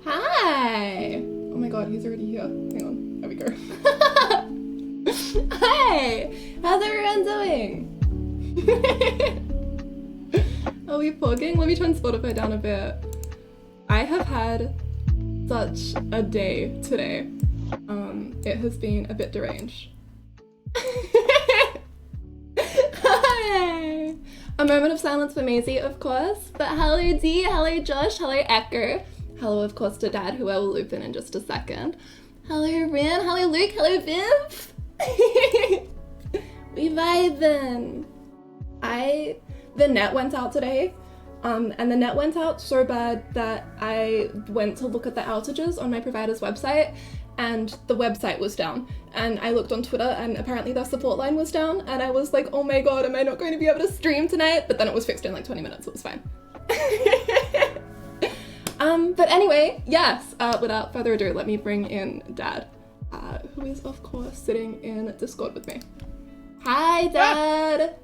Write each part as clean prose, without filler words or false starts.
Hi! Oh my god, he's already here. Hang on, there we go. Hi! How's everyone doing? Are we pogging? Let me turn Spotify down a bit. I have had such a day today. It has been a bit deranged. Hi! A moment of silence for Maisie, of course. But hello Dee, hello Josh, hello Echo. Hello, of course, to Dad, who I will loop in just a second. Hello Rin, hello Luke, hello Viv. We vibing. The net went out today. And the net went out so bad that I went to look at the outages on my provider's website and the website was down. And I looked on Twitter and apparently their support line was down and I was like, oh my god, am I not going to be able to stream tonight? But then it was fixed in like 20 minutes, so it was fine. But anyway, yes, without further ado, let me bring in Dad, who is of course sitting in Discord with me. Hi, Dad!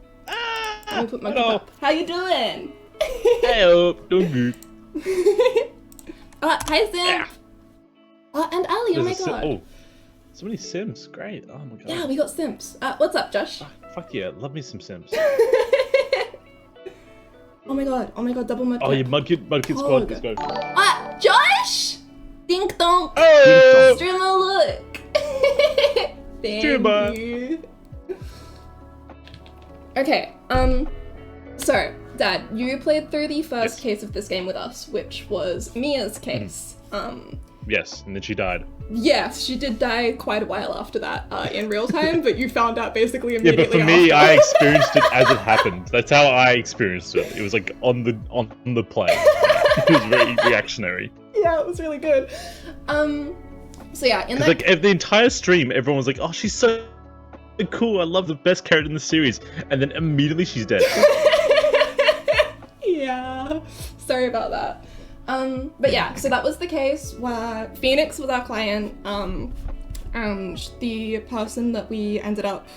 Let me put my cup up. How you doing? Hello, doing good. Hi, Sim! And Ali, oh my god. Oh, so many Sims, great. Oh my god. Yeah, we got Sims. What's up, Josh? Fuck yeah, love me some Sims. Oh my god, double mudkip. Oh, your mudkip squad, let's go. Josh! Dink donk! Oh! Streamer look! Thank Streamer. you. Okay, so, Dad, you played through the first case of this game with us, which was Mia's case. Yes, and then she died. Yes, she did die quite a while after that, in real time, but you found out basically immediately Yeah, but for me, after. I experienced it as it happened. That's how I experienced it. It was like on the play. It was very reactionary. Yeah, it was really good. So yeah, in that... Like, the entire stream, everyone was like, oh, she's so cool, I love the best character in the series. And then immediately she's dead. Yeah, sorry about that. But yeah, so that was the case where Phoenix was our client, and the person that we ended up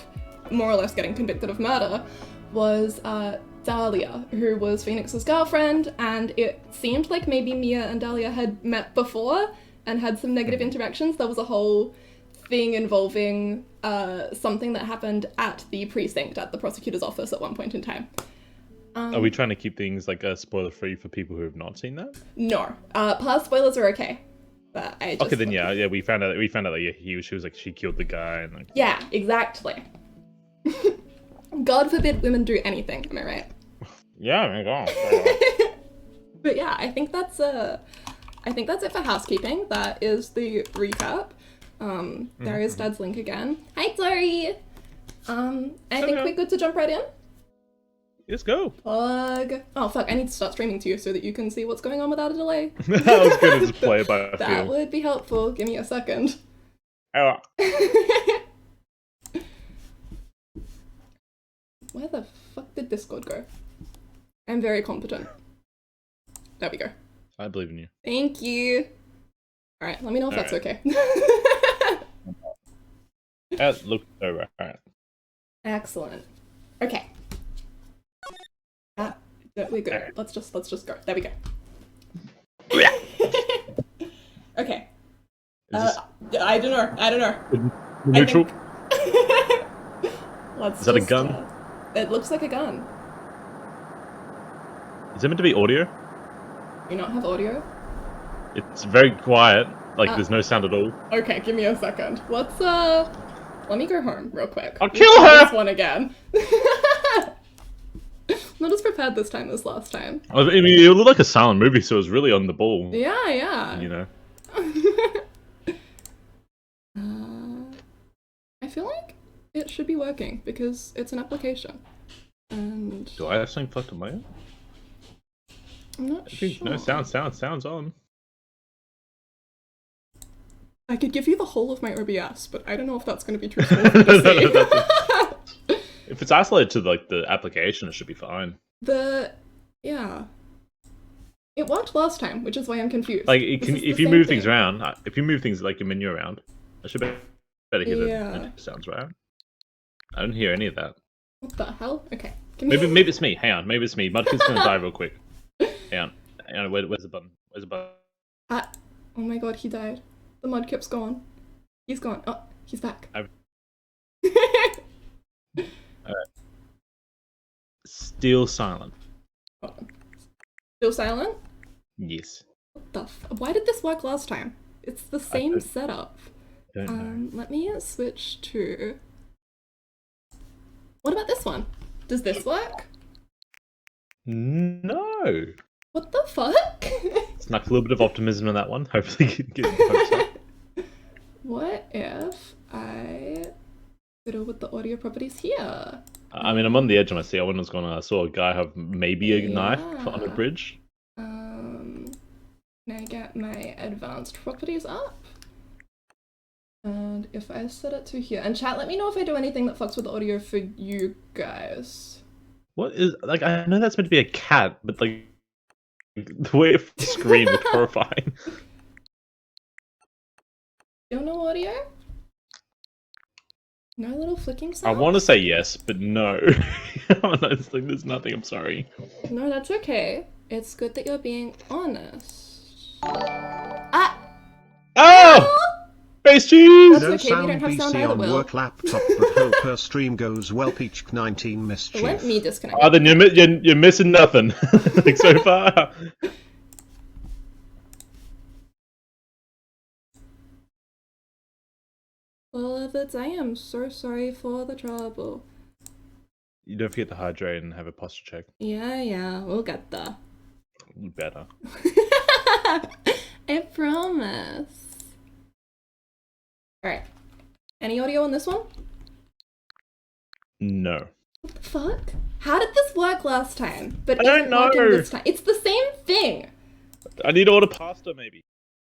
more or less getting convicted of murder was Dahlia, who was Phoenix's girlfriend, and it seemed like maybe Mia and Dahlia had met before and had some negative interactions. There was a whole thing involving something that happened at the precinct, at the prosecutor's office at one point in time. Are we trying to keep things like spoiler free for people who have not seen that? No, past spoilers are okay. But I just Okay, then yeah, we found out that she was like, she killed the guy and like. Yeah, exactly. God forbid women do anything. Am I right? Yeah, my god. But yeah, I think that's it for housekeeping. That is the recap. There is Dad's link again. Hi, Tori. I think we're good to jump right in. Let's go. Plug. Oh fuck, I need to start streaming to you so that you can see what's going on without a delay. I was gonna just play it by That feel. would be helpful. Give me a second. Oh. Where the fuck did Discord go? I'm very competent. There we go. I believe in you. Thank you. Alright, let me know if that's okay. That looked over. Alright. Excellent. Okay. We're good. Alright. Let's just go. There we go. Okay. Is I don't know. this neutral? Let's Is that a just, gun? It looks like a gun. Is it meant to be audio? You not have audio? It's very quiet. Like there's no sound at all. Okay, give me a second. Let me go home real quick. I'll kill We'll try her! This one again. Not as prepared this time as last time. I mean, it looked like a silent movie, so it was really on the ball. Yeah. You know. I feel like it should be working because it's an application. And Do I have something fucked on my end? I'm not sure. No, sounds on. I could give you the whole of my OBS, but I don't know if that's going to be too small for you to see. If it's isolated to like the application, it should be fine. Yeah. It worked last time, which is why I'm confused. Like, if you move things around, if you move things like your menu around, I should better hear the sounds, right? I don't hear any of that. What the hell? Okay. Maybe it's me. Hang on, maybe it's me. Mudkip's gonna die real quick. Hang on. Where's the button? Where's the button? Oh my god, he died. The Mudkip's gone. He's gone. Oh, he's back. Still silent. Still silent? Yes. What the why did this work last time? It's the same setup. Don't know. Let me switch to... What about this one? Does this work? No. What the fuck? Snuck a little bit of optimism in that one. Hopefully you can get hopes up. What if I fiddle with the audio properties here? I mean, I'm on the edge of my seat. I saw a guy have maybe a knife on a bridge. Can I get my advanced properties up? And if I set it to here, and chat, let me know if I do anything that fucks with the audio for you guys. What is, like, I know that's meant to be a cat, but like, the way it screamed was horrifying. Still no audio? No little flicking I sound? want to say yes, but no. There's nothing, I'm sorry. No, that's okay. It's good that you're being honest. Oh! Face cheese! That's No okay, we sound don't have sound PC either, on Will. work laptop, but hope her stream goes well. Peach 19 mischief. Let me disconnect. Oh, then you're missing nothing. Like, so far. Beloveds, I am so sorry for the trouble. You don't forget to hydrate and have a posture check. Yeah, we'll get there. You better. I promise. Alright. Any audio on this one? No. What the fuck? How did this work last time? But I don't isn't working know. this time? It's the same thing! I need to order pasta, maybe.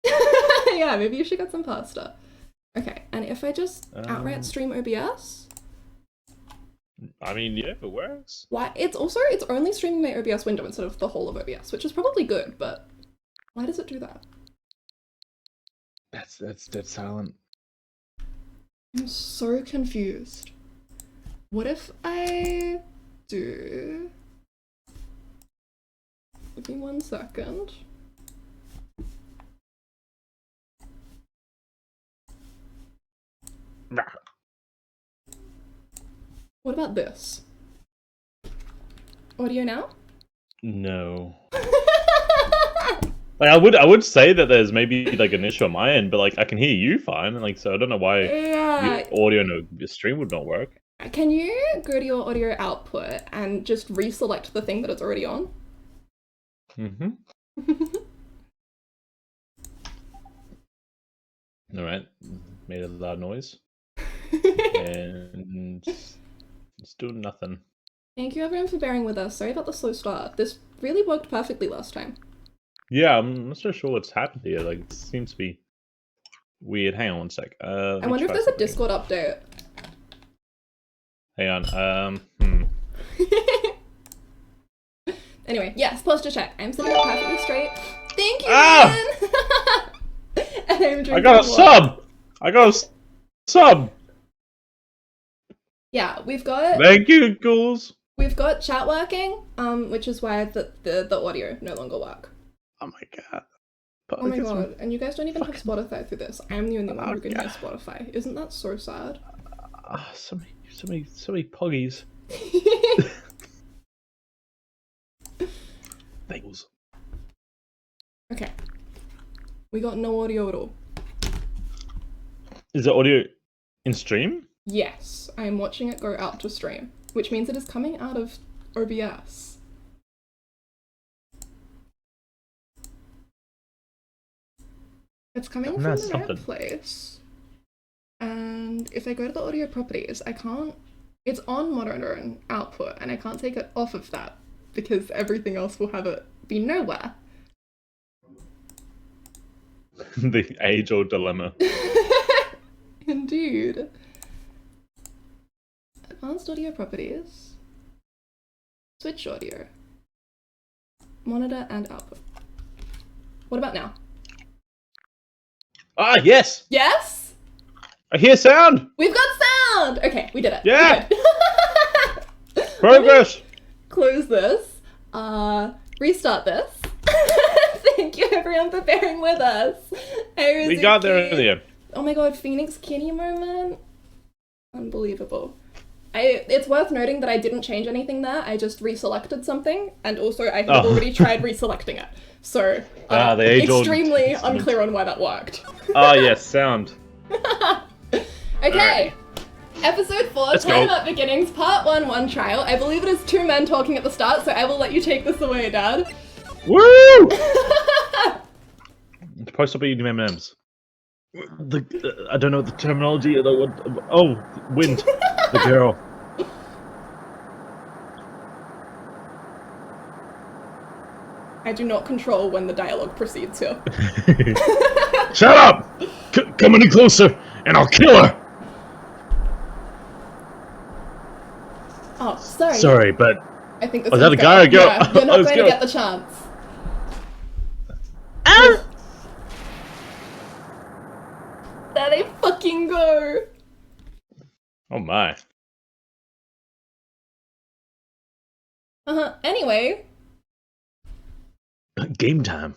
Yeah, maybe you should get some pasta. Okay, and if I just outright stream OBS? I mean, yeah, if it works. Why? It's only streaming my OBS window instead of the whole of OBS, which is probably good, but why does it do that? That's dead silent. I'm so confused. What if I do... Give me 1 second. What about this? Audio now? No. Like, I would say that there's maybe like an issue on my end, but like I can hear you fine, like, so I don't know why your audio and your stream would not work. Can you go to your audio output and just reselect the thing that it's already on? Mm-hmm. Alright. Made a loud noise. And it's doing nothing. Thank you everyone for bearing with us. Sorry about the slow start. This really worked perfectly last time. Yeah, I'm not so sure what's happened here. Like, it seems to be weird. Hang on 1 sec. I wonder if there's a Discord update. Hang on. Anyway, yes, posture check. I'm sitting up perfectly straight. Thank you, Ah! Ian! And I'm drinking I got a water. sub! I got a sub! Yeah, we've got Thank you, ghouls. we've got chat working, which is why the audio no longer work. Oh my god. Oh my god, and you guys don't even have Spotify through this. I'm the only one who can hear Spotify. Isn't that so sad? So many poggies. Bagels. Okay. We got no audio at all. Is the audio in stream? Yes, I am watching it go out to stream, which means it is coming out of OBS. It's coming from the right place. And if I go to the audio properties, I can't... It's on monitor and output, and I can't take it off of that, because everything else will have it be nowhere. The age-old dilemma. Indeed. Advanced audio properties. Switch audio. Monitor and output. What about now? Ah, yes! Yes? I hear sound! We've got sound! Okay, we did it. Yeah! Progress! Close this. Restart this. Thank you everyone for bearing with us. We got there in the end. Oh my god, Phoenix Kitty moment. Unbelievable. It's worth noting that I didn't change anything there. I just reselected something, and also I had already tried reselecting it. So, the age-old... extremely unclear on why that worked. Ah, yes, sound. Okay. Right. Episode 4, Let's Time go. Up Beginnings, Part 1 trial. I believe it is 2 men talking at the start, so I will let you take this away, Dad. Woo! Probably stop eating M&Ms. I don't know the terminology. Oh, wind. The girl. I do not control when the dialogue proceeds here. Shut up! Come any closer, and I'll kill her! Oh, sorry. Sorry, but... I think this Was that a one's guy or a girl? Yeah, you're not Let's going to go. get the chance. Ah! There they fucking go! Oh my. Anyway. Game time.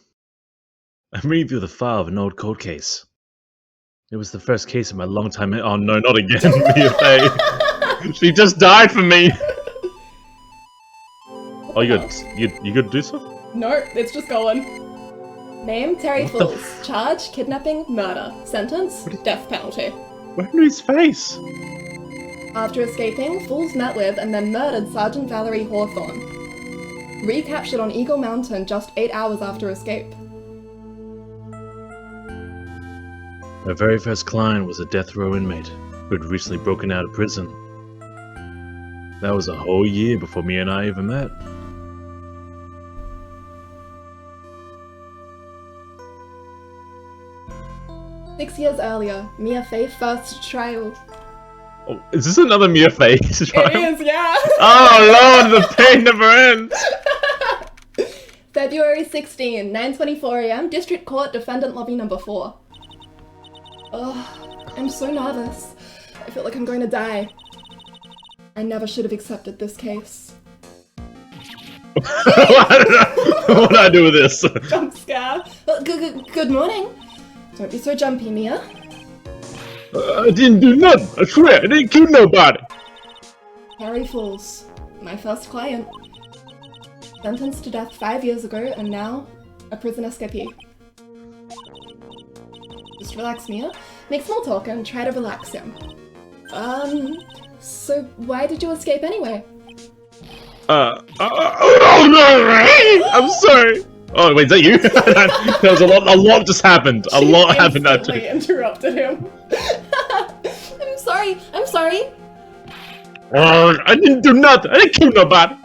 I'm reading through the file of an old cold case. It was the first case in my long time... Oh no, not again, Mia Fey. She just died for me! Oh, you good to do so? No, it's just going. Name, Terry Fools. Charge, kidnapping, murder. Sentence, death penalty. Where in his face? After escaping, Fools met with and then murdered Sergeant Valerie Hawthorne. Recaptured on Eagle Mountain just 8 hours after escape. My very first client was a death row inmate who had recently broken out of prison. That was a whole year before Mia and I even met. Six years earlier, Mia Fey first trial. Oh, is this another Mia Fey trial? It is, yeah! Oh lord, the pain never ends! February 16, 9:24 AM, District Court, Defendant Lobby number 4. Ugh, I'm so nervous. I feel like I'm going to die. I never should have accepted this case. What do I do with this? Jump scare. Good morning. Don't be so jumpy, Mia. I didn't do nothing, I swear, I didn't kill nobody. Harry Fools, my first client. Sentenced to death 5 years ago, and now a prison escapee. Just relax, Mia. Make small talk and try to relax him. So why did you escape anyway? I'm sorry. Oh wait, is that you? There was a lot just happened. A lot happened Instantly actually. interrupted him. I'm sorry. I didn't do nothing. I didn't kill nobody.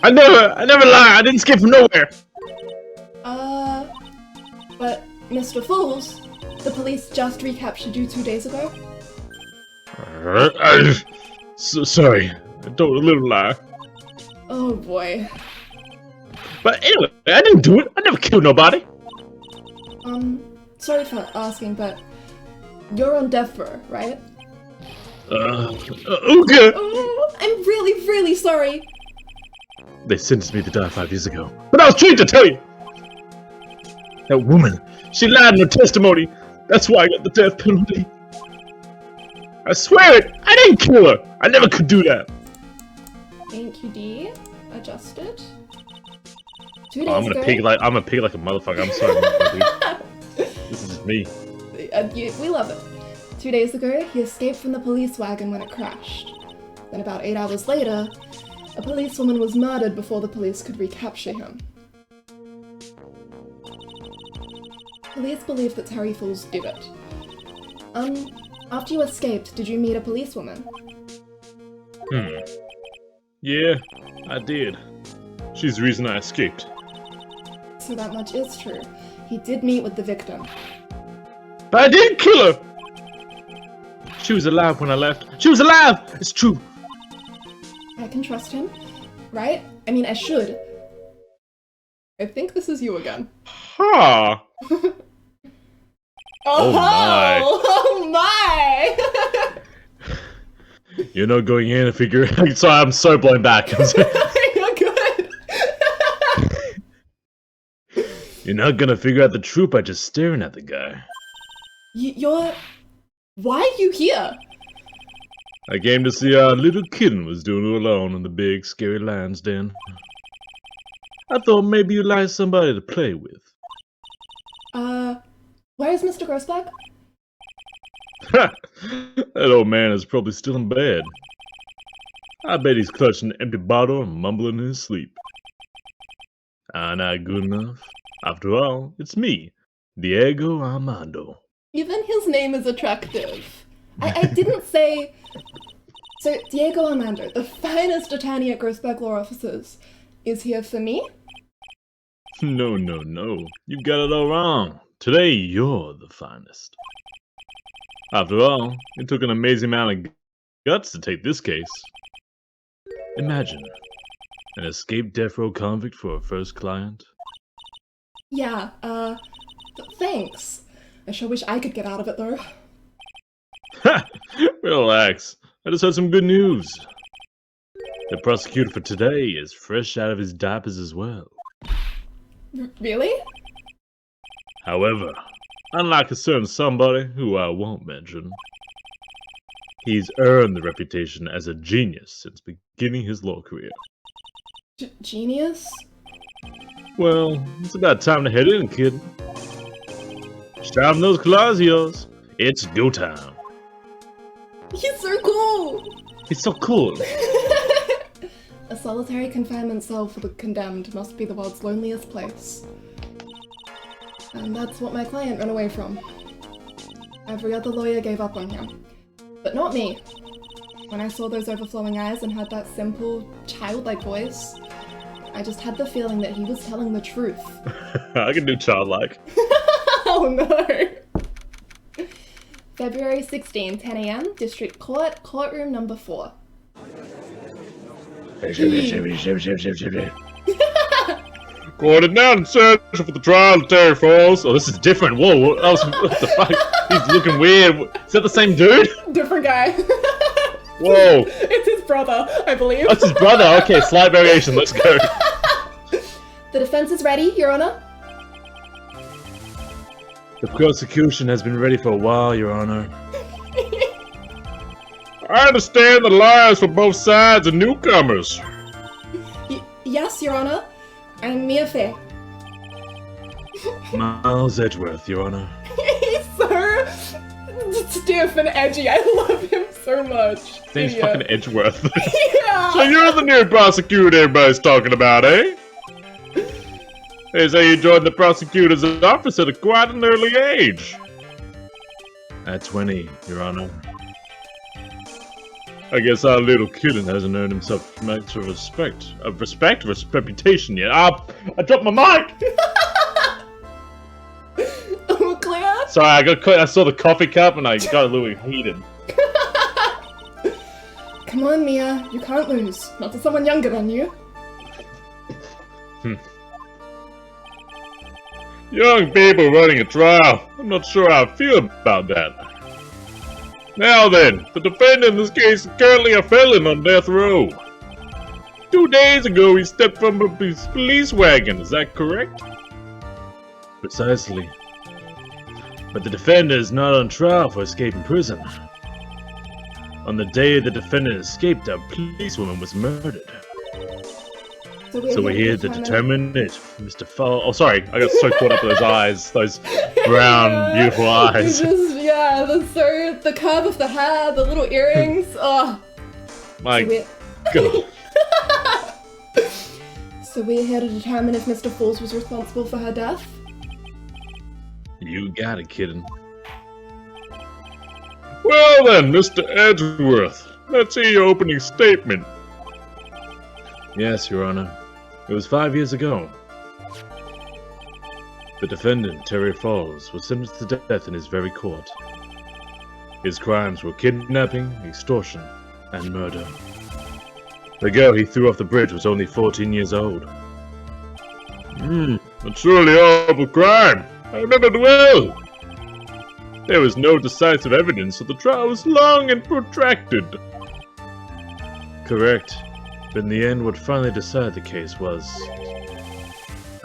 I never lie. I didn't escape from nowhere. But Mr. Fools, the police just recaptured you 2 days ago. Sorry. I told a little lie. Oh boy. But anyway, I didn't do it. I never killed nobody. Sorry for asking, but you're on death row, right? Okay. Oh, I'm really, really sorry. They sentenced me to die 5 years ago. But I was trained to tell you! That woman, she lied in her testimony. That's why I got the death penalty. I swear it! I didn't kill her! I never could do that! Thank you, D. Adjusted. 2 days Oh, I'm gonna ago. pig like a motherfucker. I'm sorry. This is just me. We love it. 2 days ago, he escaped from the police wagon when it crashed. Then about 8 hours later, a policewoman was murdered before the police could recapture him. Police believe that Terry Fools did it. After you escaped, did you meet a policewoman? Yeah, I did. She's the reason I escaped. So that much is true. He did meet with the victim. But I didn't kill her! She was alive when I left. She was alive! It's true. I can trust him, right? I mean, I should. I think this is you again. Huh. Oh my. Oh my! You're not going in and figure. Sorry, I'm so blown back. You're good. You're not gonna figure out the truth by just staring at the guy. You're... Why are you here? I came to see how little kitten was doing alone in the big, scary lion's den. I thought maybe you'd like somebody to play with. Where is Mr. Grossback? Ha! That old man is probably still in bed. I bet he's clutching an empty bottle and mumbling in his sleep. Not good enough. After all, it's me, Diego Armando. Even his name is attractive. I didn't say... So, Diego Armando, the finest attorney at Grossback Law Offices, is here for me? No, no, no. You got it all wrong. Today, you're the finest. After all, it took an amazing amount of guts to take this case. Imagine, an escaped death row convict for a first client. Yeah, thanks. I sure wish I could get out of it, though. Ha! Relax. I just heard some good news. The prosecutor for today is fresh out of his diapers as well. Really? However, unlike a certain somebody who I won't mention, he's earned the reputation as a genius since beginning his law career. Genius? Well, it's about time to head in, kid. Sharpen those claws of yours. It's go time. He's so cool! It's so cool. A solitary confinement cell for the condemned must be the world's loneliest place. And that's what my client ran away from. Every other lawyer gave up on him. But not me. When I saw those overflowing eyes and heard that simple, childlike voice, I just had the feeling that he was telling the truth. I can do childlike. Oh no! February 16, 10 AM, District Court, Courtroom number 4. Going down in search for the trial of Terry Falls. Oh, this is different. Whoa, what the fuck? He's looking weird. Is that the same dude? Different guy. Whoa. It's his brother, I believe. That's his brother. Okay, slight variation. Let's go. The defense is ready, Your Honor. The prosecution has been ready for a while, Your Honor. I understand the liars for both sides are newcomers. Yes, Your Honor. I'm Mia Fey. Miles Edgeworth, Your Honor. He's so stiff and edgy. I love him so much. His name's Idiot. fucking Edgeworth. Yeah. So you're the new prosecutor everybody's talking about, eh? They say you joined the prosecutor's office at quite an early age. At 20, Your Honor. I guess our little kitten hasn't earned himself much of respect. Reputation yet. I dropped my mic! Oh, clear? Sorry, I saw the coffee cup and I got a little heated. Come on, Mia. You can't lose. Not to someone younger than you. Young people running a trial. I'm not sure how I feel about that. Now then, the defendant in this case is currently a felon on death row. 2 days ago, he stepped from a police wagon, is that correct? Precisely. But the defendant is not on trial for escaping prison. On the day the defendant escaped, a policewoman was murdered. So we're here to determine if Mr. Fall. Oh, sorry, I got so caught up with those eyes, those brown, beautiful eyes. The curve of the hair, the little earrings. Oh, My God. So we're here to determine if Mr. Falls was responsible for her death? You got it, kitten. Well then, Mr. Edgeworth, let's hear your opening statement. Yes, Your Honor. It was 5 years ago. The defendant, Terry Falls, was sentenced to death in his very court. His crimes were kidnapping, extortion, and murder. The girl he threw off the bridge was only 14 years old. A truly awful crime. I remember it well. There was no decisive evidence, so the trial was long and protracted. Correct. But in the end, what finally decided the case was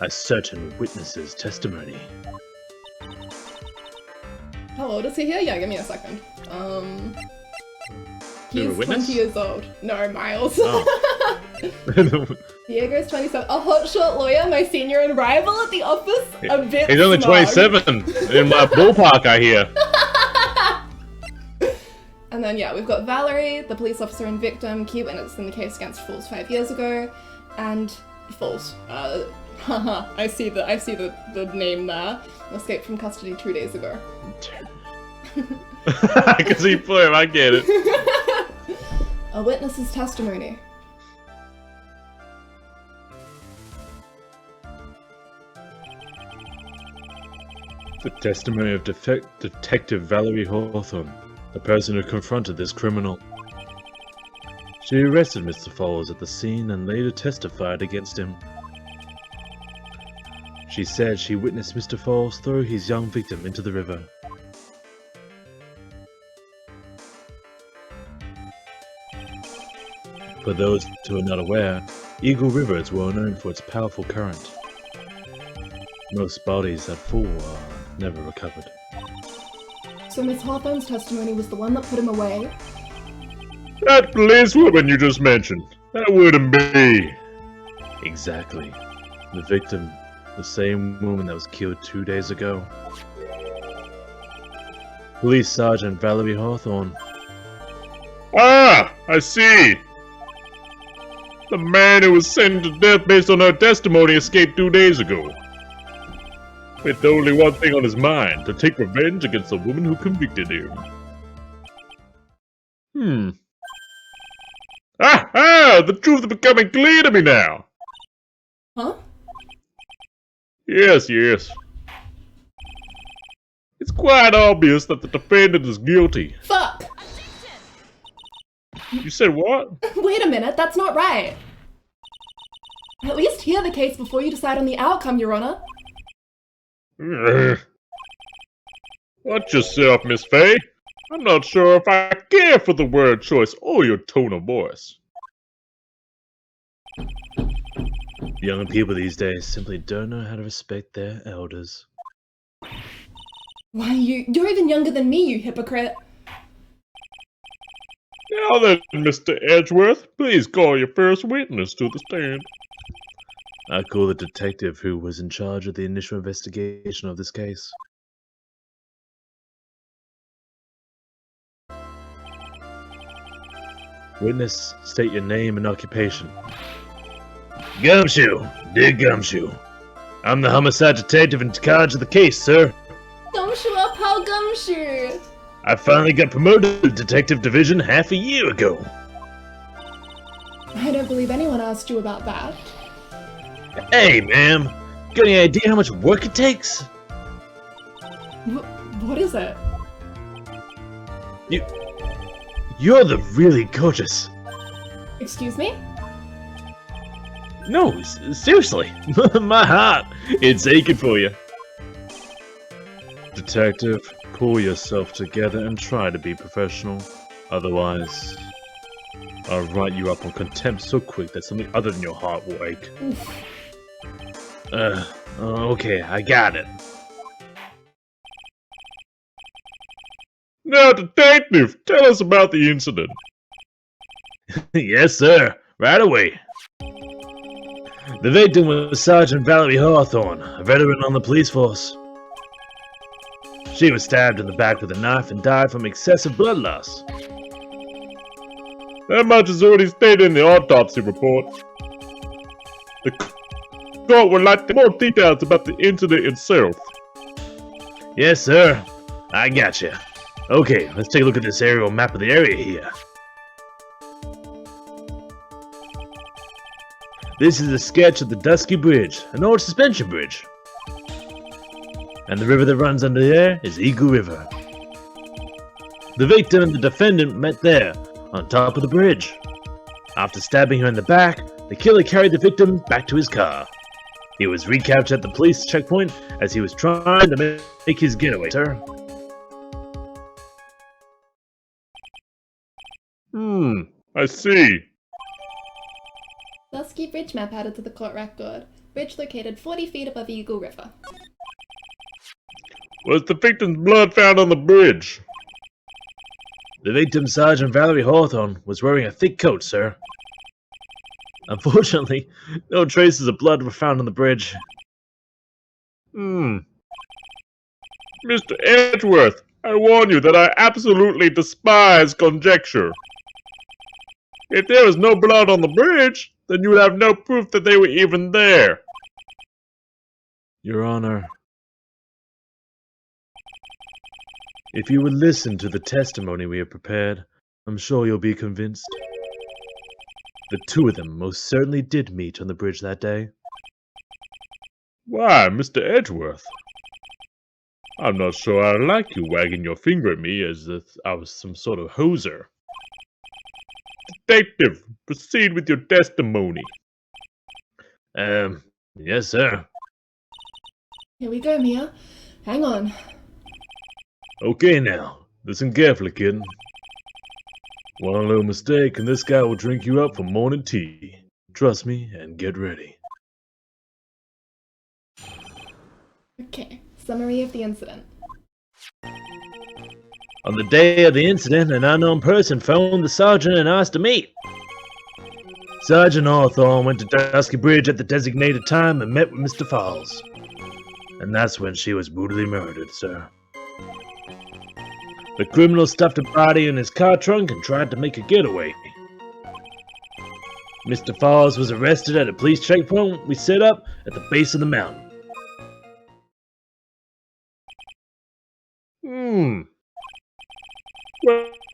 a certain witness's testimony. How old is he here? Yeah, give me a second. You're a He's witness? 20 years old. No, Miles. Oh. Diego's 27. A hotshot lawyer, my senior and rival at the office. A bit He's only smug. 27 in my ballpark, I hear. And then, yeah, we've got Valerie, the police officer and victim, key witness in the case against Falls 5 years ago, and Falls. Haha, I see the name there. Escaped from custody 2 days ago. I can see for him, I get it. A witness's testimony. The testimony of Detective Valerie Hawthorne, the person who confronted this criminal. She arrested Mr. Falls at the scene and later testified against him. She said she witnessed Mr. Falls throw his young victim into the river. For those who are not aware, Eagle River is well known for its powerful current. Most bodies that fall are never recovered. So Miss Hawthorne's testimony was the one that put him away? That policewoman you just mentioned, that wouldn't be. Exactly. The victim, the same woman that was killed 2 days ago. Police Sergeant Valerie Hawthorne. Ah, I see. The man who was sentenced to death based on her testimony escaped 2 days ago. With only one thing on his mind, to take revenge against the woman who convicted him. The truth is becoming clear to me now. Huh? Yes. It's quite obvious that the defendant is guilty. Fuck! You said what? Wait a minute, that's not right. At least hear the case before you decide on the outcome, Your Honor. Watch yourself, Miss Faye. I'm not sure if I care for the word choice or your tone of voice. Young people these days simply don't know how to respect their elders. Why, you're even younger than me, you hypocrite. Now then, Mr. Edgeworth, please call your first witness to the stand. I call the detective who was in charge of the initial investigation of this case. Witness, state your name and occupation. Gumshoe, Dick Gumshoe. I'm the homicide detective in charge of the case, sir. Gumshoe up, how Gumshoe? I finally got promoted to Detective Division half a year ago. I don't believe anyone asked you about that. Hey, ma'am. Got any idea how much work it takes? What is it? You're the really gorgeous. Excuse me? No, seriously. My heart, it's aching for you. Detective, pull yourself together and try to be professional. Otherwise, I'll write you up on contempt so quick that something other than your heart will ache. Okay, I got it. Now, detective, tell us about the incident. Yes, sir. Right away. The victim was Sergeant Valerie Hawthorne, a veteran on the police force. She was stabbed in the back with a knife and died from excessive blood loss. That much is already stated in the autopsy report. The court would like more details about the incident itself. Yes, sir. I gotcha. Okay, let's take a look at this aerial map of the area here. This is a sketch of the Dusky Bridge, an old suspension bridge. And the river that runs under there is Eagle River. The victim and the defendant met there, on top of the bridge. After stabbing her in the back, the killer carried the victim back to his car. He was recaptured at the police checkpoint as he was trying to make his getaway, sir. I see. Dusky Bridge map added to the court record. Bridge located 40 feet above Eagle River. Was the victim's blood found on the bridge? The victim, Sergeant Valerie Hawthorne, was wearing a thick coat, sir. Unfortunately, no traces of blood were found on the bridge. Mr. Edgeworth, I warn you that I absolutely despise conjecture. If there was no blood on the bridge, then you would have no proof that they were even there. Your Honor, if you would listen to the testimony we have prepared, I'm sure you'll be convinced. The two of them most certainly did meet on the bridge that day. Why, Mr. Edgeworth? I'm not sure I like you wagging your finger at me as if I was some sort of hoser. Detective, proceed with your testimony. Yes, sir. Here we go, Mia. Hang on. Okay now, listen carefully, kid. One little mistake and this guy will drink you up for morning tea. Trust me and get ready. Okay, summary of the incident. On the day of the incident, an unknown person phoned the sergeant and asked to meet. Sergeant Hawthorne went to Dusky Bridge at the designated time and met with Mr. Falls. And that's when she was brutally murdered, sir. The criminal stuffed her body in his car trunk and tried to make a getaway. Mr. Falls was arrested at a police checkpoint we set up at the base of the mountain.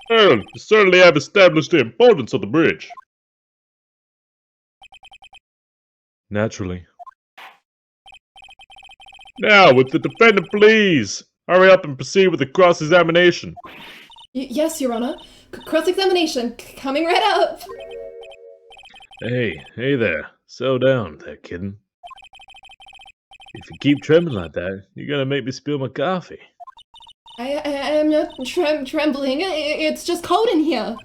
Well, you certainly have established the importance of the bridge. Naturally. Now, with the defendant, please. Hurry up and proceed with the cross-examination. Yes, Your Honor. Cross-examination. Coming right up. Hey there. Settle down there, kitten. If you keep trembling like that, you're gonna make me spill my coffee. I am not trembling. It's just cold in here.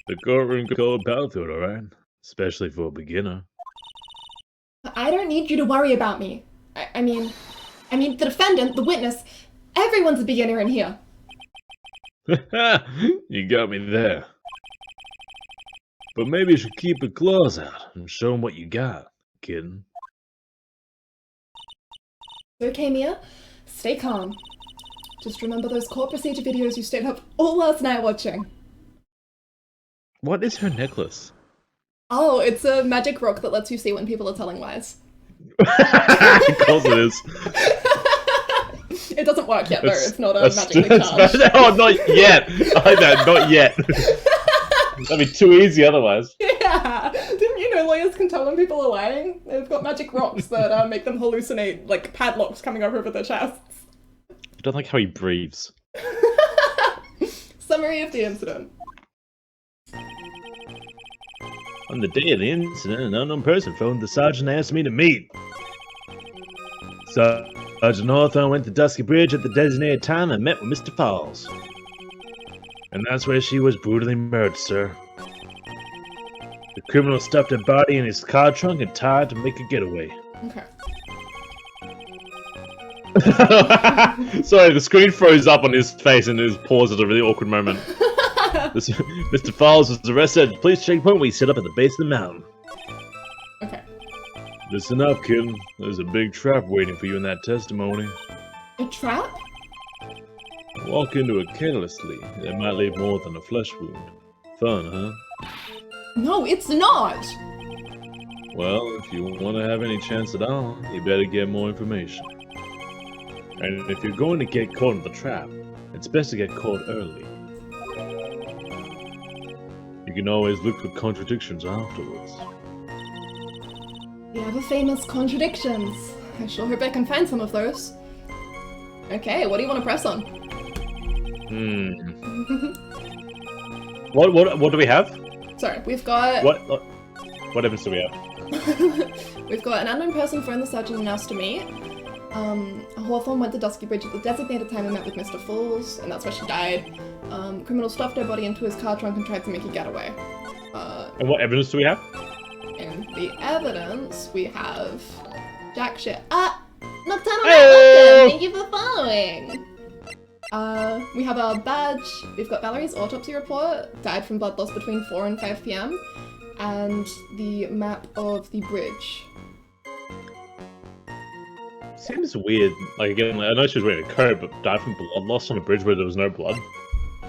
The courtroom cold battlefield, alright? Especially for a beginner. I don't need you to worry about me. I mean, the defendant, the witness, everyone's a beginner in here. You got me there. But maybe you should keep your claws out and show them what you got, kitten. Okay, Mia. Stay calm. Just remember those court procedure videos you stayed up all last night watching. What is her necklace? Oh, it's a magic rock that lets you see when people are telling lies. Of course it is. It doesn't work yet, though. It's not a magically charged. Oh, not yet. I like that. Not yet. That'd be too easy otherwise. Yeah. Didn't you know lawyers can tell when people are lying? They've got magic rocks that make them hallucinate, like padlocks coming over their chests. I don't like how he breathes. Summary of the incident. On the day of the incident, an unknown person phoned the sergeant and asked me to meet. Sergeant Sergeant Hawthorne went to Dusky Bridge at the designated time and met with Mr. Falls. And that's where she was brutally murdered, sir. The criminal stuffed her body in his car trunk and tied to make a getaway. Okay. Sorry, the screen froze up on his face and his pause at a really awkward moment. Mr. Falls was arrested at the police checkpoint we set up at the base of the mountain. Okay. Listen up, kid. There's a big trap waiting for you in that testimony. A trap? Walk into it carelessly. It might leave more than a flesh wound. Fun, huh? No, it's not! Well, if you want to have any chance at all, you better get more information. And if you're going to get caught in the trap, it's best to get caught early. You can always look for contradictions afterwards. The ever famous contradictions. I sure hope I can find some of those. Okay, what do you want to press on? What do we have? Sorry, we've got... What evidence do we have? We've got an unknown person phoned the sergeant and asked to meet. Hawthorne went to Dusky Bridge at the designated time and met with Mr. Falls, and that's where she died. Criminal stuffed her body into his car trunk and tried to make a getaway. And what evidence do we have? In the evidence, we have jack shit. Nocturnal Hey! Welcome! Thank you for following! We have our badge. We've got Valerie's autopsy report, died from blood loss between 4 and 5 p.m. And the map of the bridge. Seems weird. Like, again, I know she was wearing a coat, but died from blood loss on a bridge where there was no blood.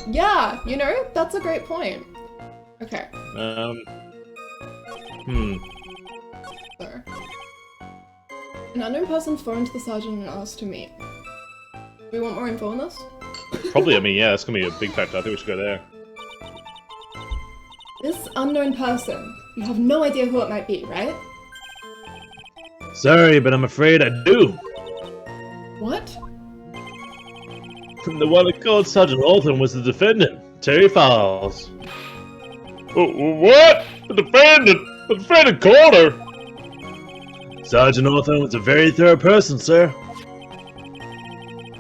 Yeah, you know, that's a great point. Okay. So, an unknown person phoned the sergeant and asked to meet. Do we want more info on this? Probably, I mean, yeah, that's gonna be a big factor. I think we should go there. This unknown person, you have no idea who it might be, right? Sorry, but I'm afraid I do. What? The one that called Sergeant Hawthorne was the defendant, Terry Falls. What? The defendant? The defendant called her? Sergeant Hawthorne was a very thorough person, sir.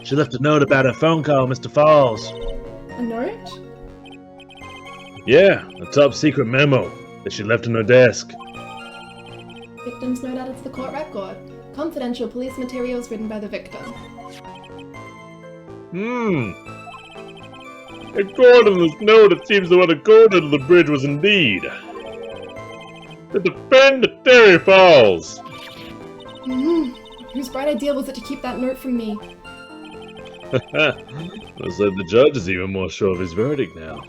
She left a note about her phone call, Mr. Falls. A note? Yeah, a top secret memo that she left on her desk. Victim's note added to the court record. Confidential police materials written by the victim. According to this note, it seems the one that called her to the bridge was indeed the defendant, Terry Falls. Whose bright idea was it to keep that note from me? Looks like the judge is even more sure of his verdict now.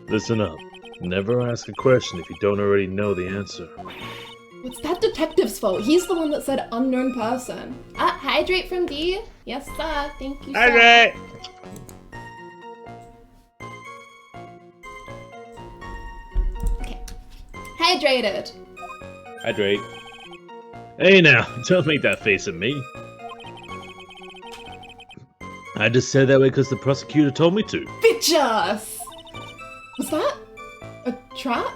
Listen up. Never ask a question if you don't already know the answer. What's that detective's fault? He's the one that said unknown person. Hydrate from D? Yes, sir. Thank you, sir. Hydrate! Okay. Hydrated. Hydrate. Hey now, don't make that face at me. I just said that way because the prosecutor told me to. Bitches! Was that a trap?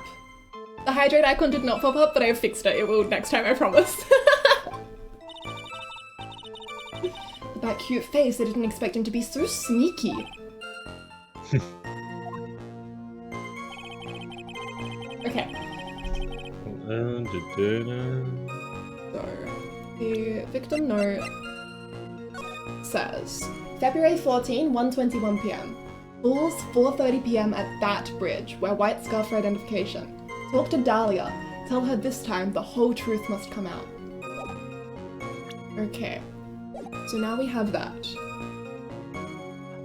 The hydrate icon did not pop up, but I have fixed it. It will next time, I promise. That cute face, I didn't expect him to be so sneaky. Okay. So, the victim note says, February 14, 1:21 p.m. Bulls, 4:30 p.m. at that bridge, wear white scarf for identification. Talk to Dahlia. Tell her this time the whole truth must come out. Okay. So now we have that.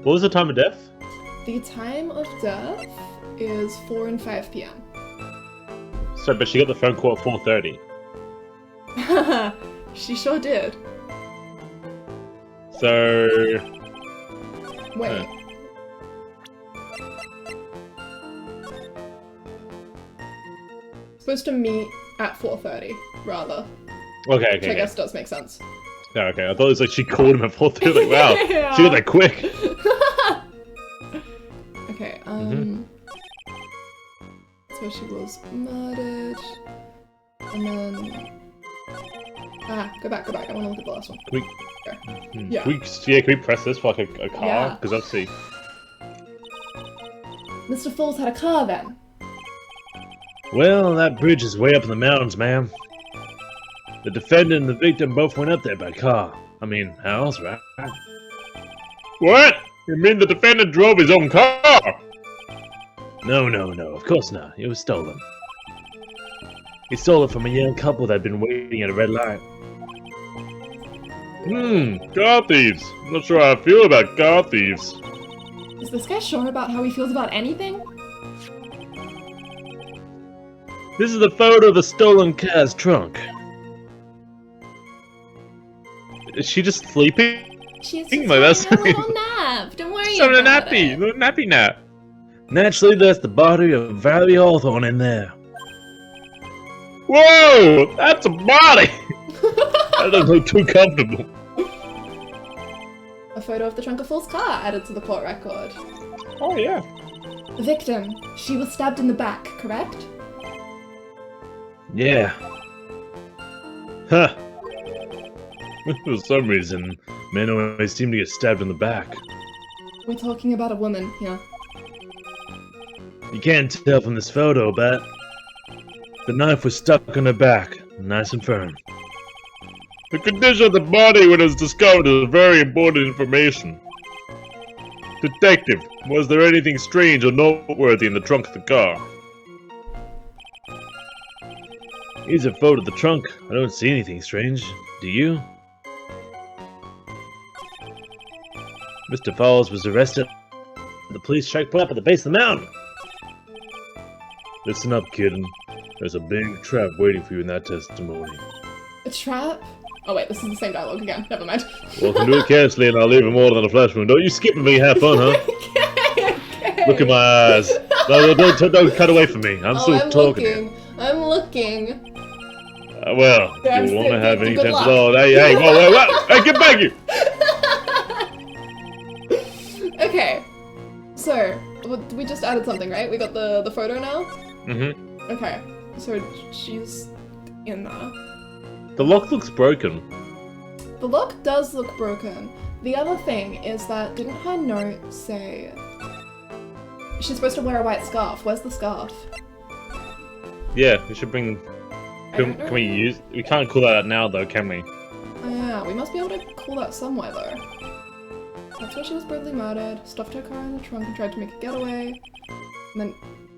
What was the time of death? The time of death is 4 and 5 p.m. So, but she got the phone call at 4:30. She sure did. So... Wait. Supposed to meet at 4:30, rather. Okay, Which I guess does make sense. No, okay. I thought it was like she called him at 4:30. Like, wow, Yeah. she got that quick. Okay, So she was murdered, and then... go back, I wanna look at the last one. Yeah. Can we press this for like a car? Yeah. Because let's see. Mr. Falls had a car then. Well, that bridge is way up in the mountains, ma'am. The defendant and the victim both went up there by car. I mean, how else, right? What? You mean the defendant drove his own car? No, of course not. It was stolen. He stole it from a young couple that had been waiting at a red light. Car thieves. I'm not sure how I feel about car thieves. Is this guy sure about how he feels about anything? This is a photo of the stolen car's trunk. Is she just sleeping? She's Think just about that. having a little nap. Don't worry She's having a about nappy. it. Little nappy nap. Naturally, there's the body of Valley Hawthorne in there. Whoa! That's a body! That doesn't look too comfortable. A photo of the trunk of Falls' car added to the court record. Oh, yeah. Victim, she was stabbed in the back, correct? Yeah. Huh. For some reason, men always seem to get stabbed in the back. We're talking about a woman here. You can't tell from this photo, but the knife was stuck in her back, nice and firm. The condition of the body when it was discovered is very important information. Detective, was there anything strange or noteworthy in the trunk of the car? Here's a photo of the trunk. I don't see anything strange. Do you? Mr. Falls was arrested at the police checkpoint at the base of the mountain. Listen up, kid. There's a big trap waiting for you in that testimony. A trap? Oh wait, this is the same dialogue again. Never mind. Welcome to it carelessly, and I'll leave it more than a flash wound. Don't you skip with me, have fun, huh? okay. Look at my eyes. No, don't cut away from me. I'm still talking here. I'm looking. Well, Yeah, you won't I'm have good any chance luck. at all. Hey, whoa, hey, get back here! Okay. So, we just added something, right? We got the photo now? Mm-hmm. Okay. So, she's in there. The lock looks broken. The lock does look broken. The other thing is that, didn't her note say... She's supposed to wear a white scarf. Where's the scarf? Yeah, we should bring... Can we use... We can't call that out now, though, can we? Oh yeah, we must be able to call that somewhere, though. That's where she was brutally murdered, stuffed her car in the trunk and tried to make a getaway. And then...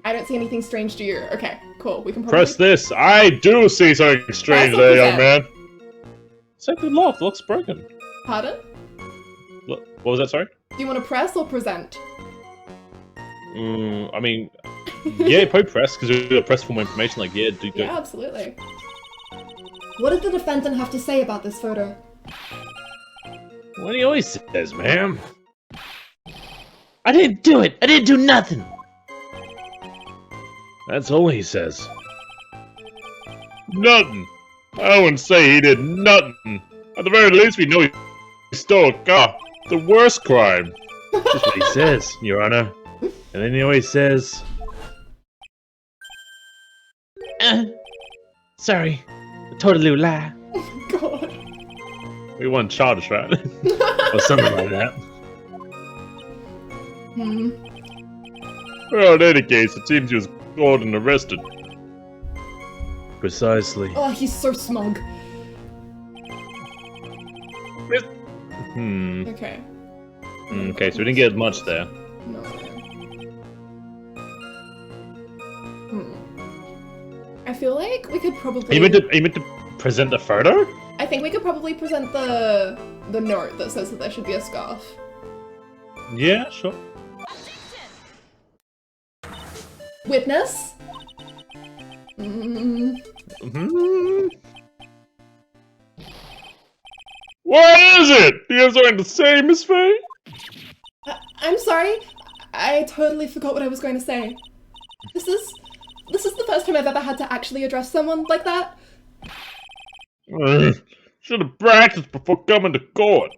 I don't see anything strange to you. Okay, cool. We can probably... Press this. I do see something strange there, young man. It's like the lock looks broken. Pardon? What was that, sorry? Do you want to press or present? I mean... Yeah, probably press, because we've got press for more information, like, yeah, do Yeah, absolutely. What did the defendant have to say about this photo? What he always says, ma'am. I didn't do it! I didn't do nothing! That's all he says. Nothing! I wouldn't say he did nothing! At the very least, we know he stole a car. The worst crime! Just what he says, Your Honor. And then he always says... sorry. A totally lie. God. We want charges, right? Or something like that. Well, in any case, it seems he was caught and arrested. Precisely. Oh, he's so smug. Okay. Okay, so we didn't get much there. No. I feel like we could probably... You meant to present the photo? I think we could probably present the note that says that there should be a scarf. Yeah, sure. Witness? What is it? Do you have something to say, Miss Faye? I'm sorry. I totally forgot what I was going to say. This is the first time I've ever had to actually address someone like that. Should have practiced before coming to court.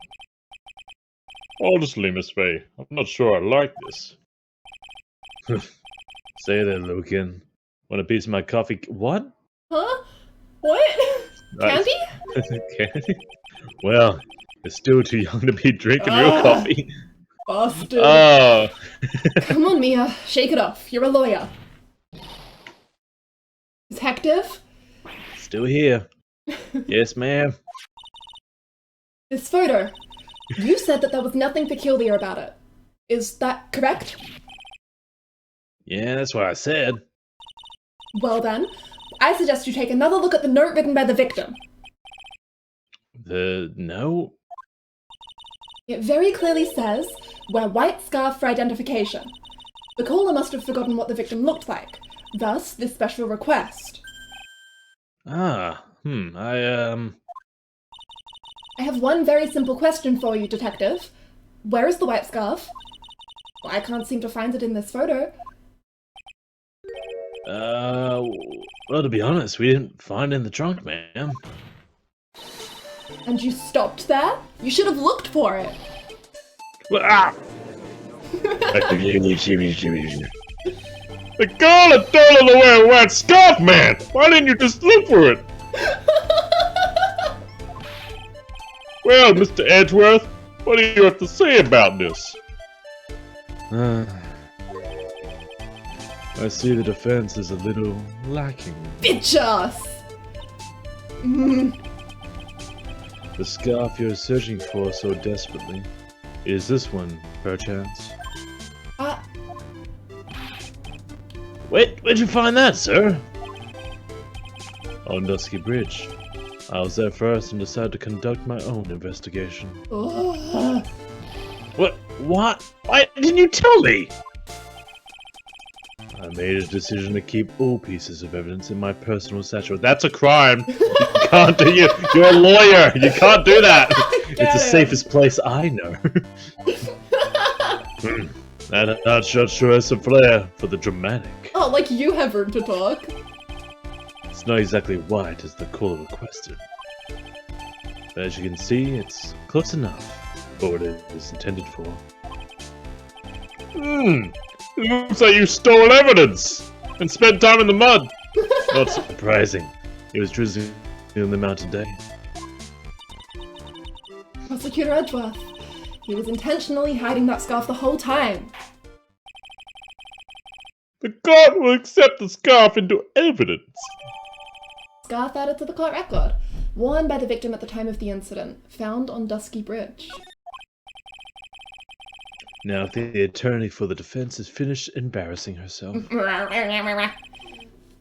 Honestly, Miss Faye, I'm not sure I like this. Say that, Lucan. Want a piece of my coffee? What? Huh? What? Candy? Candy? Well, You're still too young to be drinking real Ah. coffee. Bastard. Oh. Come on, Mia. Shake it off. You're a lawyer. Detective? Still here. Yes, ma'am. This photo. You said that there was nothing peculiar about it. Is that correct? Yeah, that's what I said. Well then, I suggest you take another look at the note written by the victim. The note? It very clearly says, wear white scarf for identification. The caller must have forgotten what the victim looked like, thus this special request. I I have one very simple question for you, Detective. Where is the white scarf? Well, I can't seem to find it in this photo. well, to be honest, we didn't find it in the trunk, ma'am. And you stopped there? You should have looked for it. Well, ah! The girl had told her to wear a white scarf, man! Why didn't you just look for it? Well, Mr. Edgeworth, what do you have to say about this? I see the defense is a little lacking. Bitch ass! The scarf you're searching for so desperately. Is this one, perchance? Where'd you find that, sir? On Dusky Bridge. I was there first and decided to conduct my own investigation. Ugh. What? Why didn't you tell me? I made a decision to keep all pieces of evidence in my personal satchel. That's a crime! You can't do it! You're a lawyer! You can't do that! It's the safest place I know. That outshot sure has some flair for the dramatic. Oh, like you have room to talk. It's not exactly white as the caller requested. But as you can see, it's close enough for what it is intended for. It looks like you stole evidence and spent time in the mud. Not surprising. It was drizzling on the mountain day. Prosecutor Edgeworth. He was intentionally hiding that scarf the whole time. The court will accept the scarf into evidence. Scarf added to the court record. Worn by the victim at the time of the incident. Found on Dusky Bridge. Now, if the attorney for the defense is finished embarrassing herself, I'd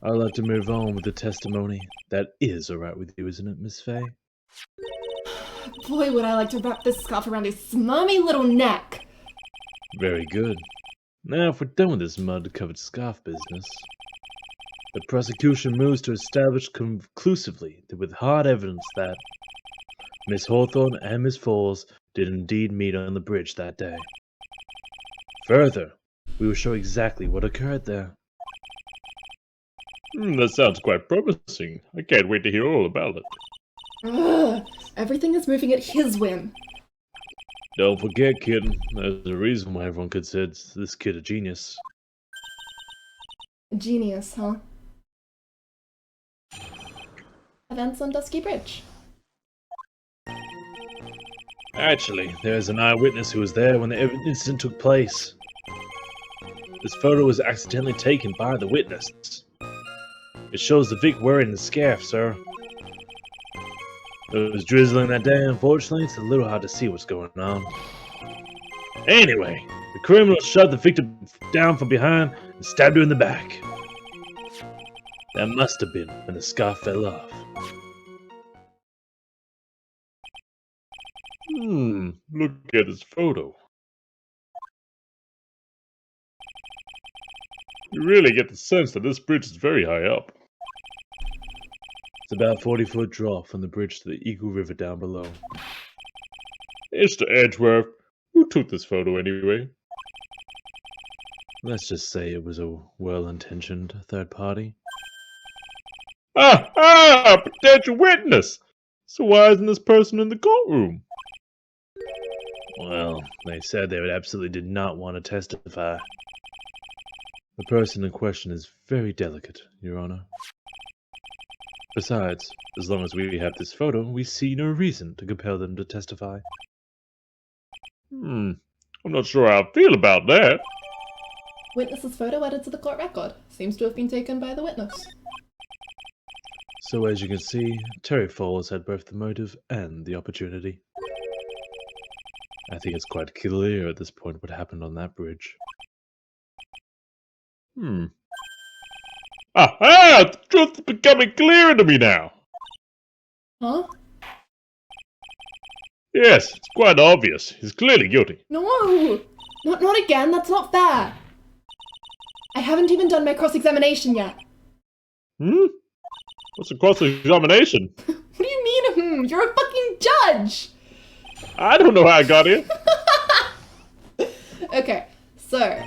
like to move on with the testimony. That is alright with you, isn't it, Miss Faye? Boy, would I like to wrap this scarf around his smarmy little neck. Very good. Now, if we're done with this mud-covered scarf business, the prosecution moves to establish conclusively that with hard evidence that Miss Hawthorne and Miss Falls did indeed meet on the bridge that day. Further, we will show exactly what occurred there. That sounds quite promising. I can't wait to hear all about it. Ugh, everything is moving at his whim. Don't forget, kid, there's a reason why everyone considers this kid a genius. Genius, huh? Events on Dusky Bridge. Actually, there's an eyewitness who was there when the incident took place. This photo was accidentally taken by the witness. It shows the Vic wearing the scarf, sir. It was drizzling that day, unfortunately, it's a little hard to see what's going on. Anyway, the criminal shoved the victim down from behind and stabbed her in the back. That must have been when the scarf fell off. Look at his photo. You really get the sense that this bridge is very high up. It's about a 40-foot drop from the bridge to the Eagle River down below. Mr. Edgeworth, who took this photo anyway? Let's just say it was a well-intentioned third party. Potential witness! So why isn't this person in the courtroom? Well, they said they absolutely did not want to testify. The person in question is very delicate, Your Honor. Besides, as long as we have this photo, we see no reason to compel them to testify. I'm not sure how I feel about that. Witness's photo added to the court record. Seems to have been taken by the witness. So as you can see, Terry Falls had both the motive and the opportunity. I think it's quite clear at this point what happened on that bridge. Aha! The truth is becoming clearer to me now! Huh? Yes, it's quite obvious. He's clearly guilty. No! Not again, that's not fair! I haven't even done my cross-examination yet. What's a cross-examination? What do you mean, You're a fucking judge! I don't know how I got here. Okay, so...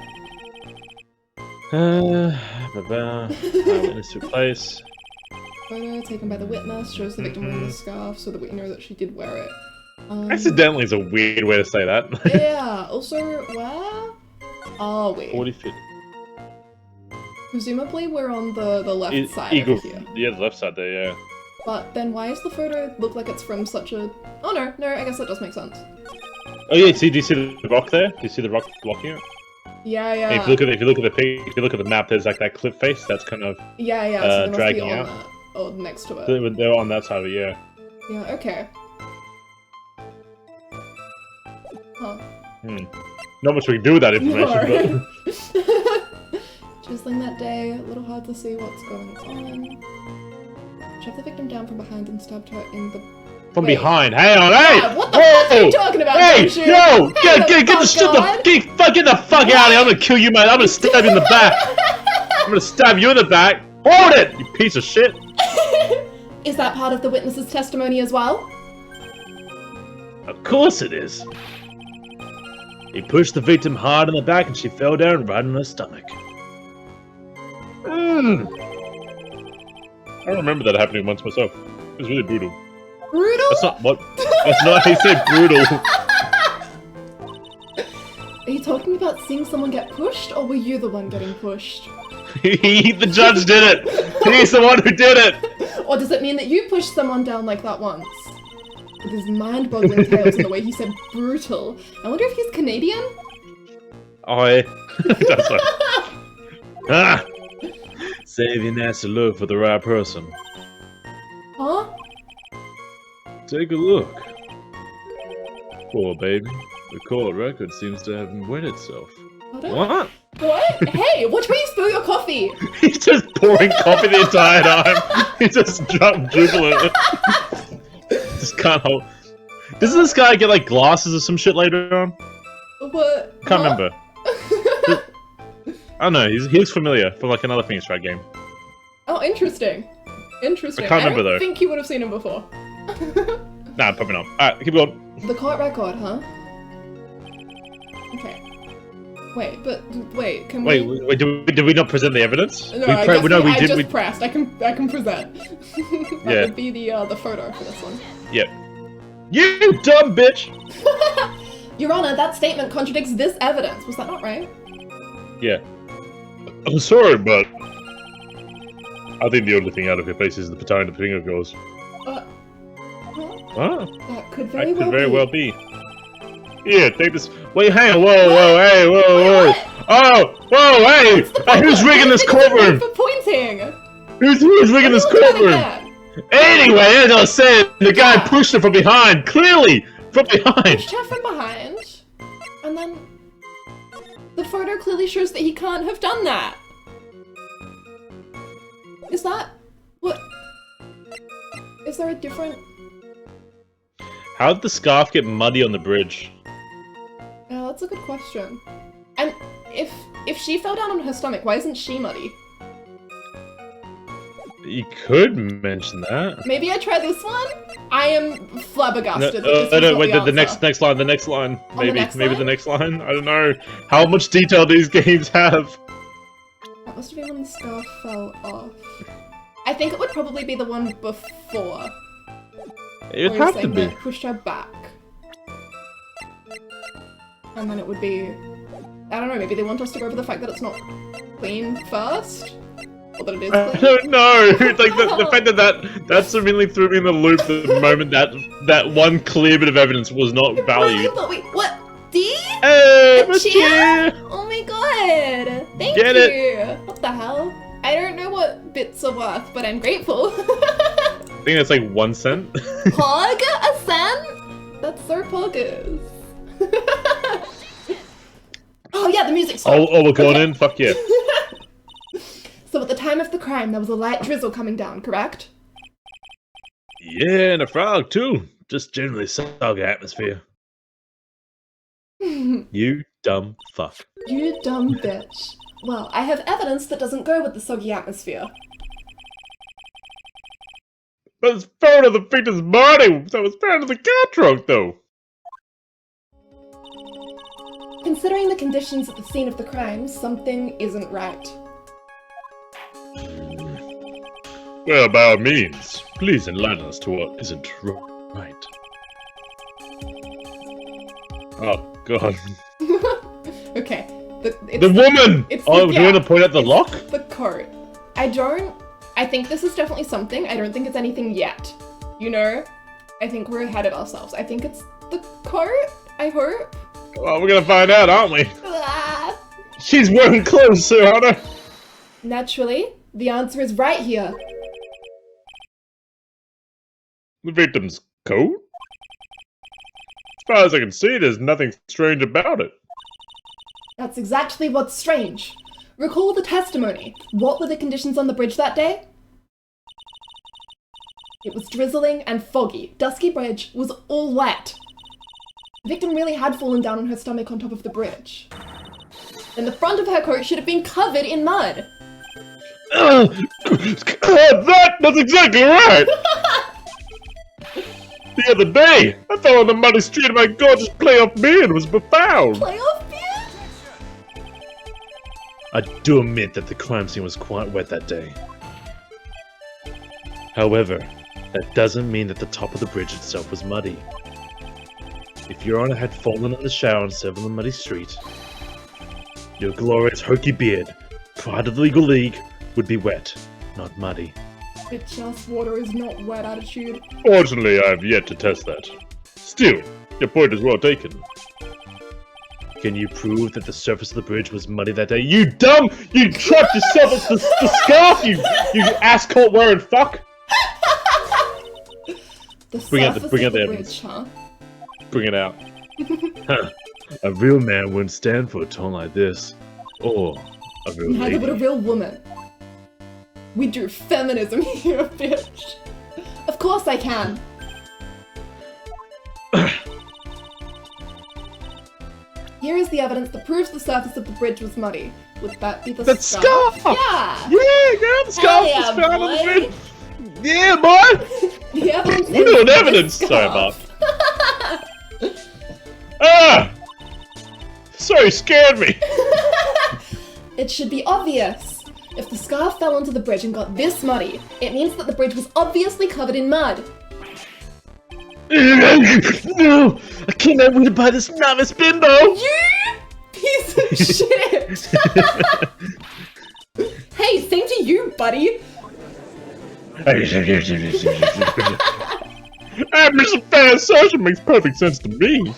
Eyewitness took place. Photo taken by the witness shows the victim wearing the scarf so that we know that she did wear it. Accidentally is a weird way to say that. Yeah, also, where are we? 40 feet. Presumably we're on the left side over here. Yeah, the left side there, yeah. But then why does the photo look like it's from such a... Oh no, I guess that does make sense. Oh yeah, do you see the rock there? Do you see the rock blocking it? Yeah. And if you look at the map, there's like that cliff face that's kind of Yeah, so they must dragging be on out. that. Or next to it. They're on that side of it, yeah. Yeah, okay. Huh. Not much we can do with that information, but Drizzling that day, a little hard to see what's going on. Shoved the victim down from behind and stabbed her in the... from Wait. behind. Hang on, hey! Yeah, what the fuck are you talking about, Hey, Gumshoe? yo! Hey, Get the fuck out of here! I'm gonna kill you, man! I'm gonna stab you in the back! I'm gonna stab you in the back! Hold it! You piece of shit! Is that part of the witness's testimony as well? Of course it is! He pushed the victim hard in the back and she fell down right on her stomach. I remember that happening once myself. It was really brutal. Brutal? That's not how you say brutal. Are you talking about seeing someone get pushed, or were you the one getting pushed? The judge did it! He's the one who did it! Or does it mean that you pushed someone down like that once? With his mind-boggling tales and the way he said brutal. I wonder if he's Canadian? Oh, yeah. That's right. Save your nasty look for the right person. Huh? Take a look. Poor baby. The court record seems to have wet itself. What? What? Hey, watch where you spill your coffee! He's just pouring coffee the entire time. He's just dribbling. Just can't hold. Doesn't this guy get like glasses or some shit later on? What? Can't remember. I don't know. He looks familiar from like another Phoenix Wright game. Oh, interesting. Interesting. I can't remember, don't though. think you would have seen him before. Nah, probably not. Alright, keep going. The court record, huh? Okay. Wait, can we... Wait, did we not present the evidence? No, we I guess I did. just pressed. I can present. That Yeah. would be the photo for this one. Yep. You dumb bitch! Your Honor, that statement contradicts this evidence. Was that not right? Yeah. I'm sorry, but I think the only thing out of your face is the time the finger goes. Huh? Huh? That could That very could well very be. well be. Here, take this. Wait, hang on. Whoa, hey, whoa. What? Oh, hey! Who's rigging this courtroom? For pointing. Who's rigging this Do that courtroom? again. Anyway, as I was saying, the guy pushed her from behind. Clearly, from behind. Pushed her from behind, and then the photo clearly shows that he can't have done that. Is that what? Is there a different? How did the scarf get muddy on the bridge? Yeah, that's a good question. And if she fell down on her stomach, why isn't she muddy? You could mention that. Maybe I try this one. I am flabbergasted. No, wait, the next line. Maybe the next line. I don't know how much detail these games have. That must have been when the scarf fell off. I think it would probably be the one before. It would Or you're have to saying be. that pushed her back. And then it would be... I don't know, maybe they want us to go over the fact that it's not clean first? Or that it is I clean? don't know. It's like the fact that immediately threw me in the loop the moment that one clear bit of evidence was not Right, I valued. thought, wait, what? D? Hey, A Miss cheer? Cheer! Oh my god! Thank Get you! it. What the hell? I don't know what bits are worth, but I'm grateful. I think that's like 1 cent. Pog? A cent? That's so poggers. Oh yeah, the music stopped. Oh, we're going in? Fuck yeah. So at the time of the crime, there was a light drizzle coming down, correct? Yeah, and a frog too. Just generally soggy atmosphere. You You dumb fuck. dumb bitch. Well, I have evidence that doesn't go with the soggy atmosphere. But it's found on the victim's body that was found in the car trunk, though. Considering the conditions at the scene of the crime, something isn't right. Well, by all means, please enlighten us to what isn't right. Oh, God. Okay. The woman! it's Oh, the- do you want to point out the lock? The coat. I think this is definitely something. I don't think it's anything yet. You know? I think we're ahead of ourselves. I think it's the coat, I hope. Well, we're gonna find out, aren't we? Ah. She's wearing clothes, Sir Honor. Naturally, the answer is right here. The victim's coat? As far as I can see, there's nothing strange about it. That's exactly what's strange. Recall the testimony. What were the conditions on the bridge that day? It was drizzling and foggy. Dusky Bridge was all wet. The victim really had fallen down on her stomach on top of the bridge. Then the front of her coat should have been covered in mud. That's exactly right! The other day, I fell on the muddy street of my gorgeous playoff beard and was befouled. Playoff beard? I do admit that the crime scene was quite wet that day. However, that doesn't mean that the top of the bridge itself was muddy. If Your Honor had fallen in the shower instead of on the muddy street, your glorious hokey beard, pride of the legal league, would be wet, not muddy. Bitch ass water is not wet attitude. Fortunately, I have yet to test that. Still, your point is well taken. Can you prove that the surface of the bridge was muddy that day? You dumb! You trapped yourself with the scarf, you ass coat wearing fuck! The Bring out the- surface bring of out the the evidence. bridge, huh? Bring it out. Huh. A real man wouldn't stand for a tone like this. Or a real Neither would a lady. real woman. We do feminism here, bitch. Of course I can. Here is the evidence that proves the surface of the bridge was muddy. Would that be the That scarf! Yeah! Yeah, girl, the scarf Hell was yeah, found on the boy. bridge. Yeah, boy! The evidence We're is doing the evidence! Sorry, Bob. scarf. Ah! Sorry, scared me. It should be obvious. If the scarf fell onto the bridge and got this muddy, it means that the bridge was obviously covered in mud. No! I cannot wait to buy this novice bimbo! You piece of shit! Hey, same to you, buddy! Mr. Fair Sergeant makes perfect sense to me.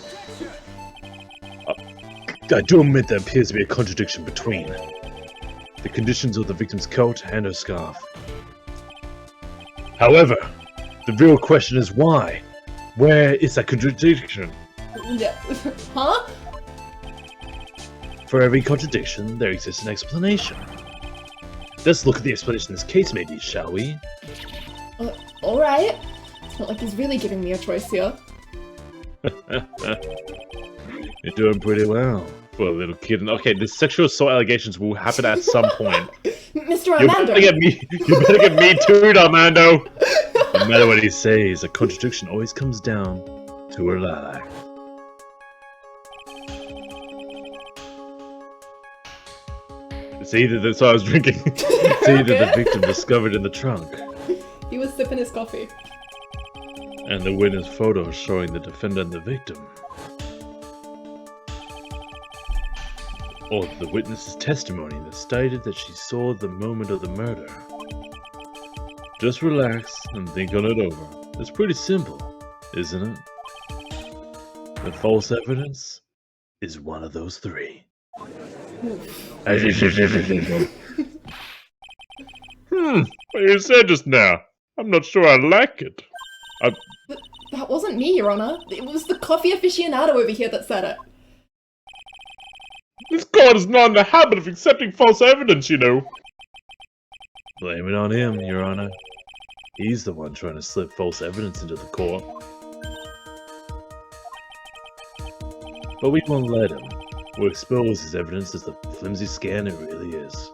I do admit there appears to be a contradiction between the conditions of the victim's coat and her scarf. However, the real question is why? Where is that contradiction? Huh? For every contradiction, there exists an explanation. Let's look at the explanation this case may be, shall we? Alright. It's not like he's really giving me a choice here. You're doing pretty well for a little kid. Okay, the sexual assault allegations will happen at some point. Mr. You Armando! better get me. You better get me too, Armando. No matter what he says, a contradiction always comes down to a lie. It's either that's what I was drinking. It's either the victim discovered in the trunk, He was sipping his coffee. and the witness photo showing the defendant and the victim. or the witness's testimony that stated that she saw the moment of the murder. Just relax and think on it over. It's pretty simple, isn't it? The false evidence is one of those three. What you said just now. I'm not sure I like it. That wasn't me, Your Honor. It was the coffee aficionado over here that said it. This court is not in the habit of accepting false evidence, you know. Blame it on him, Your Honor. He's the one trying to slip false evidence into the court. But we won't let him. We'll expose his evidence as the flimsy scan it really is.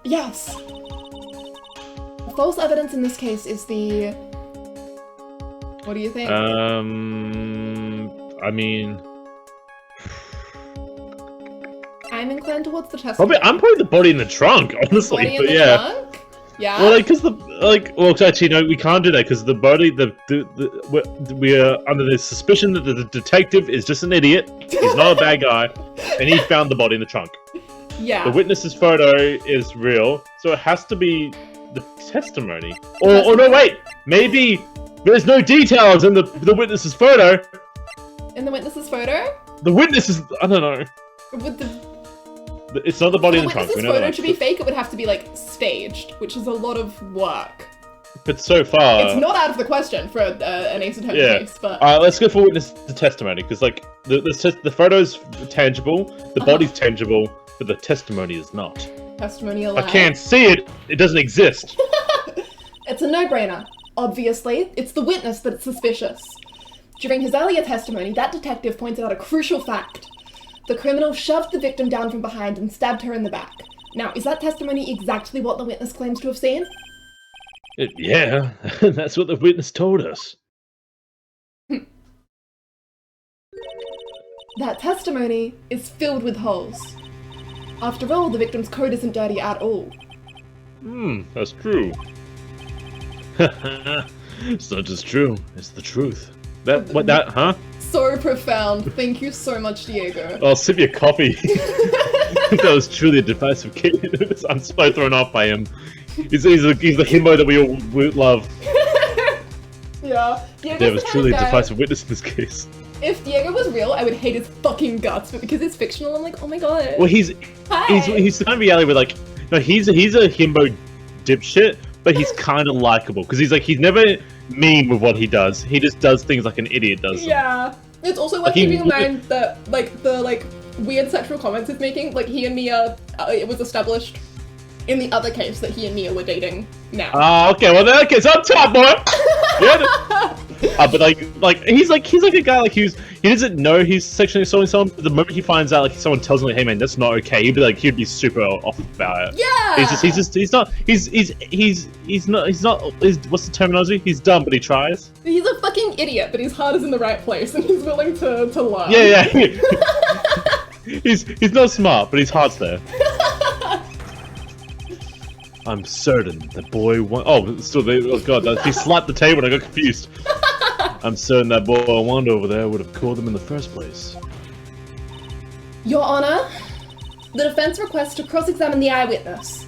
Yes. The false evidence in this case is the... What do you think? I mean... I'm inclined towards the testimony. I'm putting the body in the trunk, honestly, Body in but the yeah. trunk? Yeah. Well, actually, no, we can't do that because the body, we are under the suspicion that the detective is just an idiot. He's not a bad guy, and he found the body in the trunk. Yeah. The witness's photo is real, so it has to be the testimony. Or no, wait, maybe there's no details in the witness's photo. In the witness's photo? The witness is, I don't know. With It's not the body in the trunk. The witness's photo to be fake, it would have to be, like, staged, which is a lot of work. But so far... It's not out of the question for an Ace Attorney case, but... Alright, let's go for witness the testimony, because, like, the photo's tangible, the body's tangible, but the testimony is not. Testimony allowed. I can't see it, it doesn't exist. It's a no-brainer. Obviously, it's the witness that's suspicious. During his earlier testimony, that detective pointed out a crucial fact. The criminal shoved the victim down from behind and stabbed her in the back. Now, is that testimony exactly what the witness claims to have seen? Yeah, that's what the witness told us. That testimony is filled with holes. After all, the victim's coat isn't dirty at all. That's true. It's not just true, it's the truth. Huh? So profound. Thank you so much, Diego. I'll sip your coffee. That was truly a divisive kid. I'm so thrown off by him. He's the himbo that we all love. Yeah. There was truly a divisive witness in this case. If Diego was real, I would hate his fucking guts, but because it's fictional, I'm like, oh my god. Well, he's the kind of reality where, like, no, he's a himbo dipshit, but he's kind of likable because he's never mean with what he does. He just does things like an idiot does. Yeah. It's also worth keeping in mind that, like, the weird sexual comments he's making, like, he and Mia, it was established in the other case that he and Mia were dating now. Oh, okay. Well, that case up top, boy. Yeah. But like he's like a guy like he doesn't know he's sexually assaulting someone. But the moment he finds out, like, someone tells him, like, hey man, that's not okay, he'd be super off about it. Yeah. He's not what's the terminology? He's dumb, but he tries. He's a fucking idiot, but his heart is in the right place, and he's willing to learn. Yeah. He's not smart, but his heart's there. I'm certain that boy he slapped the table and I got confused. I'm certain that boy Wanda over there would have called him in the first place. Your Honor, the defense requests to cross-examine the eyewitness.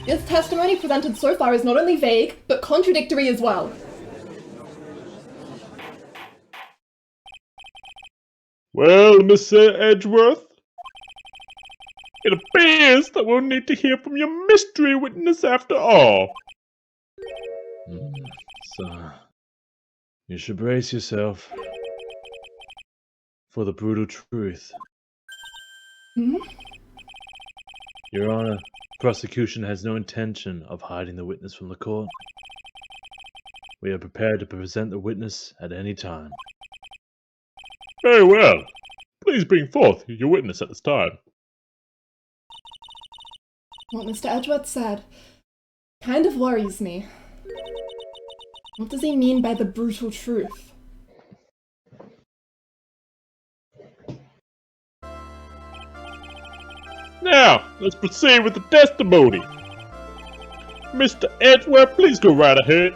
This testimony presented so far is not only vague, but contradictory as well. Well, Mr. Edgeworth, it appears that we'll need to hear from your mystery witness after all. So, you should brace yourself for the brutal truth. Your Honor, the prosecution has no intention of hiding the witness from the court. We are prepared to present the witness at any time. Very well. Please bring forth your witness at this time. What Mr. Edgeworth said kind of worries me. What does he mean by the brutal truth? Now, let's proceed with the testimony. Mr. Edgeworth, please go right ahead.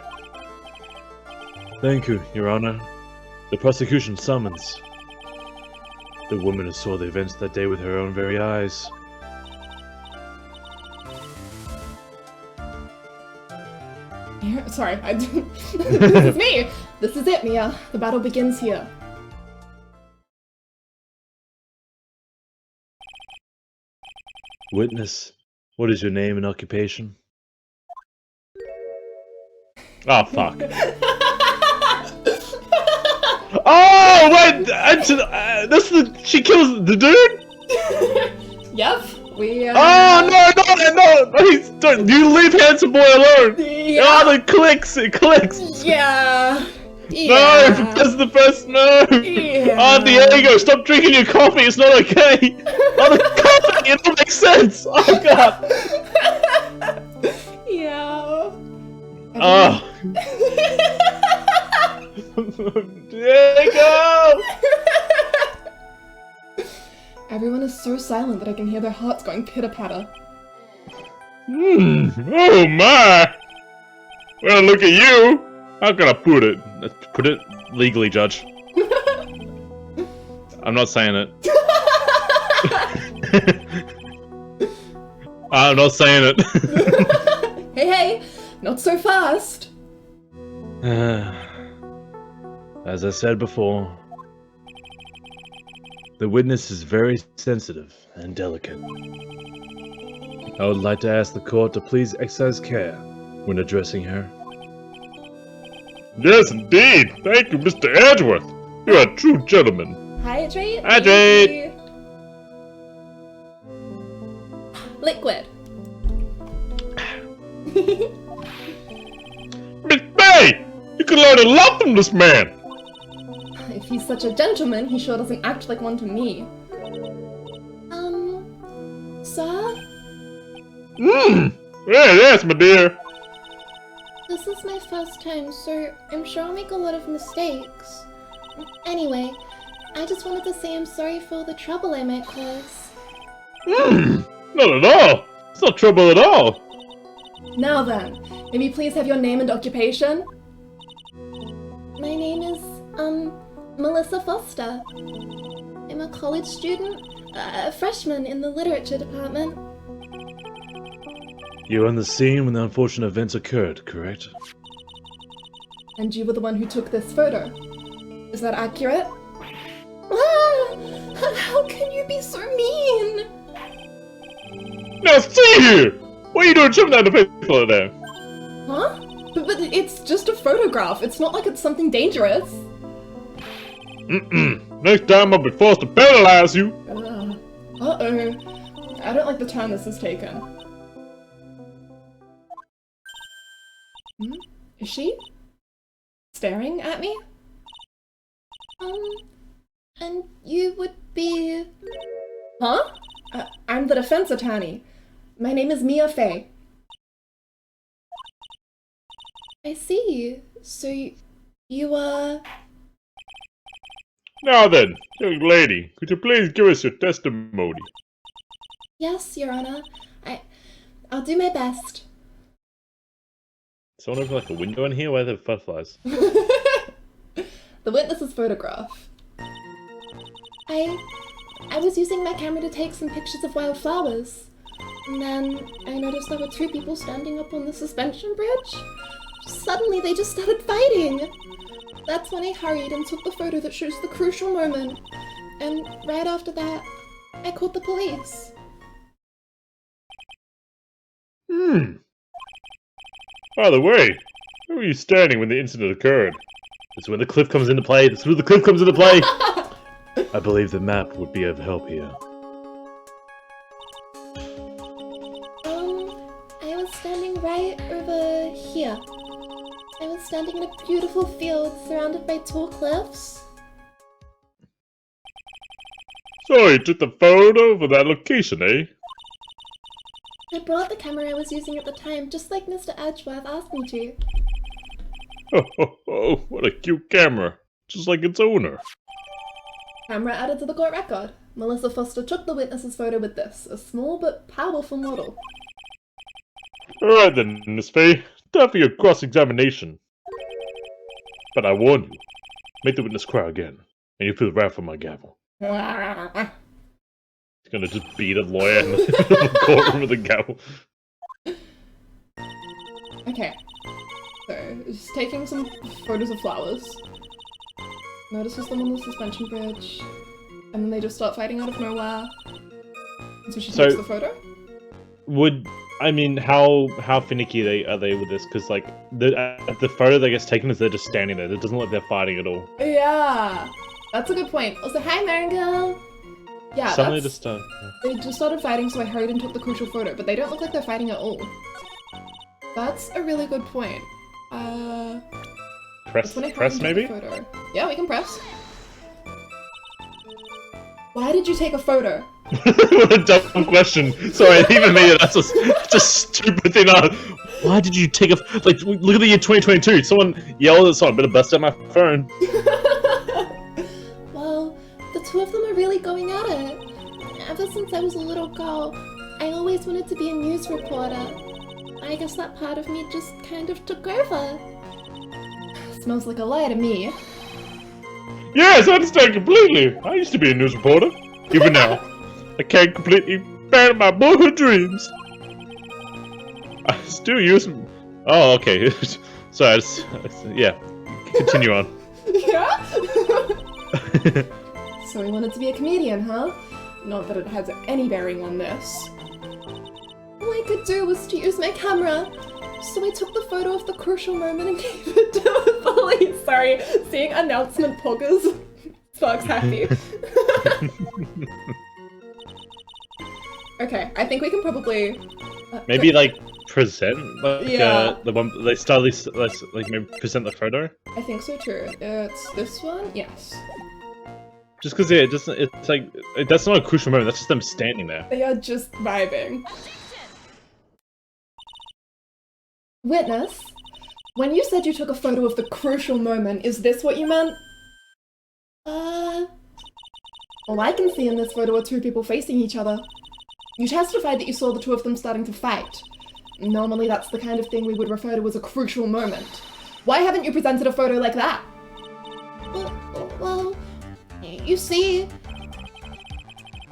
Thank you, Your Honor. The prosecution summons. The woman who saw the events that day with her own very eyes. Sorry, this is me! This is it, Mia. The battle begins here. Witness, what is your name and occupation? Oh, fuck. Oh, wait! That's she kills the dude? Yep, we, Oh, no! Please, you leave Handsome Boy alone! Yeah. Oh, it clicks! Yeah. No, that's the first no! Yeah. Oh, Diego, stop drinking your coffee, it's not okay! Oh, the coffee, it don't make sense! Oh, God! Yeah. Oh. Diego! Everyone is so silent that I can hear their hearts going pitter-patter. Oh my! Well, look at you! How can I put it? Put it legally, Judge. I'm not saying it. I'm not saying it. Hey, not so fast! As I said before, the witness is very sensitive and delicate. I would like to ask the court to please exercise care when addressing her. Yes, indeed. Thank you, Mr. Edgeworth. You're a true gentleman. Hydrate. Hydrate. Liquid. Miss May! You can learn a lot from this man! If he's such a gentleman, he sure doesn't act like one to me. Sir? Yes, my dear. This is my first time, so I'm sure I'll make a lot of mistakes. Anyway, I just wanted to say I'm sorry for all the trouble I might cause. Not at all. It's not trouble at all. Now then, may we please have your name and occupation? My name is, Melissa Foster. I'm a college student, a freshman in the literature department. You were on the scene when the unfortunate events occurred, correct? And you were the one who took this photo. Is that accurate? Ah! How can you be so mean? Now see here! What are you doing shoving down the paper there? Huh? But it's just a photograph. It's not like it's something dangerous. Next time I'll be forced to penalize you. Uh-oh. I don't like the turn this has taken. Is she? Staring at me? And you would be... Huh? I'm the defense attorney. My name is Mia Fey. I see. So you are... Now then, young lady, could you please give us your testimony? Yes, Your Honor. I'll do my best. Someone open like a window in here? Where are the butterflies? The witness's photograph. I was using my camera to take some pictures of wildflowers. And then I noticed there were two people standing up on the suspension bridge. Suddenly they just started fighting. That's when I hurried and took the photo that shows the crucial moment. And right after that, I called the police. By the way, where were you standing when the incident occurred? This is when the cliff comes into play. This is when the cliff comes into play. I believe the map would be of help here. I was standing right over here. I was standing in a beautiful field surrounded by tall cliffs. So you took the photo for that location, eh? I brought the camera I was using at the time, just like Mr. Edgeworth asked me to. Oh, what a cute camera. Just like its owner. Camera added to the court record. Melissa Foster took the witness's photo with this, a small but powerful model. Alright then, Miss Fey. Time for your cross-examination. But I warn you, make the witness cry again, and you feel the wrath from my gavel. He's gonna just beat a lawyer in the courtroom with a gavel. Okay. So, just taking some photos of flowers. Notices them on the suspension bridge. And then they just start fighting out of nowhere. And so she takes the photo? How finicky are they with this? Because like the photo that gets taken is they're just standing there. It doesn't look like they're fighting at all. Yeah, that's a good point. Also, hi, Maringo. Yeah, Suddenly that's... just They just started fighting, so I hurried and took the crucial photo. But they don't look like they're fighting at all. That's a really good point. press when I hurried and took maybe. the photo. Yeah, we can press. Why did you take a photo? What a dumb question. Sorry, even me, that's a stupid thing. Why did you take a... Like, look at the year 2022. Someone yelled at someone, better bust out my phone. Well, the two of them are really going at it. Ever since I was a little girl, I always wanted to be a news reporter. I guess that part of me just kind of took over. Smells like a lie to me. Yes, I understand completely. I used to be a news reporter. Even now, I can't completely abandon my boyhood dreams. I still use... Oh, okay. Sorry, yeah. Continue on. Yeah? So he wanted to be a comedian, huh? Not that it has any bearing on this. All I could do was to use my camera, so I took the photo of the crucial moment and gave it to the police. Sorry, seeing announcement poggers sparks happy. Okay, I think we can probably... Maybe, like, present? Like, Yeah. the one... They start like, maybe present the photo? I think so too. It's this one? Yes. Just because it's like... That's not a crucial moment, that's just them standing there. They are just vibing. Witness, When you said you took a photo of the crucial moment, is this what you meant? All I can see in this photo are two people facing each other. You testified that you saw the two of them starting to fight. Normally that's the kind of thing we would refer to as a crucial moment. Why haven't you presented a photo like that? well, you see,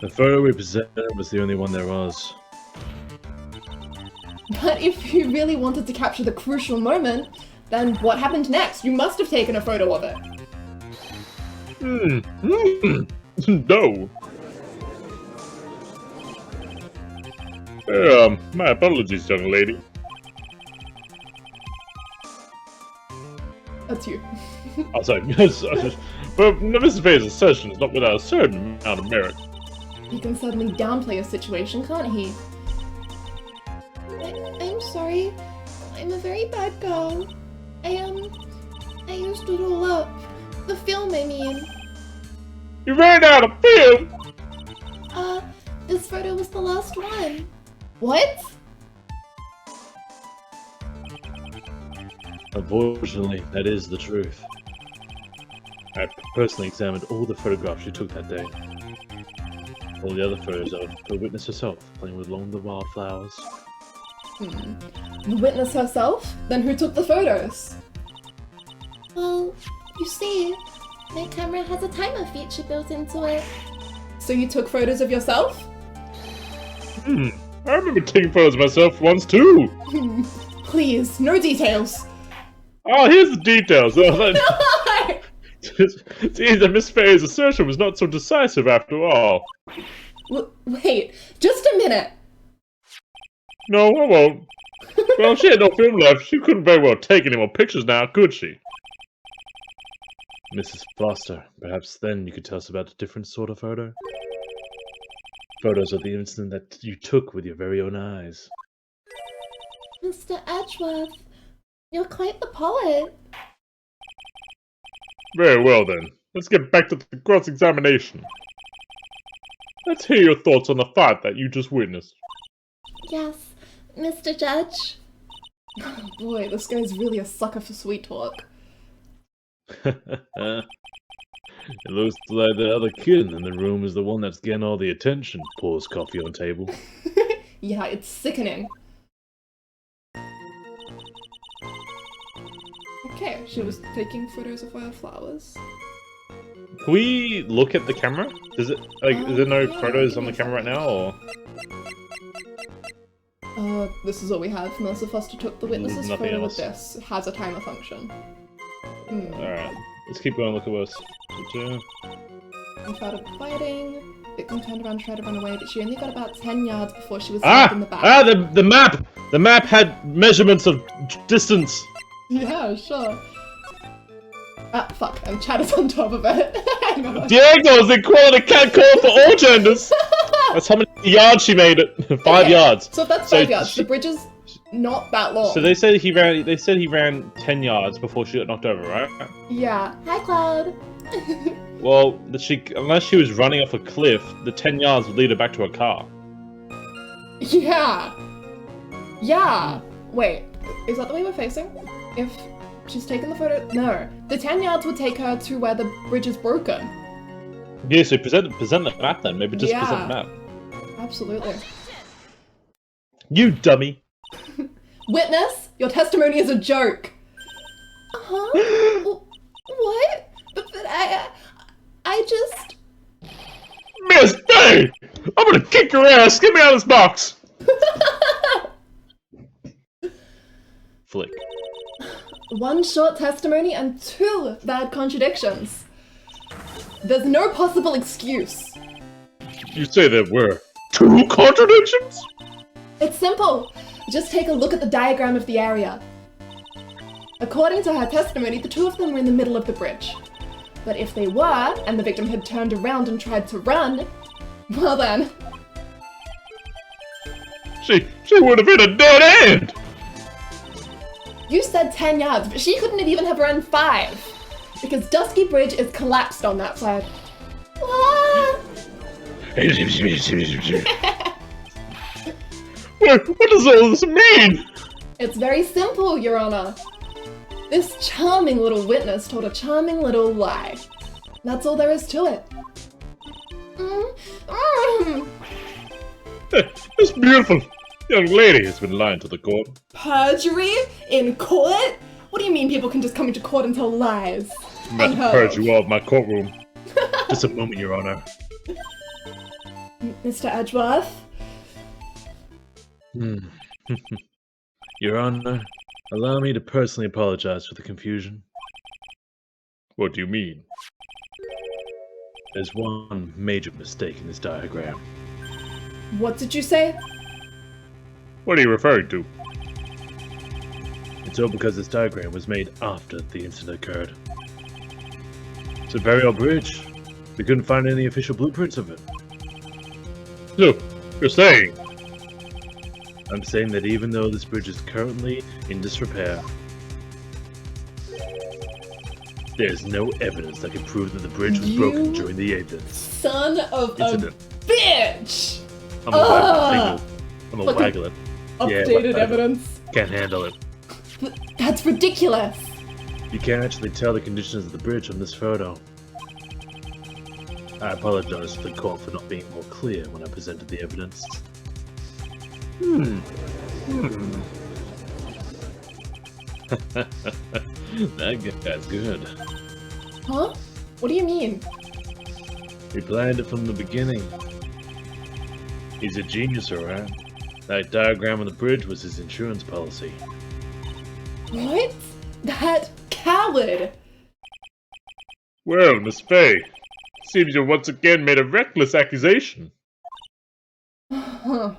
The photo we presented was the only one there was. But if you really wanted to capture the crucial moment, then what happened next? You must have taken a photo of it. No. My apologies, young lady. That's you. I'm sorry. But Mr. Faye's assertion is not without a certain amount of merit. He can suddenly downplay a situation, can't he? I'm sorry. I'm a very bad girl. I used it all up. The film, I mean. You ran out of film! This photo was the last one. What? Unfortunately, that is the truth. I personally examined all the photographs you took that day. All the other photos of the witness herself playing with along the wildflowers. The witness herself? Then who took the photos? Well, you see, my camera has a timer feature built into it. So you took photos of yourself? I remember taking photos of myself once too! Please, no details. Oh, here's the details! See, that Miss Faye's assertion was not so decisive after all. Wait, just a minute. No, I won't. Well, she had no film left. She couldn't very well take any more pictures now, could she? Mrs. Foster, perhaps then you could tell us about a different sort of photo? Photos of the incident that you took with your very own eyes. Mr. Edgeworth, you're quite the poet. Very well then. Let's get back to the cross-examination. Let's hear your thoughts on the fight that you just witnessed. Yes, Mr. Judge. Oh boy, this guy's really a sucker for sweet talk. It looks like the other kid in the room is the one that's getting all the attention. Pours coffee on table. Yeah, it's sickening. Okay, she was taking photos of wildflowers. Can we look at the camera? Does it like? Is there no Yeah, photos give on me the a camera right second. now, or This is what we have. Melissa Foster took the witness's Nothing photo else. with this. It has a timer function. Hmm. all right? Let's keep going. Look at us. They started fighting. Victim turned around and tried to run away, but she only got about 10 yards before she was stabbed in the back. The map. The map had measurements of distance. Yeah, sure. Ah, fuck, and Chad is on top of it. Hang on. Diego's equality can't call for all genders. That's how many yards she made it. 5 Okay, yards. So if that's So 5 yards, she- the bridge is not that long. So they said he ran. They said he ran 10 yards before she got knocked over, right? Yeah. Hi, Cloud. Well, unless she was running off a cliff, the 10 yards would lead her back to her car. Yeah. Yeah. Wait, is that the way we're facing? If she's taken the photo, no. The 10 yards would take her to where the bridge is broken. Yeah, so present the map then. Maybe just present Yeah. the map. Absolutely. You dummy. Witness, your testimony is a joke. Huh? What? But I just. Miss Bay! I'm gonna kick your ass! Get me out of this box! Flick. One short testimony and 2 bad contradictions. There's no possible excuse. You say there were 2 contradictions? It's simple. Just take a look at the diagram of the area. According to her testimony, the 2 of them were in the middle of the bridge. But if they were, and the victim had turned around and tried to run, well then. She would have hit a dead end! You said 10 yards, but she couldn't even have run 5. Because Dusky Bridge is collapsed on that side. Ah! What does all this mean? It's very simple, Your Honor. This charming little witness told a charming little lie. That's all there is to it. This beautiful young lady has been lying to the court. Perjury? In court? What do you mean people can just come into court and tell lies? I'm about to Unheard purge of. you all of my courtroom. Just a moment, Your Honor. Mr. Edgeworth? Your Honor, allow me to personally apologize for the confusion. What do you mean? There's one major mistake in this diagram. What did you say? What are you referring to? It's all because this diagram was made after the incident occurred. It's a very old bridge. We couldn't find any official blueprints of it. So, you're saying? I'm saying that even though this bridge is currently in disrepair, there's no evidence that can prove that the bridge was broken You- during the incident. Son of Incident. a bitch! I'm a waggle. I'm a Fucking waggler. Updated whatever. evidence. Can't handle it. That's ridiculous. You can't actually tell the conditions of the bridge on this photo. I apologize to the court for not being more clear when I presented the evidence. That guy's good. Huh? What do you mean? He planned it from the beginning. He's a genius, alright. That diagram on the bridge was his insurance policy. What? That coward! Well, Miss Fay, seems you once again made a reckless accusation. Huh.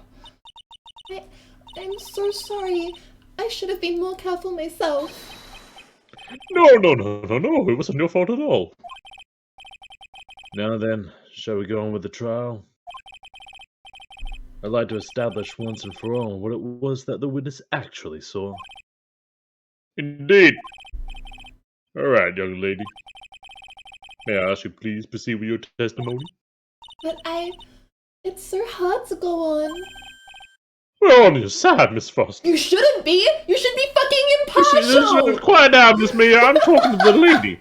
I'm so sorry. I should have been more careful myself. No, it wasn't your fault at all. Now then, shall we go on with the trial? I'd like to establish once and for all what it was that the witness actually saw. Indeed. Alright, young lady. May I ask you please proceed with your testimony? But it's so hard to go on. We're on your side, Miss Foster. You shouldn't be! You should be fucking impartial! Quiet down, Miss Mia. I'm talking to the lady.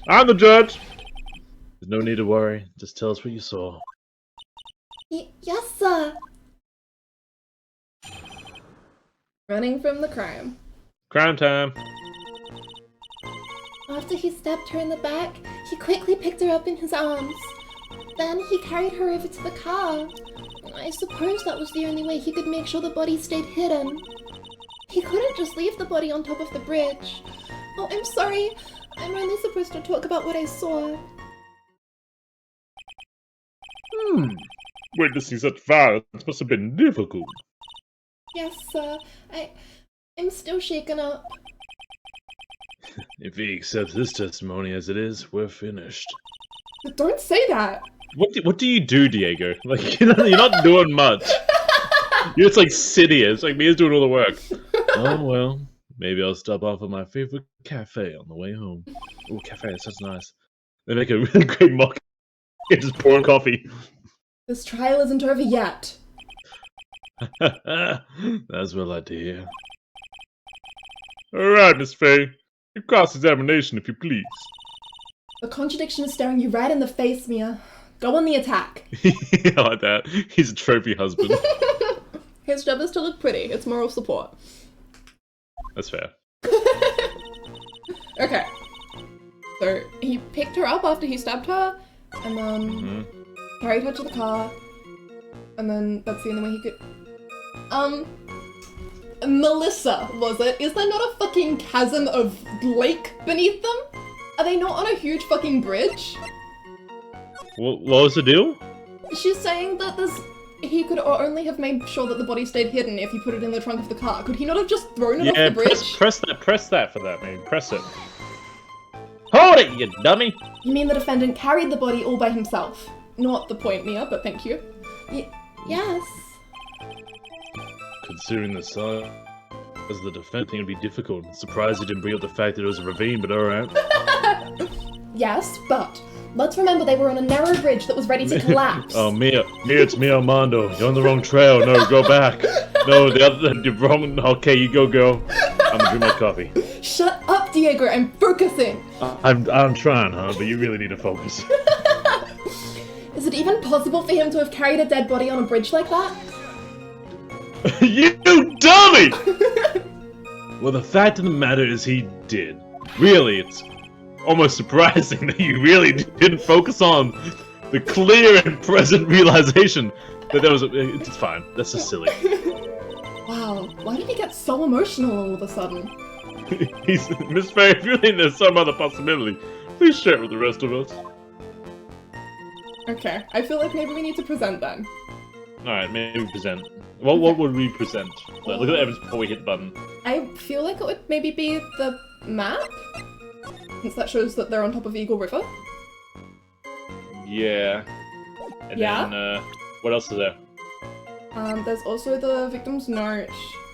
I'm the judge. There's no need to worry. Just tell us what you saw. Yes, sir. Running from the crime. Crime time. After he stabbed her in the back, He quickly picked her up in his arms. Then he carried her over to the car. I suppose that was the only way he could make sure the body stayed hidden. He couldn't just leave the body on top of the bridge. Oh, I'm sorry. I'm only supposed to talk about what I saw. Witnessing such violence must have been difficult. Yes, sir. I'm still shaken up. If he accepts this testimony as it is, we're finished. But don't say that. What do you do, Diego? Like, you're not doing much. You're just like sitting here. It's like Mia's doing all the work. Oh well, maybe I'll stop off at my favorite cafe on the way home. Oh, cafe, it's such nice. They make a really great mock. Just pouring coffee. This trial isn't over yet. That's what I like to hear. Alright, Miss Faye. Your cross-examination, if you please. The contradiction is staring you right in the face, Mia. Go on the attack. I like that. He's a trophy husband. His job is to look pretty. It's moral support. That's fair. Okay. So, he picked her up after he stabbed her, and then carried her to the car, and then that's the only way he could... Melissa, was it? Is there not a fucking chasm of lake beneath them? Are they not on a huge fucking bridge? What was the deal? She's saying that he could only have made sure that the body stayed hidden if he put it in the trunk of the car. Could he not have just thrown it off the bridge? Press that for that, man. Press it. Hold it, you dummy! You mean the defendant carried the body all by himself? Not the point, Mia, but thank you. Yes. Considering the size of the defendant, it'd be difficult. Surprised he didn't bring up the fact that it was a ravine, but alright. Yes, but let's remember they were on a narrow bridge that was ready to collapse. Oh, Mia, it's Mia Armando. You're on the wrong trail. No, go back. No, the wrong. Okay, you go, girl. I'm gonna drink my coffee. Shut up, Diego. I'm focusing. I'm trying, huh? But you really need to focus. Is it even possible for him to have carried a dead body on a bridge like that? You dummy! Well, the fact of the matter is he did. Really, it's almost surprising that you really didn't focus on the clear and present realization that there was it's fine. That's just silly. Wow, why did he get so emotional all of a sudden? Miss Faye, if you think there's some other possibility, please share it with the rest of us. Okay, I feel like maybe we need to present then. Alright, maybe present. What would we present? Look at the evidence before we hit the button. I feel like it would maybe be the map? Since that shows that they're on top of Eagle River. Yeah. And then, what else is there? There's also the victim's note,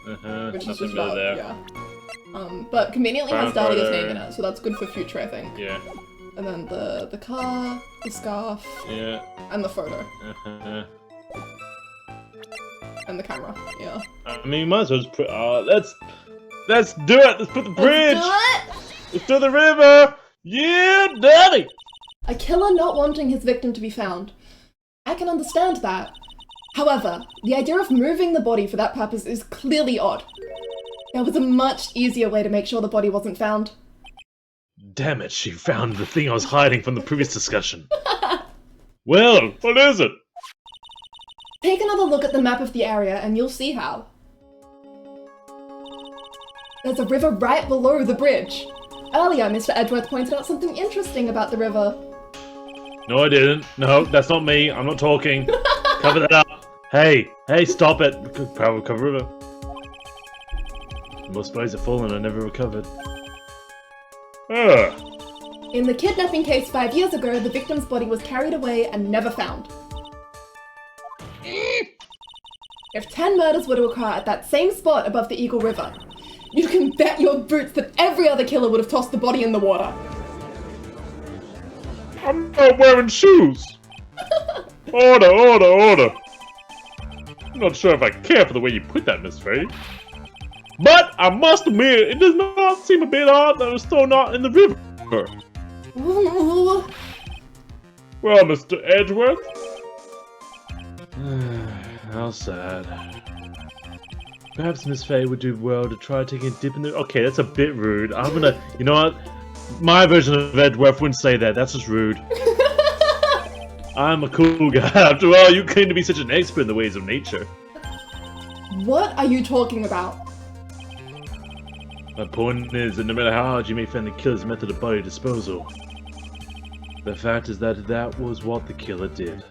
which is Nothing just really about, there. yeah. But conveniently has Brown Dahlia's photo. name in it, so that's good for future, I think. Yeah. And then the car, the scarf, Yeah. and the photo, Uh-huh. and the camera, yeah. I mean, might as well just put. Let's do it. Let's put the bridge. Let's do it! Let's do the river. Yeah, daddy. A killer not wanting his victim to be found. I can understand that. However, the idea of moving the body for that purpose is clearly odd. There was a much easier way to make sure the body wasn't found. Damn it! She found the thing I was hiding from the previous discussion. Well, what is it? Take another look at the map of the area and you'll see how. There's a river right below the bridge. Earlier, Mr. Edgeworth pointed out something interesting about the river. No, I didn't. No, that's not me. I'm not talking. Cover that up. Hey, stop it. Power cover river. Most bodies have fallen and never recovered. In the kidnapping case 5 years ago, the victim's body was carried away and never found. If 10 murders were to occur at that same spot above the Eagle River, you can bet your boots that every other killer would have tossed the body in the water. I'm not wearing shoes. Order. I'm not sure if I care for the way you put that, Miss Faye. But I must admit, it does not seem a bit odd that it was still not in the river. Ooh. Well, Mr. Edgeworth. How sad. Perhaps Miss Faye would do well to try taking a dip in the... Okay, that's a bit rude. I'm gonna... You know what? My version of Edgeworth wouldn't say that. That's just rude. I'm a cool guy. After all, you claim to be such an expert in the ways of nature. What are you talking about? My point is that no matter how hard you may find the killer's method of body disposal, the fact is that that was what the killer did.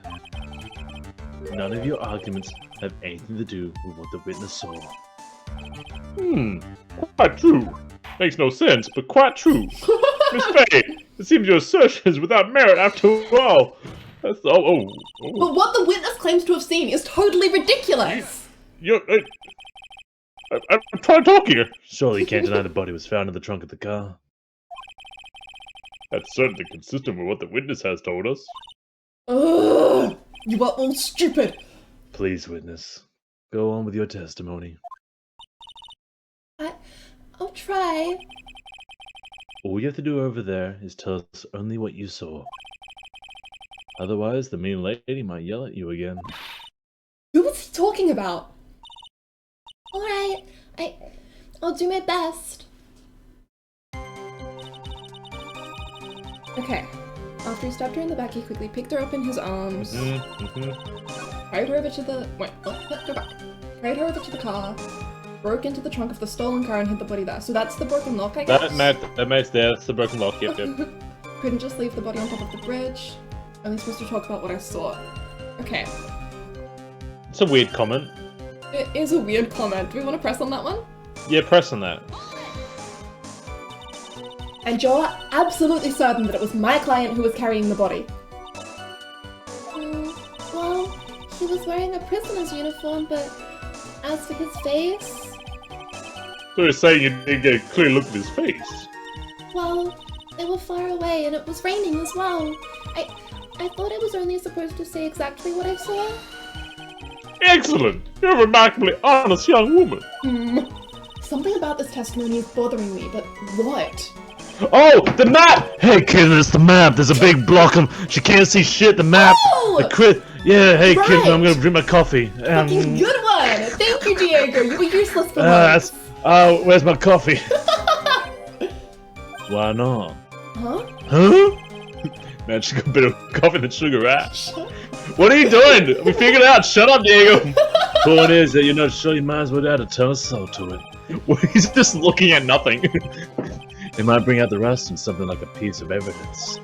None of your arguments have anything to do with what the witness saw. Quite true. Makes no sense, but quite true. Miss Faye, it seems your assertion is without merit after all. That's But what the witness claims to have seen is totally ridiculous. I'm trying to talk here. Surely you can't deny the body was found in the trunk of the car. That's certainly consistent with what the witness has told us. Ugh, you are all stupid. Please, witness, go on with your testimony. I'll try. All you have to do over there is tell us only what you saw. Otherwise, the mean lady might yell at you again. Who was he talking about? Alright, I'll do my best. Okay. After he stabbed her in the back, he quickly picked her up in his arms, carried her over to the... Wait, go back. Carried her over to the car, broke into the trunk of the stolen car and hid the body there. So that's the broken lock, I guess? That makes that's the broken lock, yep. Couldn't just leave the body on top of the bridge. Only supposed to talk about what I saw. Okay. It's a weird comment. It is a weird comment. Do we want to press on that one? Yeah, press on that. And you're absolutely certain that it was my client who was carrying the body? Well, he was wearing a prisoner's uniform, but as for his face... So you're saying you didn't get a clear look at his face? Well, they were far away and it was raining as well. I thought I was only supposed to say exactly what I saw. Excellent! You're a remarkably honest young woman. Something about this testimony is bothering me, but what? Oh, the map! Hey kid, it's the map. There's a big block of... She can't see shit, the map! Oh! Yeah, hey kid, Right. I'm gonna drink my coffee. Fucking good one! Thank you, Diego! You were useless for once. Where's my coffee? Why not? Huh? Huh? Man, she got a bit of coffee than Sugar Ash. What are you doing? We figured it out. Shut up, Diego. Point is that you're not sure you might as well add a ton of salt to it. He's just looking at nothing. It might bring out the rest in something like a piece of evidence.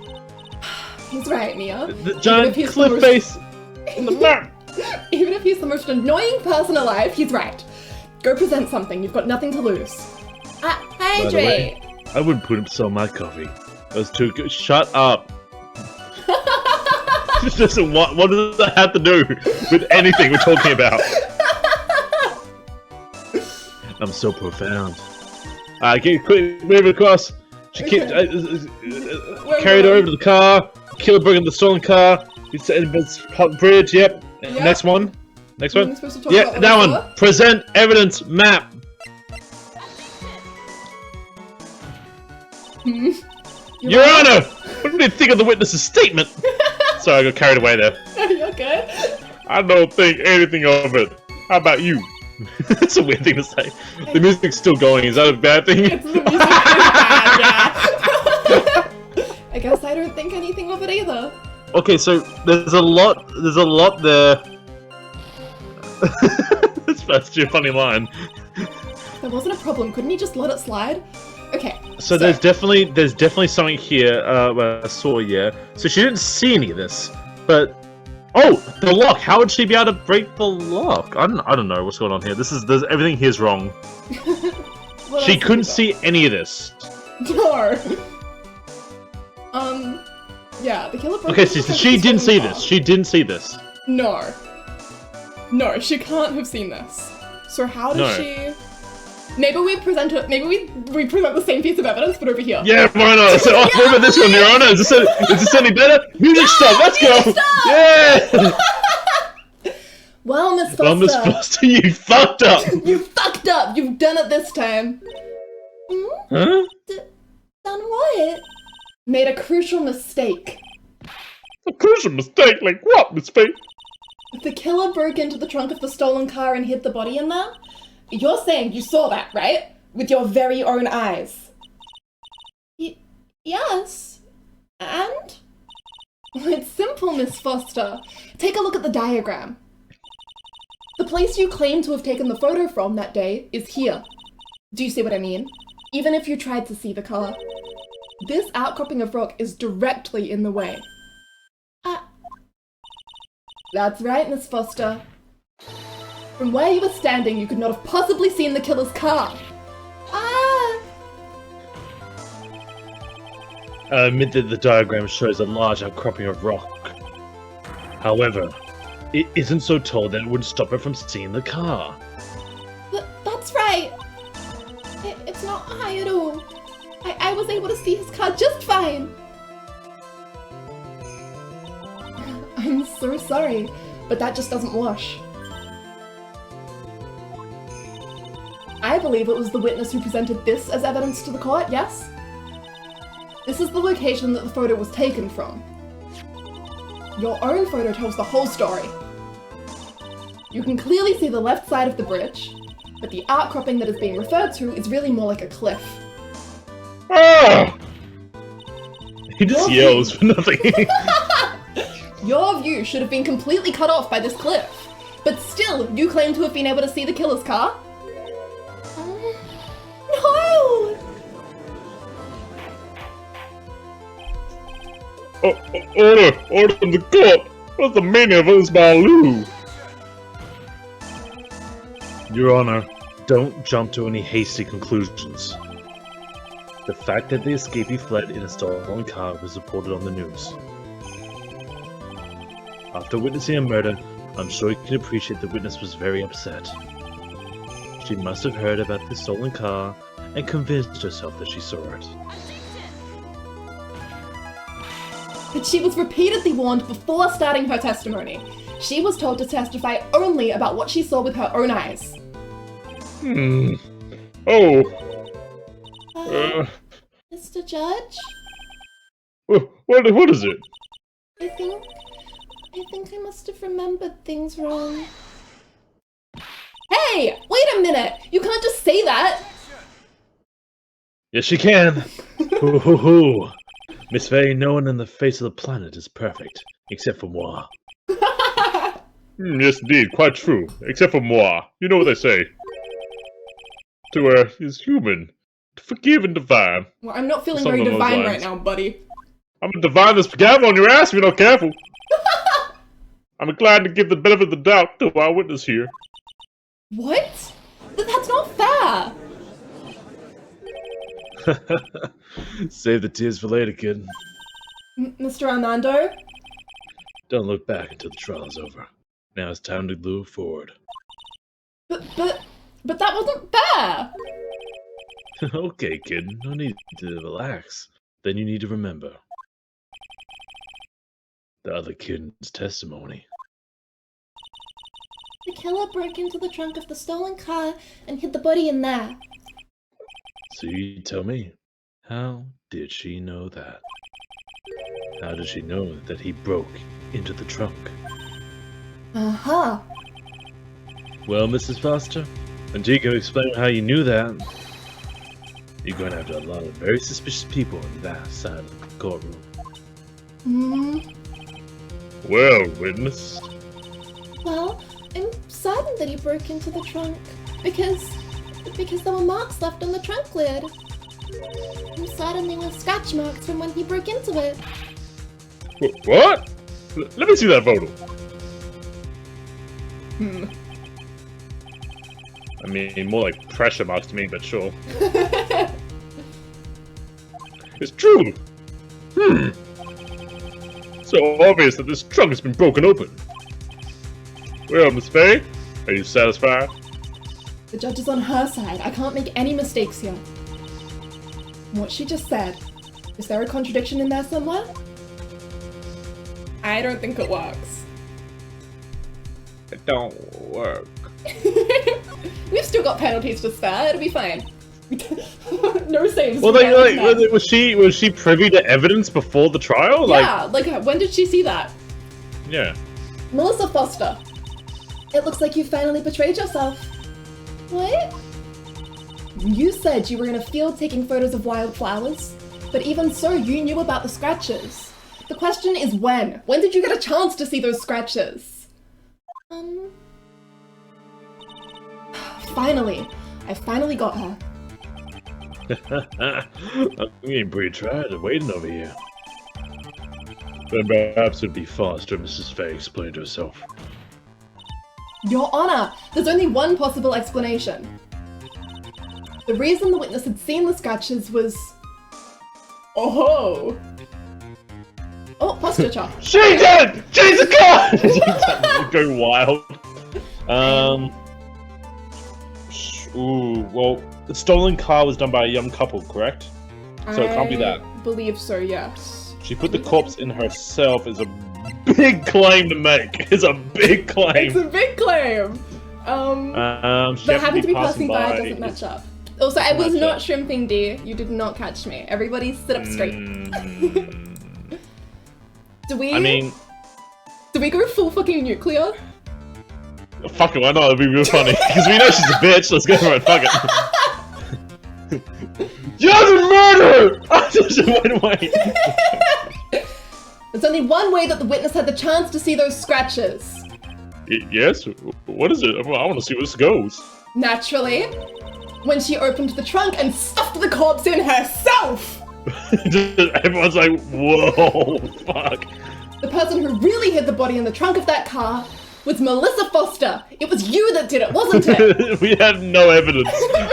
He's right, Mia. The giant cliff face in the map. Even if he's the most annoying person alive, he's right. Go present something. You've got nothing to lose. Hi, By the way, I wouldn't put him so my coffee. That was too good. Shut up. Listen, what does that have to do with anything we're talking about? I'm so profound. Quick, move it across. She carried her over to the car. Killer broke into the stolen car. It's bridge. Yep. Next one. Next one. Yeah, that one. Present evidence map. Your Honor, what do you think of the witness's statement? Sorry, I got carried away there. You're good. I don't think anything of it. How about you? That's a weird thing to say. The music's still going. Is that a bad thing? The music is bad, yeah. I guess I don't think anything of it either. Okay, so there's a lot there. That's your funny line. There wasn't a problem. Couldn't he just let it slide? Okay. So there's definitely something here. I saw, yeah. So she didn't see any of this, but oh, the lock. How would she be able to break the lock? I don't know what's going on here. There's everything here's wrong. She couldn't see any of this. No. Yeah, the killer. Okay, so she didn't see this. She didn't see this. No. No, she can't have seen this. So how does she? Maybe we present it. Maybe we present the same piece of evidence, but over here. Yeah, why not? So, what about this one, Your Honor? Is this any better? Music stop. Let's go. Yeah. Well, Miss Foster. Well, Miss Foster, you fucked up. You fucked up. You've done it this time. Huh? Done what? Made a crucial mistake. A crucial mistake? Like what, Miss Faye? The killer broke into the trunk of the stolen car and hid the body in there. You're saying you saw that, right? With your very own eyes. Yes. And? It's simple, Miss Foster. Take a look at the diagram. The place you claim to have taken the photo from that day is here. Do you see what I mean? Even if you tried to see the colour. This outcropping of rock is directly in the way. That's right, Miss Foster. From where you were standing, you could not have possibly seen the killer's car. I admit that the diagram shows a large outcropping of rock. However, it isn't so tall that it would stop her from seeing the car. That's right. It's not high at all. I was able to see his car just fine. I'm so sorry, but that just doesn't wash. I believe it was the witness who presented this as evidence to the court, yes? This is the location that the photo was taken from. Your own photo tells the whole story. You can clearly see the left side of the bridge, but the outcropping that is being referred to is really more like a cliff. Ah! He just yells for nothing. Your view should have been completely cut off by this cliff, but still, you claim to have been able to see the killer's car? No! Order in the court! What's the meaning of this Baloo? Your Honor, don't jump to any hasty conclusions. The fact that the escapee fled in a stolen car was reported on the news. After witnessing a murder, I'm sure you can appreciate the witness was very upset. She must have heard about the stolen car and convinced herself that she saw it. But she was repeatedly warned before starting her testimony. She was told to testify only about what she saw with her own eyes. Oh. Mr. Judge? What is it? I think I must have remembered things wrong. Hey! Wait a minute! You can't just say that! Yes, she can. Hoo hoo hoo. Miss Faye, no one on the face of the planet is perfect, except for moi. Yes, indeed, quite true. Except for moi. You know what they say. To err is human. To forgive and divine. Well, I'm not feeling Something very along those divine lines. right now, buddy. I'm gonna divine this gavel on your ass if you're not careful. I'm glad to give the benefit of the doubt to our witness here. What? That's not fair! Save the tears for later, kid. Mr. Armando? Don't look back until the trial is over. Now it's time to move forward. But that wasn't fair! Okay, kid, no need to relax. Then you need to remember the other kid's testimony. The killer broke into the trunk of the stolen car and hid the body in there. So you tell me, how did she know that? How did she know that he broke into the trunk? Uh-huh. Well, Mrs. Foster, until you can explain how you knew that, you're going to have a lot of very suspicious people on that side of the courtroom. Well, witness. Well, I'm certain that he broke into the trunk because there were marks left on the trunk lid. I'm certain there were scratch marks from when he broke into it. What? Let me see that photo. I mean, more like pressure marks to me, but sure. It's true. So obvious that this trunk has been broken open. Well, Miss Faye, are you satisfied? The judge is on her side. I can't make any mistakes here. What she just said, is there a contradiction in there somewhere? I don't think it works. It don't work. We've still got penalties to spare. It'll be fine. No saves. Well, for like, penalties now. was she privy to evidence before the trial? Yeah, like when did she see that? Yeah. Melissa Foster. It looks like you finally betrayed yourself. What? You said you were in a field taking photos of wildflowers. But even so, you knew about the scratches. The question is when? When did you get a chance to see those scratches? Finally. I finally got her. I'm getting pretty tired of waiting over here. But perhaps it'd be faster, Mrs. Fay explained herself. Your Honor, there's only one possible explanation. The reason the witness had seen the scratches was... Oh! Posture chop. She did! Jesus God! Go wild. Ooh, well, the stolen car was done by a young couple, correct? So it can't be that. I believe so, yes. She put the corpse in herself is a big claim to make. It's a big claim. It's a big claim! But having to be passing by doesn't match up. Also, I was not shrimping, dear. You did not catch me. Everybody sit up straight. Do we go full fucking nuclear? Fuck it, why not? It'd be real funny. Because we know she's a bitch, let's go for it, fuck it. You're the murderer! Wait. There's only one way that the witness had the chance to see those scratches. Yes? What is it? I want to see where this goes. Naturally, when she opened the trunk and stuffed the corpse in herself! Everyone's like, whoa, fuck. The person who really hid the body in the trunk of that car was Melissa Foster. It was you that did it, wasn't it? We have no evidence.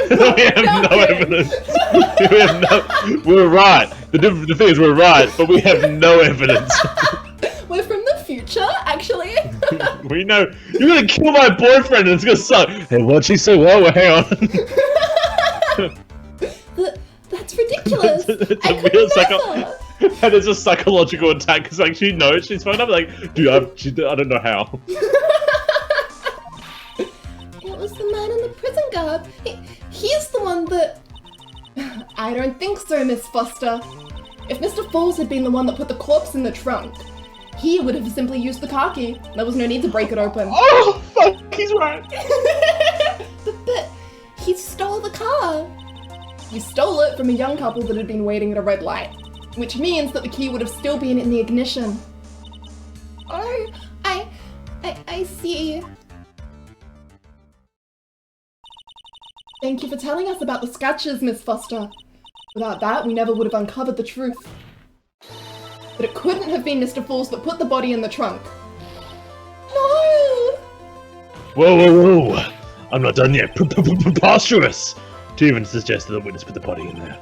We have no evidence. We're right. The thing is, we're right, but we have no evidence. We're from the future, actually. We know. You're gonna kill my boyfriend and it's gonna suck. Hey, what'd she say? Whoa, hang on. That's ridiculous. I couldn't answer. And it's a psychological attack because like she knows she's phoned up like, dude, I don't know how. It was the man in the prison garb. He's the one that... I don't think so, Miss Foster. If Mr. Falls had been the one that put the corpse in the trunk, he would have simply used the car key. There was no need to break it open. Oh, fuck, he's right. But he stole the car. He stole it from a young couple that had been waiting at a red light, which means that the key would have still been in the ignition. Oh, I see. Thank you for telling us about the scratches, Miss Foster. Without that, we never would have uncovered the truth. But it couldn't have been Mr. Falls that put the body in the trunk. No! Whoa. I'm not done yet. Preposterous! To even suggest that the witness put the body in there.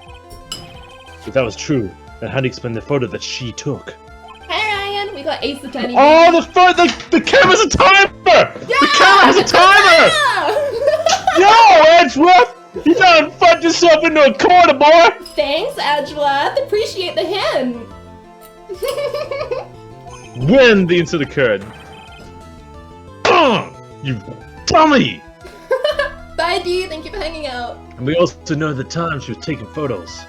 If that was true, then how do you explain the photo that she took? Hey Ryan, we got Ace Attorney. Oh, the camera's a timer! Yeah, the camera has a timer! Yo, Edgeworth! You done fucked yourself into a corner, boy! Thanks, Edgeworth. Appreciate the hint. When the incident occurred. You dummy! Bye, Dee. Thank you for hanging out. And we also know the time she was taking photos.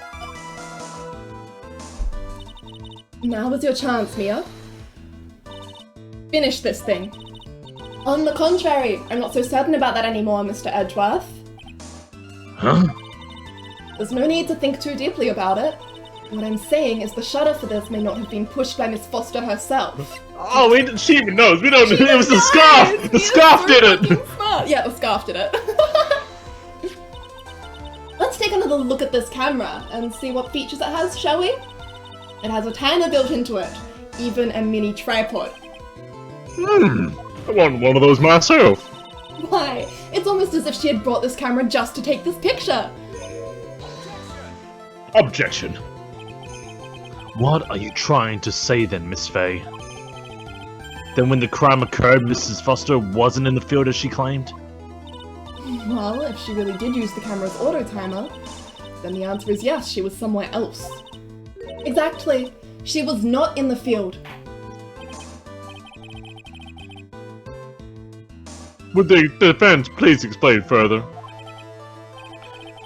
Now is your chance, Mia. Finish this thing. On the contrary, I'm not so certain about that anymore, Mr. Edgeworth. Huh? There's no need to think too deeply about it. What I'm saying is the shutter for this may not have been pushed by Miss Foster herself. Oh, she even knows. We don't know. It was the scarf! The scarf did it! Smart. Yeah, the scarf did it. Let's take another look at this camera and see what features it has, shall we? It has a timer built into it, even a mini tripod. I want one of those myself. Why? It's almost as if she had brought this camera just to take this picture. Objection. What are you trying to say then, Miss Fay? Then when the crime occurred, Mrs. Foster wasn't in the field as she claimed? Well, if she really did use the camera's auto timer, then the answer is yes, she was somewhere else. Exactly. She was not in the field. Would the defense please explain further?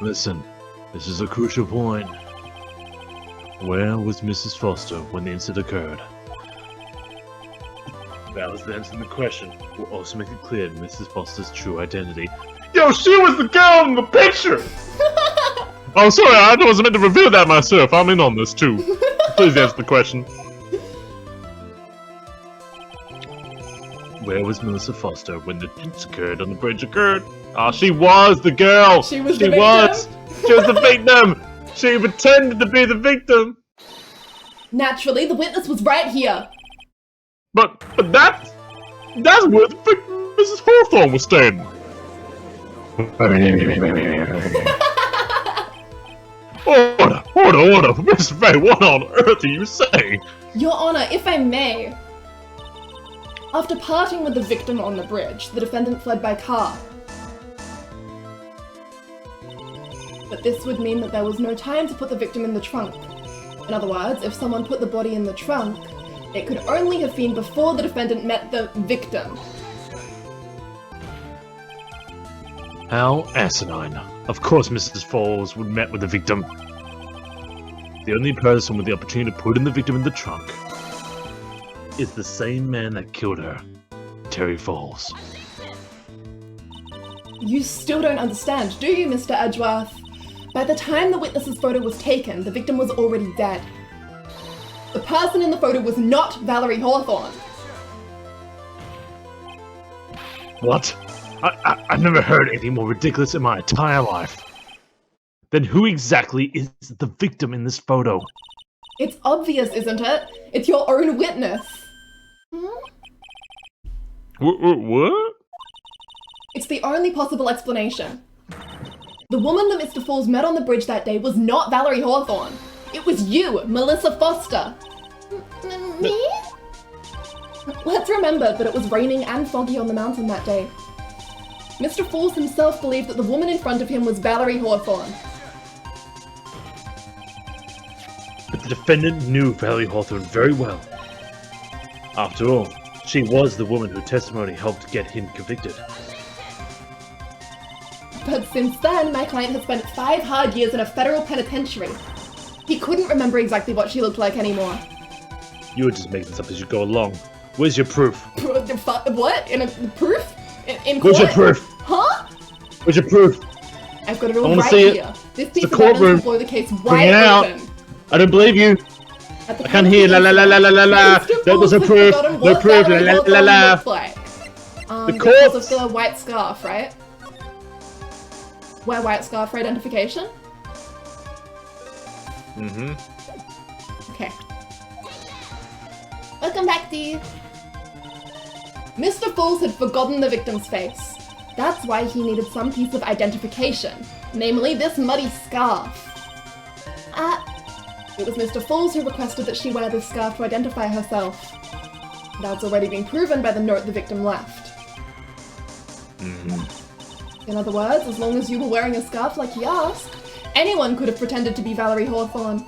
Listen, this is a crucial point. Where was Mrs. Foster when the incident occurred? That was the answer to the question. Will also make it clear Mrs. Foster's true identity. Yo, she was the girl in the picture! Oh, sorry, I wasn't meant to reveal that myself. I'm in on this too. Please answer the question. Where was Melissa Foster when the drinks occurred on the bridge occurred? Ah, she was the girl! She was She the was! victim? She was the victim! She pretended to be the victim! Naturally, the witness was right here. But that's where the victim, Mrs. Hawthorne was standing. Order! Miss Faye, what on earth are you saying? Your Honor, if I may. After parting with the victim on the bridge, the defendant fled by car. But this would mean that there was no time to put the victim in the trunk. In other words, if someone put the body in the trunk, it could only have been before the defendant met the victim. How asinine. Of course Mrs. Falls would met with the victim. The only person with the opportunity to put in the victim in the trunk is the same man that killed her, Terry Falls. You still don't understand, do you, Mr. Edgeworth? By the time the witness's photo was taken, the victim was already dead. The person in the photo was not Valerie Hawthorne. What? I've never heard anything more ridiculous in my entire life. Then who exactly is the victim in this photo? It's obvious, isn't it? It's your own witness. What? It's the only possible explanation. The woman that Mr. Falls met on the bridge that day was not Valerie Hawthorne. It was you, Melissa Foster. Me? Let's remember that it was raining and foggy on the mountain that day. Mr. Falls himself believed that the woman in front of him was Valerie Hawthorne. But the defendant knew Valerie Hawthorne very well. After all, she was the woman whose testimony helped get him convicted. But since then, my client has spent 5 hard years in a federal penitentiary. He couldn't remember exactly what she looked like anymore. You were just making this up as you go along. Where's your proof? What? In a proof? In court? Where's your proof? Huh? Where's your proof? I've got it I all wanna right see it. here. This piece the of evidence will courtroom. blow the case Bring wide it out. open. I don't believe you. At the I can't hear. La la la la la la la. Mr. That was a Falls has proof. forgotten No what proof. La Valerie la la Hawthorne la. looked like. The Because corpse. of the white scarf, right? Wear white scarf for identification? Mm-hmm. Okay. Welcome back, Dee. Mr. Falls had forgotten the victim's face. That's why he needed some piece of identification, namely this muddy scarf. It was Mr. Falls who requested that she wear this scarf to identify herself. That's already been proven by the note the victim left. In other words, as long as you were wearing a scarf like he asked, anyone could have pretended to be Valerie Hawthorne.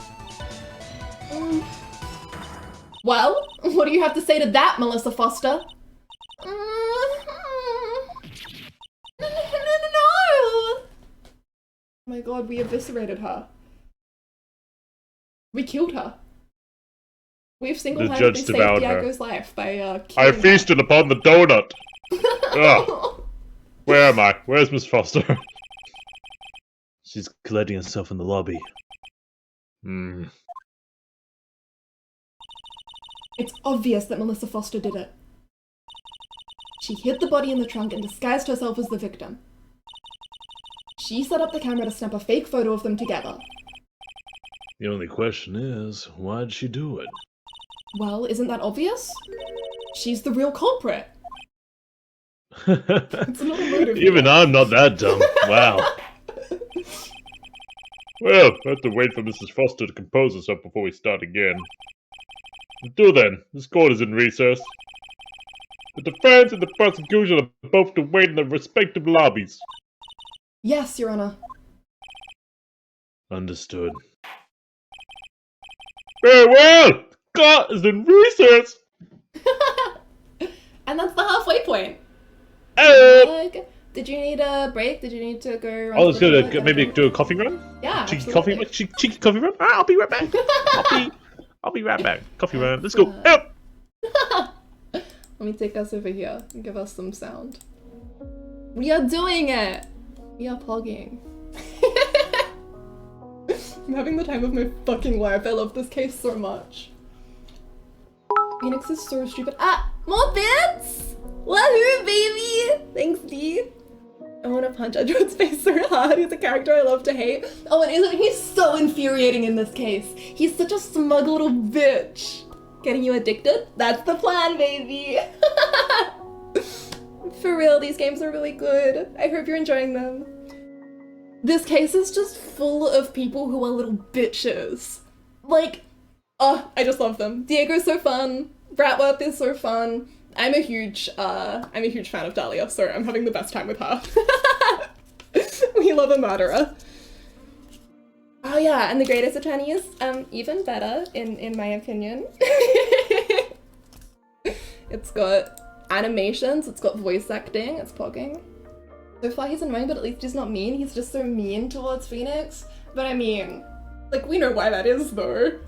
Well, what do you have to say to that, Melissa Foster? No! Oh my god, we eviscerated her. We killed her. We've single-handedly judge saved devoured her. Diego's life by I killing her. feasted upon the donut. Ugh. Where am I? Where's Miss Foster? She's collecting herself in the lobby. It's obvious that Melissa Foster did it. She hid the body in the trunk and disguised herself as the victim. She set up the camera to snap a fake photo of them together. The only question is, why'd she do it? Well, isn't that obvious? She's the real culprit. It's not a motive. Even I'm not that dumb. Wow. Well, I have to wait for Mrs. Foster to compose herself before we start again. Until then, this court is in recess. The defense and the prosecution are both to wait in their respective lobbies. Yes, Your Honor. Understood. Very well! Court is in recess! And that's the halfway point. Oh! Did you need a break? Did you need to go run I was to the gonna toilet? maybe do a coffee run? Yeah, Cheeky absolutely. coffee, cheeky coffee run? Ah, I'll be right back. I'll be right back. Coffee run. Let's go. Up. Let me take us over here and give us some sound. We are doing it! We are pogging. I'm having the time of my fucking life. I love this case so much. Phoenix is so stupid. Ah, more bits! Woohoo, baby! Thanks, D. I want to punch Edward's face so hard. He's a character I love to hate. Oh, and isn't he so infuriating in this case? He's such a smug little bitch. Getting you addicted? That's the plan, baby. For real, these games are really good. I hope you're enjoying them. This case is just full of people who are little bitches. Like, oh, I just love them. Diego's so fun. Bratworth is so fun. I'm a huge fan of Dahlia, so I'm having the best time with her. We love a murderer. Oh yeah, and the greatest attorney is even better in my opinion. It's got animations, it's got voice acting, it's pogging. So far he's annoying, but at least he's not mean. He's just so mean towards Phoenix. But I mean, like, we know why that is though.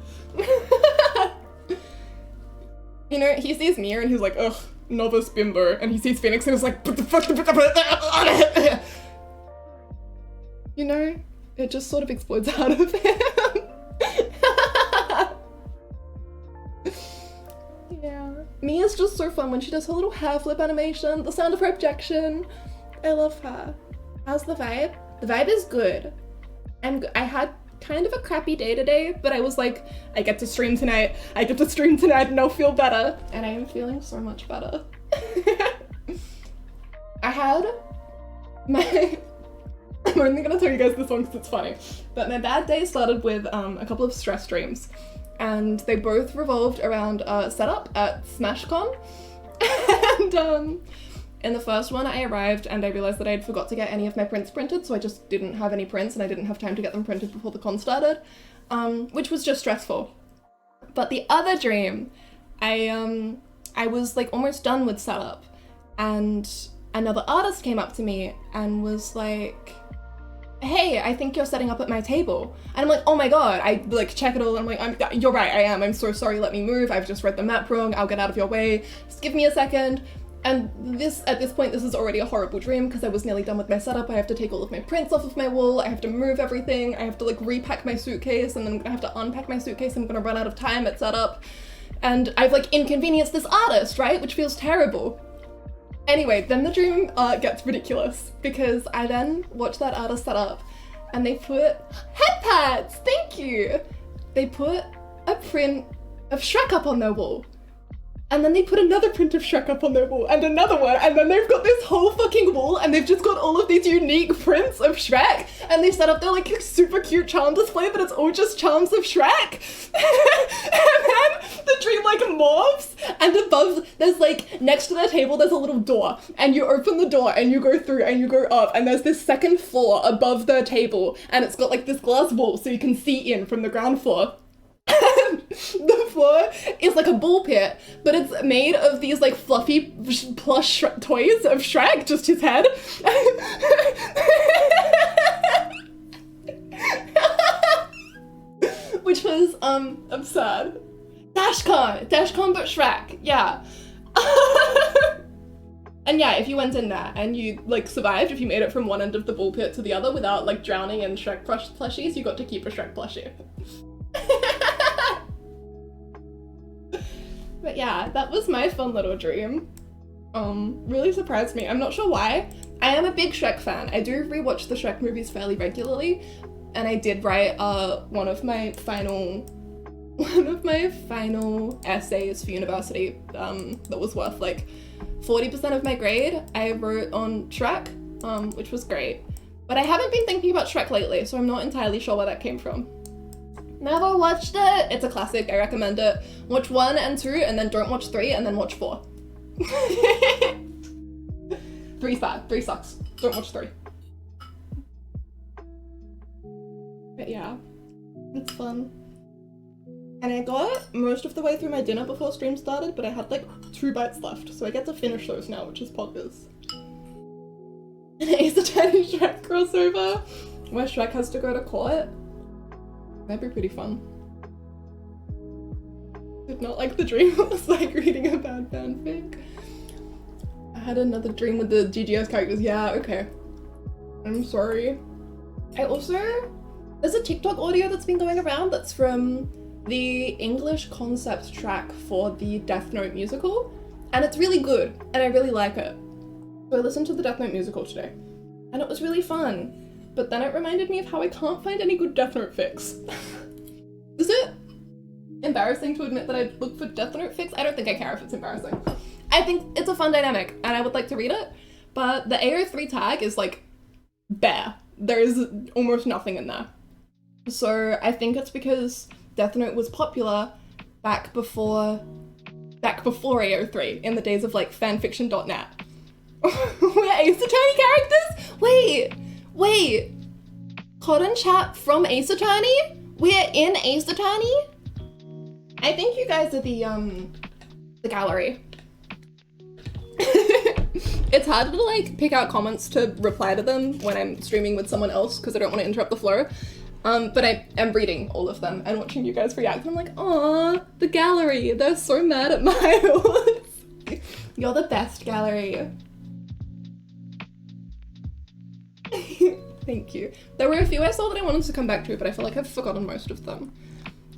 You know, he sees Mia and he's like, ugh, novice bimbo. And he sees Phoenix and he's like, what the fuck? You know, it just sort of explodes out of him. Yeah. Mia's just so fun when she does her little hair flip animation, the sound of her objection. I love her. How's the vibe? The vibe is good. I had kind of a crappy day today, but I was like, I get to stream tonight and I'll feel better. And I am feeling so much better. I had my... I'm only gonna tell you guys this one because it's funny. But my bad day started with a couple of stress streams. And they both revolved around setup at SmashCon. And in the first one, I arrived and I realized that I had forgot to get any of my prints printed, so I just didn't have any prints and I didn't have time to get them printed before the con started, which was just stressful. But the other dream, I was like almost done with setup, and another artist came up to me and was like, hey, I think you're setting up at my table. And I'm like, oh my god, I like check it all and I'm like, you're right, I am, I'm so sorry, let me move, I've just read the map wrong, I'll get out of your way, just give me a second. And at this point, this is already a horrible dream because I was nearly done with my setup. I have to take all of my prints off of my wall, I have to move everything, I have to like repack my suitcase, and then I'm gonna have to unpack my suitcase, I'm gonna run out of time at setup. And I've like inconvenienced this artist, right? Which feels terrible. Anyway, then the dream gets ridiculous because I then watch that artist set up and they put head pads, thank you! They put a print of Shrek up on their wall. And then they put another print of Shrek up on their wall, and another one, and then they've got this whole fucking wall, and they've just got all of these unique prints of Shrek, and they've set up their like super cute charm display, but it's all just charms of Shrek. And then the dream like morphs, and above, there's like, next to their table, there's a little door, and you open the door, and you go through, and you go up, and there's this second floor above their table, and it's got like this glass wall, so you can see in from the ground floor. The floor is like a ball pit, but it's made of these like fluffy plush toys of Shrek, just his head. Which was absurd. Dashcon but Shrek, yeah. And yeah, if you went in there and you like survived, if you made it from one end of the ball pit to the other without like drowning in Shrek plushies, you got to keep a Shrek plushie. But yeah, that was my fun little dream. Really surprised me. I'm not sure why. I am a big Shrek fan. I do rewatch the Shrek movies fairly regularly, and I did write one of my final essays for university that was worth like 40% of my grade. I wrote on Shrek, which was great. But I haven't been thinking about Shrek lately, so I'm not entirely sure where that came from. Never watched it. It's a classic. I recommend it. Watch 1 and 2, and then don't watch 3, and then watch 4. 3's bad. 3 sucks. Don't watch 3. But yeah, it's fun. And I got most of the way through my dinner before stream started, but I had like 2 bites left, so I get to finish those now, which is poggers. An Ace Attorney Shrek crossover, where Shrek has to go to court. That'd be pretty fun. Did not like the dream. It was like reading a bad fanfic. I had another dream with the GGS characters. Yeah, okay. I'm sorry. I also There's a TikTok audio that's been going around that's from the English concept track for the Death Note musical, and it's really good, and I really like it. So I listened to the Death Note musical today, and it was really fun, but then it reminded me of how I can't find any good Death Note fics. Is it embarrassing to admit that I look for Death Note fics? I don't think I care if it's embarrassing. I think it's a fun dynamic, and I would like to read it, but the AO3 tag is like bare. There's almost nothing in there. So I think it's because Death Note was popular back before AO3, in the days of like fanfiction.net. We're Ace Attorney characters? Wait. Cotton Chat from Ace Attorney? We're in Ace Attorney? I think you guys are the gallery. It's hard to like pick out comments to reply to them when I'm streaming with someone else because I don't want to interrupt the flow. But I am reading all of them and watching you guys react. I'm like, aw, the gallery. They're so mad at Miles. You're the best, gallery. Thank you. There were a few I saw that I wanted to come back to, but I feel like I've forgotten most of them.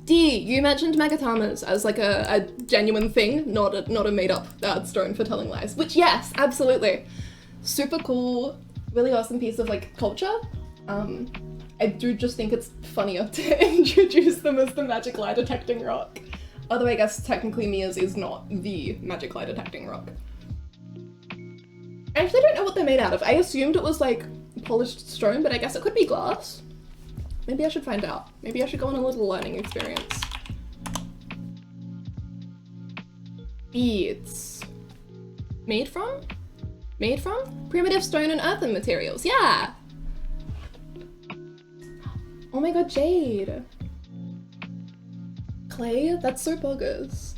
D, you mentioned Megatamas as like a genuine thing, not a made-up stone for telling lies. Which, yes, absolutely. Super cool, really awesome piece of like culture. I do just think it's funnier to introduce them as the magic lie detecting rock. Although I guess technically Mia's is not the magic lie detecting rock. I actually don't know what they're made out of. I assumed it was like polished stone, but I guess it could be glass. Maybe I should find out. Maybe I should go on a little learning experience. Beads. Made from? Primitive stone and earthen materials, yeah! Oh my god, jade. Clay? That's so bogus.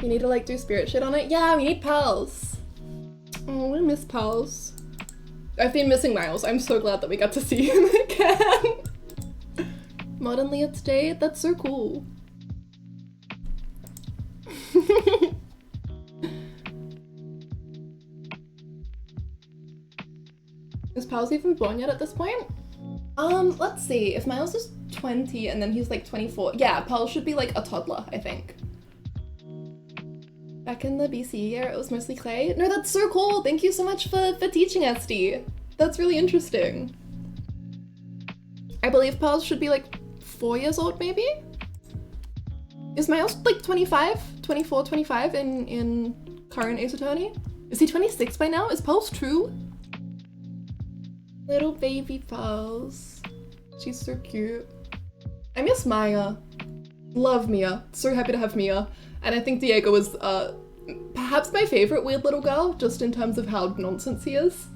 You need to like do spirit shit on it? Yeah, we need pearls. Oh, I miss pearls. I've been missing Miles. I'm so glad that we got to see him again. Modern Leah today? That's so cool. Is Miles even born yet at this point? Let's see. If Miles is 20 and then he's like 24. Yeah, Paul should be like a toddler, I think. Back in the BC year, it was mostly clay. No, that's so cool. Thank you so much for teaching SD. That's really interesting. I believe Paul should be like 4 years old, maybe? Is Miles like 25? 24, 25 in current Ace Attorney? Is he 26 by now? Is Pulse 2? Little baby Pulse. She's so cute. I miss Maya. Love Mia. So happy to have Mia. And I think Diego is perhaps my favorite weird little girl, just in terms of how nonsense he is.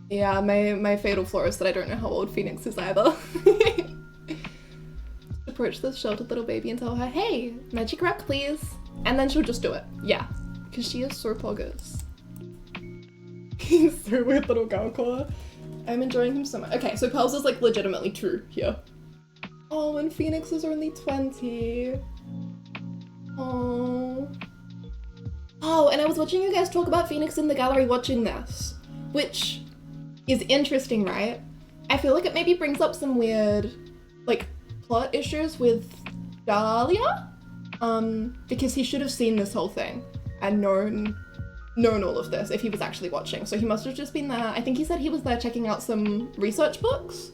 Yeah, my fatal flaw is that I don't know how old Phoenix is either. Approach this sheltered little baby and tell her, hey, magic rock please. And then she'll just do it. Yeah, because she is so poggers. He's so weird little girl core. I'm enjoying him so much. Okay, so Pels is like legitimately 2 here. Oh, and Phoenix is only 20. Oh. Oh, and I was watching you guys talk about Phoenix in the gallery watching this, which is interesting, right? I feel like it maybe brings up some weird, like, plot issues with Dahlia, because he should have seen this whole thing and known all of this if he was actually watching. So he must have just been there. I think he said he was there checking out some research books.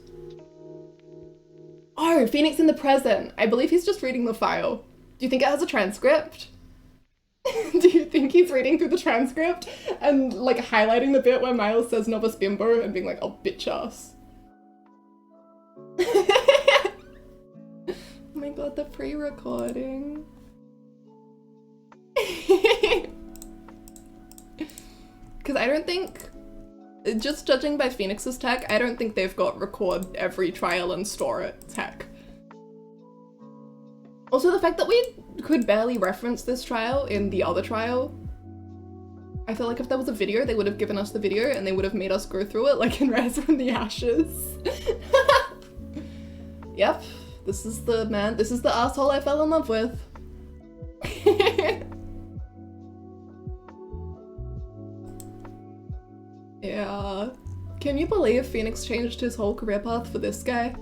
Oh, Phoenix in the present. I believe he's just reading the file. Do you think it has a transcript? Do you think he's reading through the transcript and like highlighting the bit where Miles says Novus Bimbo and being like, oh, bitch ass. Oh my god, the pre-recording. Because I don't think, just judging by Phoenix's tech, I don't think they've got record every trial and store it tech. Also, the fact that we could barely reference this trial in the other trial, I feel like if there was a video, they would have given us the video and they would have made us go through it like in Rise from the Ashes. Yep, this is the man, this is the asshole I fell in love with. Yeah. Can you believe funny if Phoenix changed his whole career path for this guy.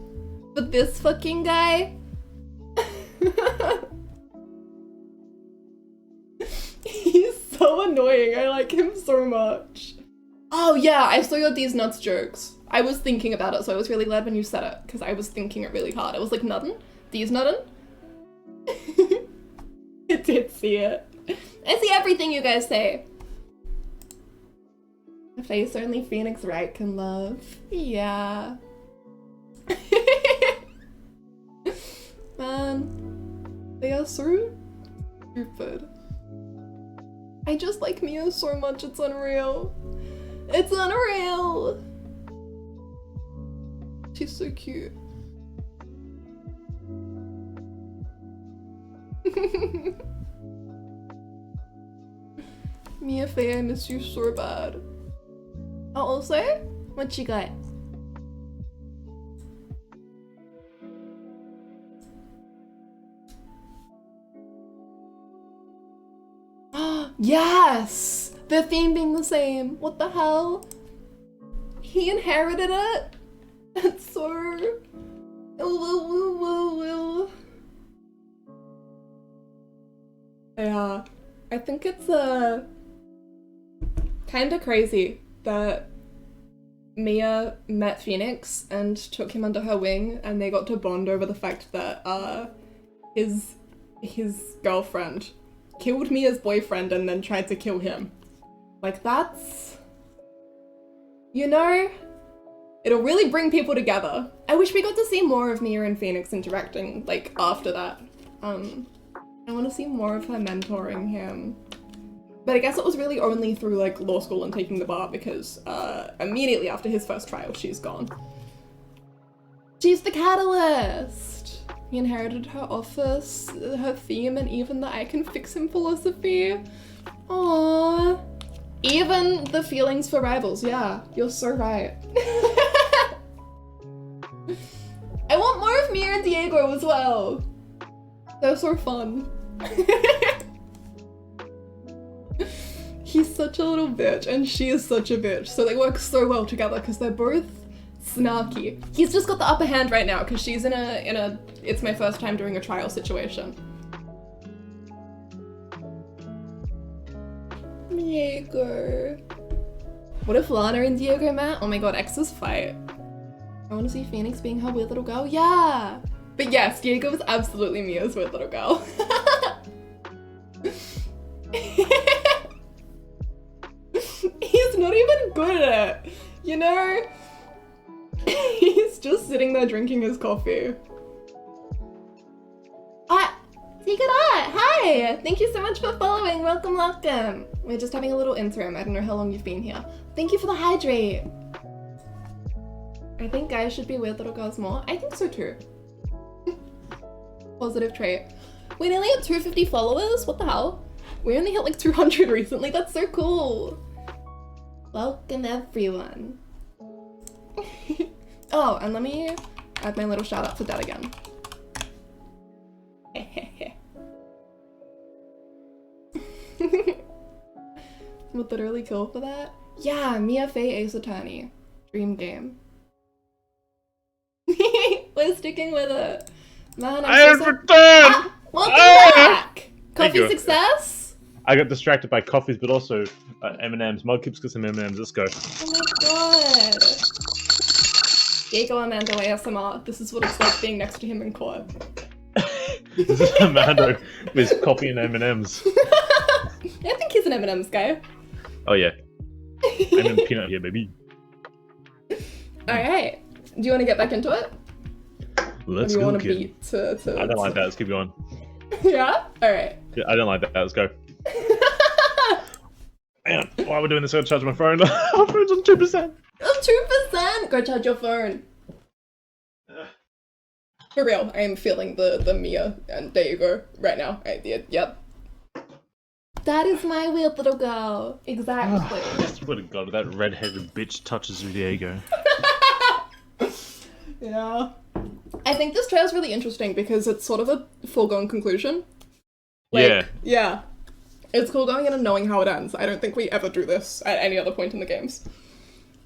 For this fucking guy? He's so annoying. I like him so much. Oh yeah, I saw your These Nuts jokes. I was thinking about it, so I was really glad when you said it, because I was thinking it really hard. I was like, nuttin'? These nuttin'? I did see it. I see everything you guys say. A face only Phoenix Wright can love. Yeah. Man, they are so stupid. I just like Mia so much, it's unreal. It's unreal! She's so cute. Mia Faye, I miss you so bad. Oh, also, what you got? Yes! The theme being the same. What the hell? He inherited it? That's so... Yeah. I think it's kinda crazy that Mia met Phoenix and took him under her wing, and they got to bond over the fact that his girlfriend killed Mia's boyfriend and then tried to kill him. Like, that's... You know? It'll really bring people together. I wish we got to see more of Mia and Phoenix interacting, like, after that. I want to see more of her mentoring him. But I guess it was really only through, like, law school and taking the bar, because immediately after his first trial, she's gone. She's the catalyst! He inherited her office, her theme, and even the I can fix him philosophy. Aww. Even the feelings for rivals, yeah, you're so right. I want more of Mia and Diego as well. They're so fun. He's such a little bitch, and she is such a bitch, so they work so well together because they're both snarky. He's just got the upper hand right now because she's in a it's my first time doing a trial situation. Diego. What if Lana and Diego met? Oh my god, exes fight. I want to see Phoenix being her weird little girl. Yeah! But yes, Diego was absolutely Mia's weird little girl. He's not even good at it, you know? He's just sitting there drinking his coffee. Hi! Thank you so much for following. Welcome, welcome. We're just having a little interim. I don't know how long you've been here. Thank you for the hydrate. I think guys should be weird little girls more. I think so too. Positive trait. We nearly at 250 followers? What the hell? We only hit like 200 recently. That's so cool. Welcome everyone. Oh, and let me add my little shout out for Dad again. Would literally kill for that. Yeah, Mia Faye Ace Attorney. Dream game. We're sticking with it. Man, I'm so returned! Ah, welcome back! Coffee success? I got distracted by coffees, but also M&M's. Mudkip's got some M&M's. Let's go. Oh my god. Diego Armando ASMR. This is what it's like being next to him in court. This is Armando with coffee and M&M's. I think he's an M&M's guy. Oh yeah. I'm in peanut here, baby. Alright. Do you want to get back into it? Let's or do you go, want to kid. beat to I don't like that. Let's keep going. Yeah? Alright. Yeah, I don't like that. Let's go. Man, while we're doing this, I gotta charge my phone. My phone's on 2%. 2%! Go charge your phone. For real, I am feeling the Mia, and there you go, right now. Yep. That is my weird little girl. Exactly. I swear to God, that red-headed bitch touches Diego. Yeah. I think this trail's really interesting because it's sort of a foregone conclusion. Like, yeah. It's cool going in and knowing how it ends. I don't think we ever do this at any other point in the games.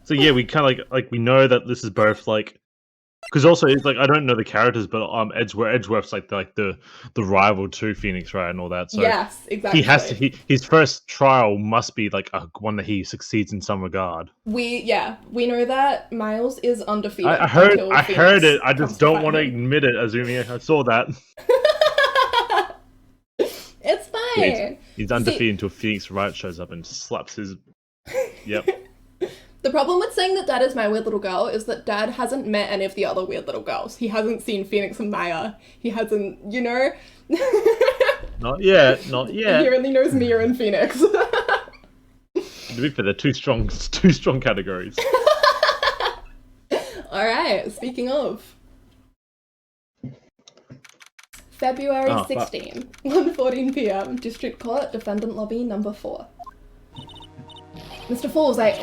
So yeah, we kind of like we know that this is both like, because also it's like I don't know the characters, but Edgeworth's like the rival to Phoenix, right, and all that. So Yes, exactly. he has to. His first trial must be like one that he succeeds in some regard. We know that Miles is undefeated. I heard until I Phoenix heard it. I comes just don't fight want to him. admit it, Azumi. I saw that. It's fine. Yeah, he's undefeated until Phoenix Wright shows up and slaps his. Yep. The problem with saying that Dad is my weird little girl is that Dad hasn't met any of the other weird little girls. He hasn't seen Phoenix and Maya. He hasn't, you know? Not yet. Not He yet. only knows Mia and Phoenix. To be fair, they're two strong categories. Alright, speaking of. February Oh, fuck. 16, 1:14 p.m, District Court, Defendant Lobby number 4. Mr. Falls, I'm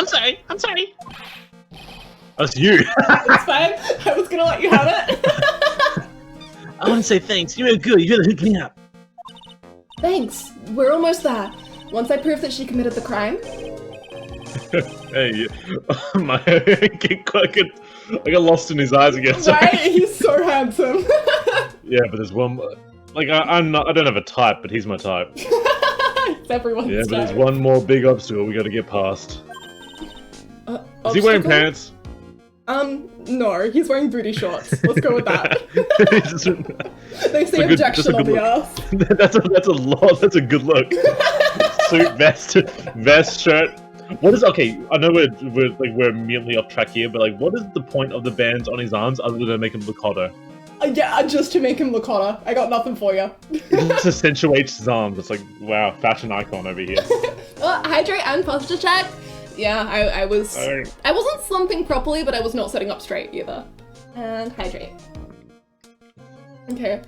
sorry. That's you. It's fine. I was gonna let you have it. I want to say thanks. You were good. You really hooked me up. Thanks. We're almost there. Once I prove that she committed the crime, Hey, I got lost in his eyes again. Sorry. right? He's so handsome. Yeah, but there's one. Like I don't have a type, but he's my type. It's everyone's Yeah, but there's type. one more big obstacle we got to get past. Is he wearing Obstacle? pants? No, he's wearing booty shorts. Let's go with that. They say a good- that's a objection on good the look. ass. that's a lot. That's a good look. Suit, vest, shirt. What is okay? I know we're immediately off track here, but like, what is the point of the bands on his arms other than to make him look hotter? Yeah, just to make him look hotter. I got nothing for you. It just accentuates his arms. It's like, wow, fashion icon over here. Hydrate and posture check. Yeah, I was. Alright. I wasn't slumping properly, but I was not sitting up straight either. And hydrate. Okay.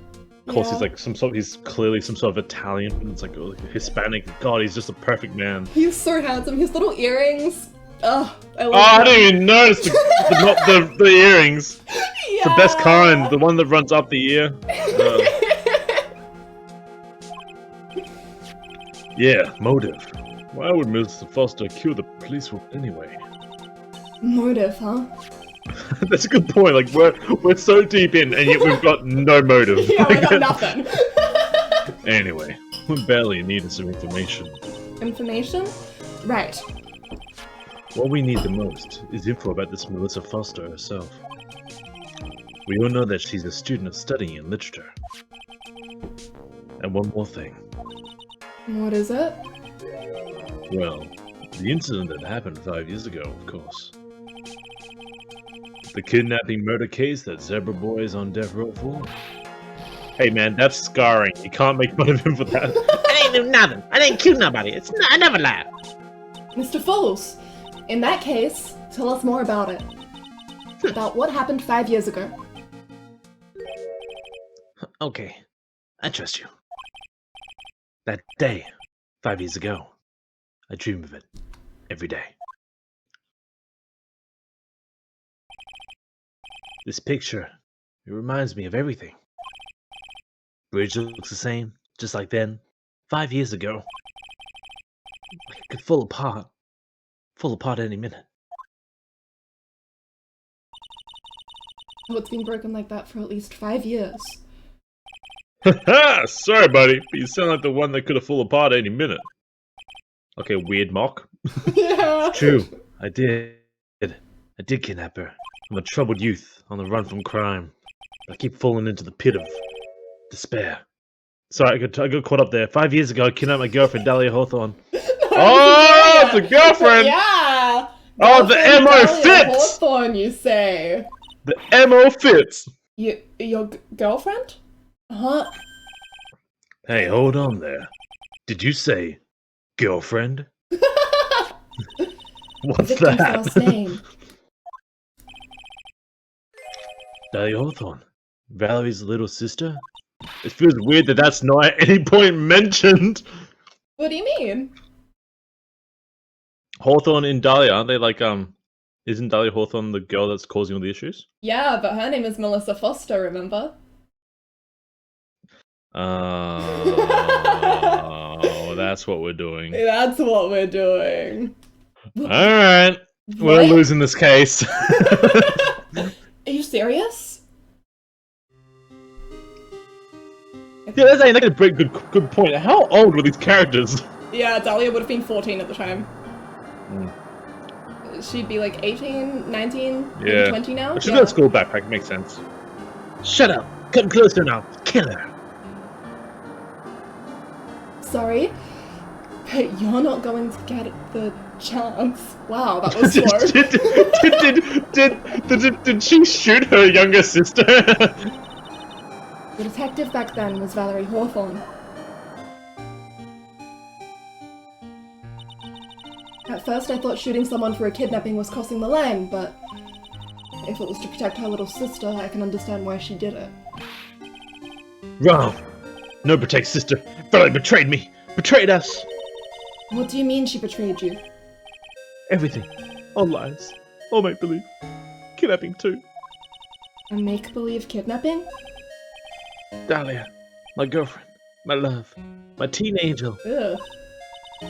Of course, Yeah. he's like he's clearly some sort of Italian. It's like Hispanic. God, he's just a perfect man. He's so handsome. His little earrings. Ugh, I love Oh, I them. didn't even notice the earrings. Yeah. The best kind, the one that runs up the ear. Yeah, motive. Why would Mr. Foster kill the police anyway? Motive, huh? That's a good point. Like we're so deep in, and yet we've got no motive. Yeah, I got nothing. Anyway, we barely needed some information. Information? Right. What we need the most is info about this Melissa Foster herself. We all know that she's a student of studying in literature. And one more thing. What is it? Well, the incident that happened 5 years ago, of course. The kidnapping murder case that Zebra Boy is on death row for. Hey man, that's scarring. You can't make fun of him for that. I didn't do nothing. I didn't kill nobody. I never lied. Mr. Foles, in that case, tell us more about it. About what happened 5 years ago. Okay, I trust you. That day, 5 years ago, I dream of it every day. This picture, it reminds me of everything. Bridge looks the same, just like then, 5 years ago. Like it could fall apart any minute. Oh, it's been broken like that for at least 5 years. Haha! Sorry, buddy, but you sound like the one that could have fallen apart any minute. Okay, weird mock. Yeah. True, I did. I did kidnap her. I'm a troubled youth on the run from crime. I keep falling into the pit of despair. Sorry, I got caught up there. 5 years ago, I kidnapped my girlfriend, Dahlia Hawthorne. Oh, it's a girlfriend! Yeah! Oh, the Girlfriend MO Dahlia fits! Hawthorne, you say? The MO fits! Your girlfriend? Huh? Hey, hold on there. Did you say girlfriend? What's Victim's that? last name. Dahlia Hawthorne. Valerie's little sister? It feels weird that that's not at any point mentioned. What do you mean? Hawthorne and Dahlia, aren't they like, isn't Dahlia Hawthorne the girl that's causing all the issues? Yeah, but her name is Melissa Foster, remember? Oh, that's what we're doing. That's what we're doing. Alright, we're What? losing this case. Are you serious? Yeah, that's a great, good point. How old were these characters? Yeah, Dahlia would have been 14 at the time. Mm. She'd be like 18, 19, maybe Yeah. 20 now. But she's Yeah. got a school backpack, makes sense. Shut up! Come closer now! Kill her! Sorry, but you're not going to get the chance. Wow, that was slow. Did she shoot her younger sister? The detective back then was Valerie Hawthorne. At first I thought shooting someone for a kidnapping was crossing the line, but if it was to protect her little sister, I can understand why she did it. Wrong! No protect sister! Valerie betrayed me! Betrayed us! What do you mean she betrayed you? Everything. All lies. All make-believe. Kidnapping too. A make-believe kidnapping? Dahlia. My girlfriend. My love. My teen angel. Ugh.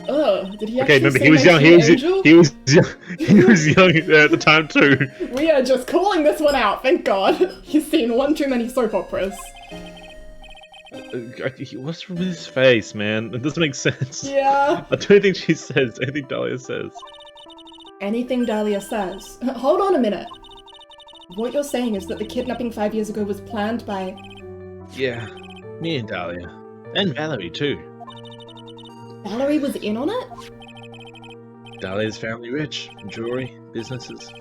Ugh, did he Okay, actually remember say he was my young. teen angel? He was young. He was young at the time too. We are just calling this one out, thank God. He's seen one too many soap operas. What's wrong with his face, man? It doesn't make sense. Yeah. I don't think she says anything Dahlia says. Anything Dahlia says. Hold on a minute. What you're saying is that the kidnapping 5 years ago was planned by... Yeah. Me and Dahlia. And Valerie, too. Valerie was in on it? Dahlia's family rich. Jewelry, businesses.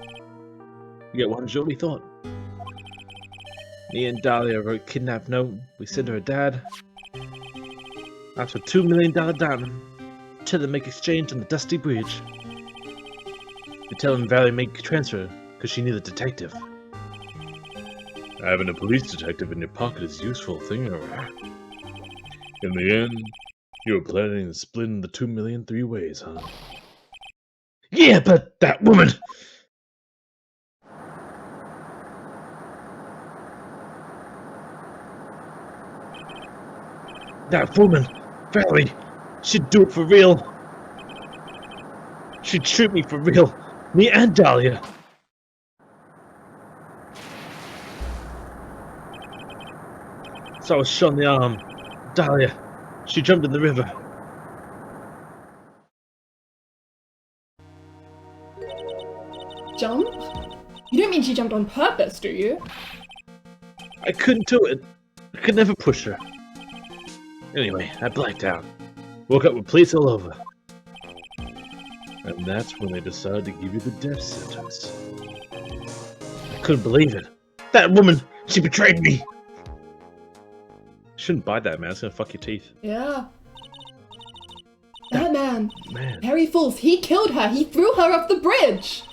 You get one jewelry thought. Me and Dahlia wrote a kidnap note. We sent her a dad. After $2 million diamond. Tell them make exchange on the Dusty Bridge. We tell him Valerie make transfer because she knew the detective. Having a police detective in your pocket is a useful thing, alright. In the end, you were planning to split the 2 million 3 ways, huh? Yeah, but that woman! That woman, Valerie, she'd do it for real. She'd shoot me for real. Me and Dahlia. So I was shot in the arm. Dahlia, she jumped in the river. Jump? You don't mean she jumped on purpose, do you? I couldn't do it. I could never push her. Anyway, I blacked out. Woke up with police all over. And that's when they decided to give you the death sentence. I couldn't believe it. That woman, she betrayed me. Shouldn't bite that, man. It's gonna fuck your teeth. Yeah. That man, Man. Harry Fools, he killed her. He threw her off the bridge.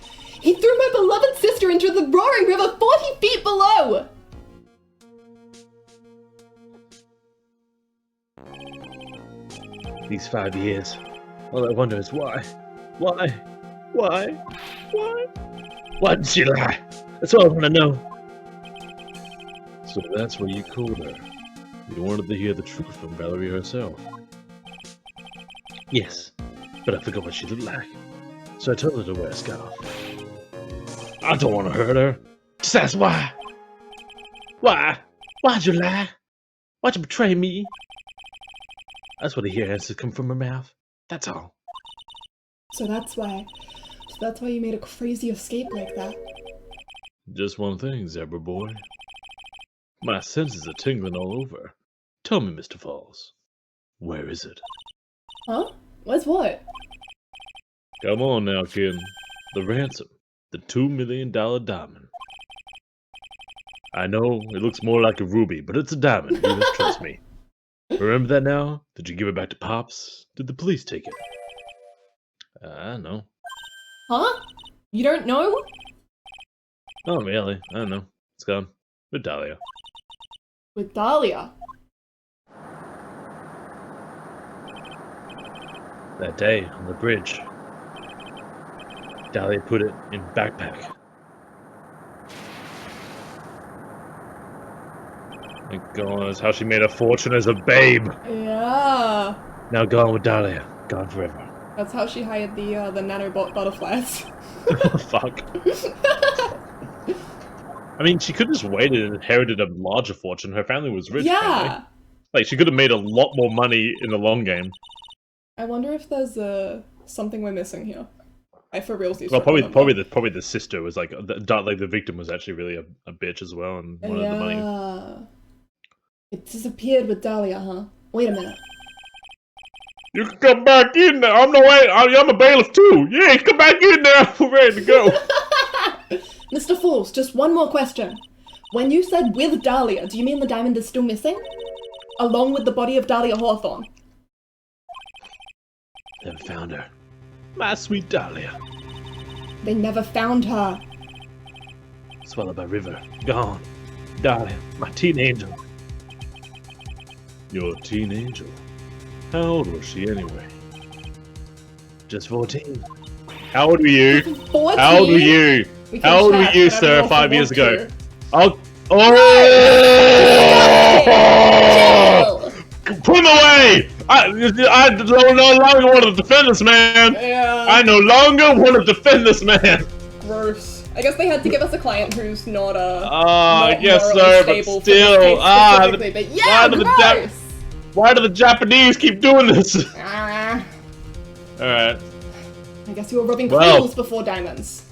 He threw my beloved sister into the roaring river 40 feet below. These 5 years. All I wonder is why? Why? Why? Why? Why did she lie? That's all I want to know. So that's why you called her. You wanted to hear the truth from Valerie herself. Yes, but I forgot what she looked like. So I told her to wear a scarf. I don't want to hurt her. Just ask why. Why? Why'd you lie? Why'd you betray me? I just want to hear answers come from her mouth. That's all. So that's why you made a crazy escape like that. Just one thing, Zebra boy. My senses are tingling all over. Tell me, Mr. Falls, where is it? Huh? Where's what? Come on now, kid. The ransom. The $2 million diamond. I know, it looks more like a ruby, but it's a diamond. You must trust me. Remember that now? Did you give it back to Pops? Did the police take it? I don't know. Huh? You don't know? Not really. I don't know. It's gone. With Dahlia. With Dahlia. That day on the bridge, Dahlia put it in backpack. My God, that's how she made a fortune as a babe. Yeah. Now gone with Dahlia. Gone forever. That's how she hired the nanobot butterflies. Fuck. I mean, she could have just waited and inherited a larger fortune. Her family was rich. Yeah. Like, she could have made a lot more money in the long game. I wonder if there's something we're missing here. I for real see. Well, probably the sister was like the victim was actually really a bitch as well and wanted the money. It disappeared with Dahlia, huh? Wait a minute. You can come back in there. I'm a bailiff too. Yeah, come back in there. We're ready to go. Mr. Fools, just one more question. When you said with Dahlia, do you mean the diamond is still missing? Along with the body of Dahlia Hawthorne? Never found her. My sweet Dahlia. They never found her. Swallowed by river. Gone. Dahlia, my teen angel. Your teen angel. How old was she anyway? Just 14. How old were you? 14? How old were you? We can How old were check, you, but I don't sir, know if 5 we years want ago? to. Oh! Chill. Put him away! I no longer want to defend this man! Yeah. I no longer want to defend this man! Gross. I guess they had to give us a client who's not I not guess morally so, stable but for this still, case specifically, but yeah, gross. why do the Japanese keep doing this? Ah, Alright. I guess you were rubbing Well. coals before diamonds.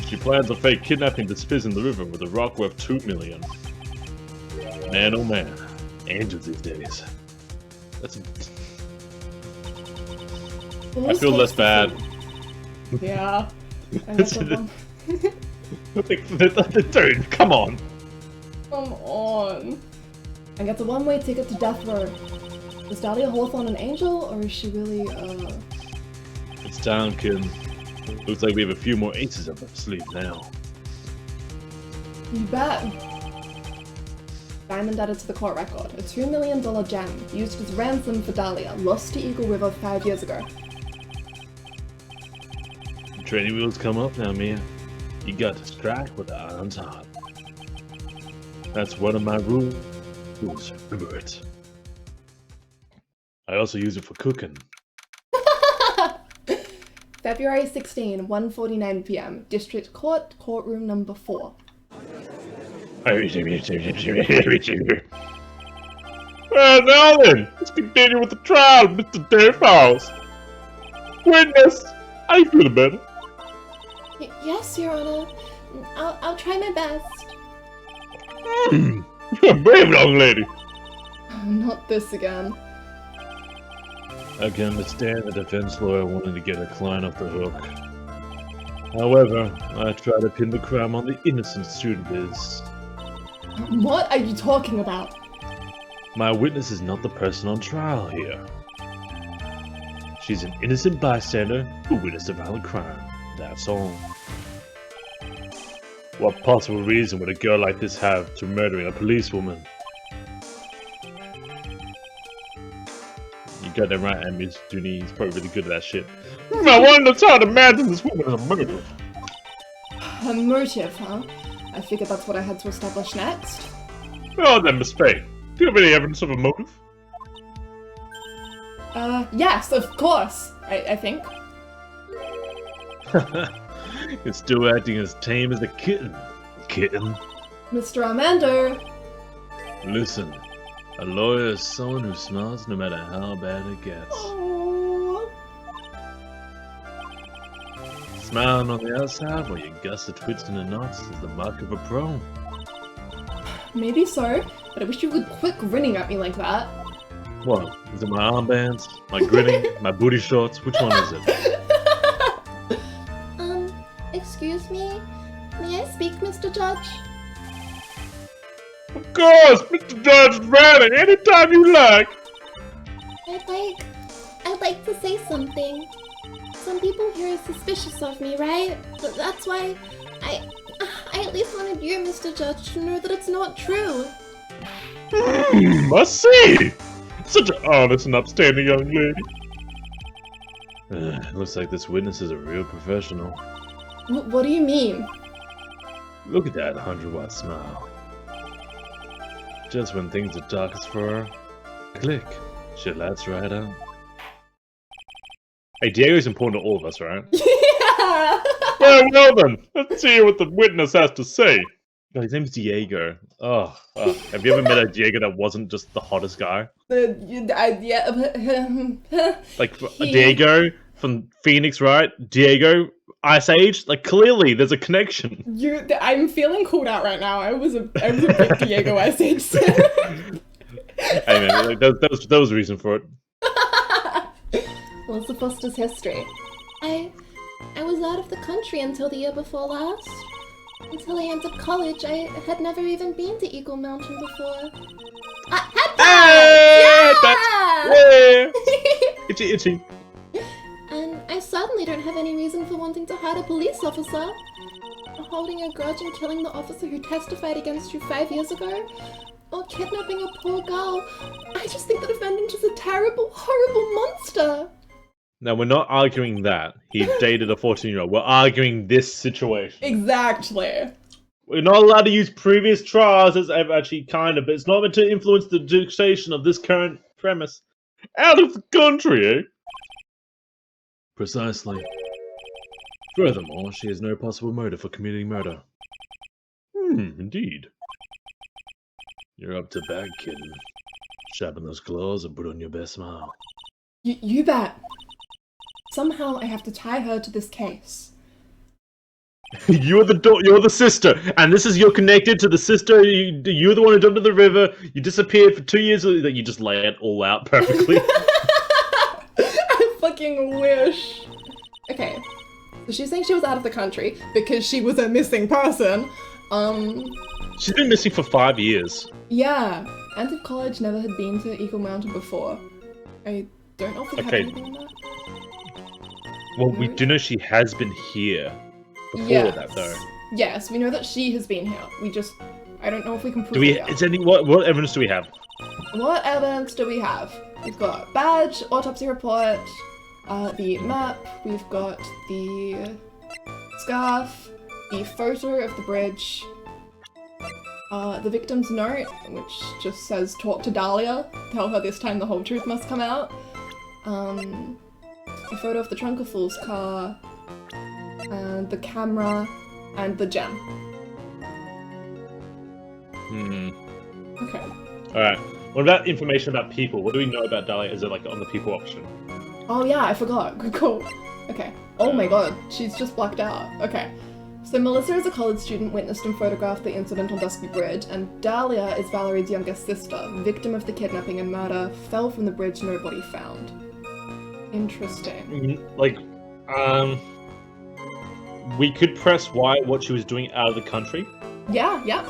She plans a fake kidnapping to Spiz in the river with a rock worth 2 million. Man, oh man. Angels these days. That's... I feel less bad. Yeah. I guess It's- one. Dude, come on. Come on. I got the one-way ticket to death row. Is Dahlia Hawthorne an angel, or is she really, It's down, kid. Looks like we have a few more aces up our sleeve now. You bet. Diamond added to the court record. A $2 million gem used as ransom for Dahlia, lost to Eagle River 5 years ago. The training wheels come up now, Mia. You got to strike with the iron's hot. That's one of my rules. Remember it. I also use it for cooking. February 16, 1:49 p.m. District Court, courtroom number 4. Well, now then, let's continue with the trial, Mr. Deadfalls. Witness, how you feeling, better? Yes, Your Honor. I'll try my best. You're a brave young lady. Not this again. I can understand the defense lawyer wanting to get a client off the hook. However, I try to pin the crime on the innocent student is. What are you talking about? My witness is not the person on trial here. She's an innocent bystander who witnessed a violent crime. That's all. What possible reason would a girl like this have to murdering a policewoman? You got that right, Amish Dooney. He's probably really good at that shit. I wonder how to imagine this woman as a murderer. A motive, huh? I figured that's what I had to establish next. Oh, then, Miss Faye. Do you have any evidence of a motive? Yes, of course, I think. It's still acting as tame as a kitten. Kitten? Mr. Armando! Listen, a lawyer is someone who smiles no matter how bad it gets. Oh. Smiling on the outside while your guts are twisting the knots is the mark of a pro. Maybe so, but I wish you would quit grinning at me like that. What? Is it my armbands? My grinning? My booty shorts? Which one is it? Excuse me? May I speak, Mr. Judge? Of course! Mr. Judge is ready anytime you like! I'd like to say something. Some people here are suspicious of me, right? But that's why I at least wanted you, Mr. Judge, to know that it's not true. I see! Such an honest and upstanding young lady. Looks like this witness is a real professional. What do you mean? Look at that 100-watt smile. Just when things are darkest for her, click, she lights right up. Hey, Diego's important to all of us, right? Yeah. Well then, let's hear what the witness has to say. Oh, his name's Diego. Oh, have you ever met a Diego that wasn't just the hottest guy? Yeah. Like He- Diego from Phoenix, right? Diego, Ice Age. Like clearly, there's a connection. I'm feeling called out right now. I was a big Diego Ice Age fan. Hey man, like, that was a reason for it. What's the Foster's history? I was out of the country until the year before last. Until I entered college, I had never even been to Eagle Mountain before. Hey, Yeah! Yeah. Itchy. And I certainly don't have any reason for wanting to hurt a police officer. Holding a grudge and killing the officer who testified against you 5 years ago. Or kidnapping a poor girl. I just think the defendant is a terrible, horrible monster. Now we're not arguing that he dated a 14-year-old. We're arguing this situation. Exactly. We're not allowed to use previous trials as actually kind of, but it's not meant to influence the dictation of this current premise. Out of the country, eh? Precisely. Furthermore, she has no possible motive for committing murder. Indeed. You're up to bat, kitten. Sharpen those claws and put on your best smile. You bet. Somehow I have to tie her to this case. You're the sister, and this is you're connected to the sister. You're the one who jumped in the river. You disappeared for 2 years. That you just lay it all out perfectly. I fucking wish. Okay, so she's saying she was out of the country because she was a missing person. She's been missing for 5 years. Yeah, entered college, never had been to Eagle Mountain before. I don't know if we have Okay. anything on that. Well, we do know she has been here before Yes. that, though. Yes, we know that she has been here. I don't know if we can prove Do we? it. Is any what evidence do we have? What evidence do we have? We've got badge, autopsy report, the map, we've got the scarf, the photo of the bridge, the victim's note, which just says talk to Dahlia, tell her this time the whole truth must come out, a photo of the Trunk of Fool's car, and the camera, and the gem. Okay. Alright. What about information about people? What do we know about Dahlia? Is it like on the people option? Oh yeah, I forgot. Good call. Okay. Oh my god, she's just blacked out. Okay. So Melissa is a college student, witnessed and photographed the incident on Dusky Bridge, and Dahlia is Valerie's younger sister, victim of the kidnapping and murder, fell from the bridge, no body found. Interesting. Like, we could press Y what she was doing out of the country. Yeah, yeah.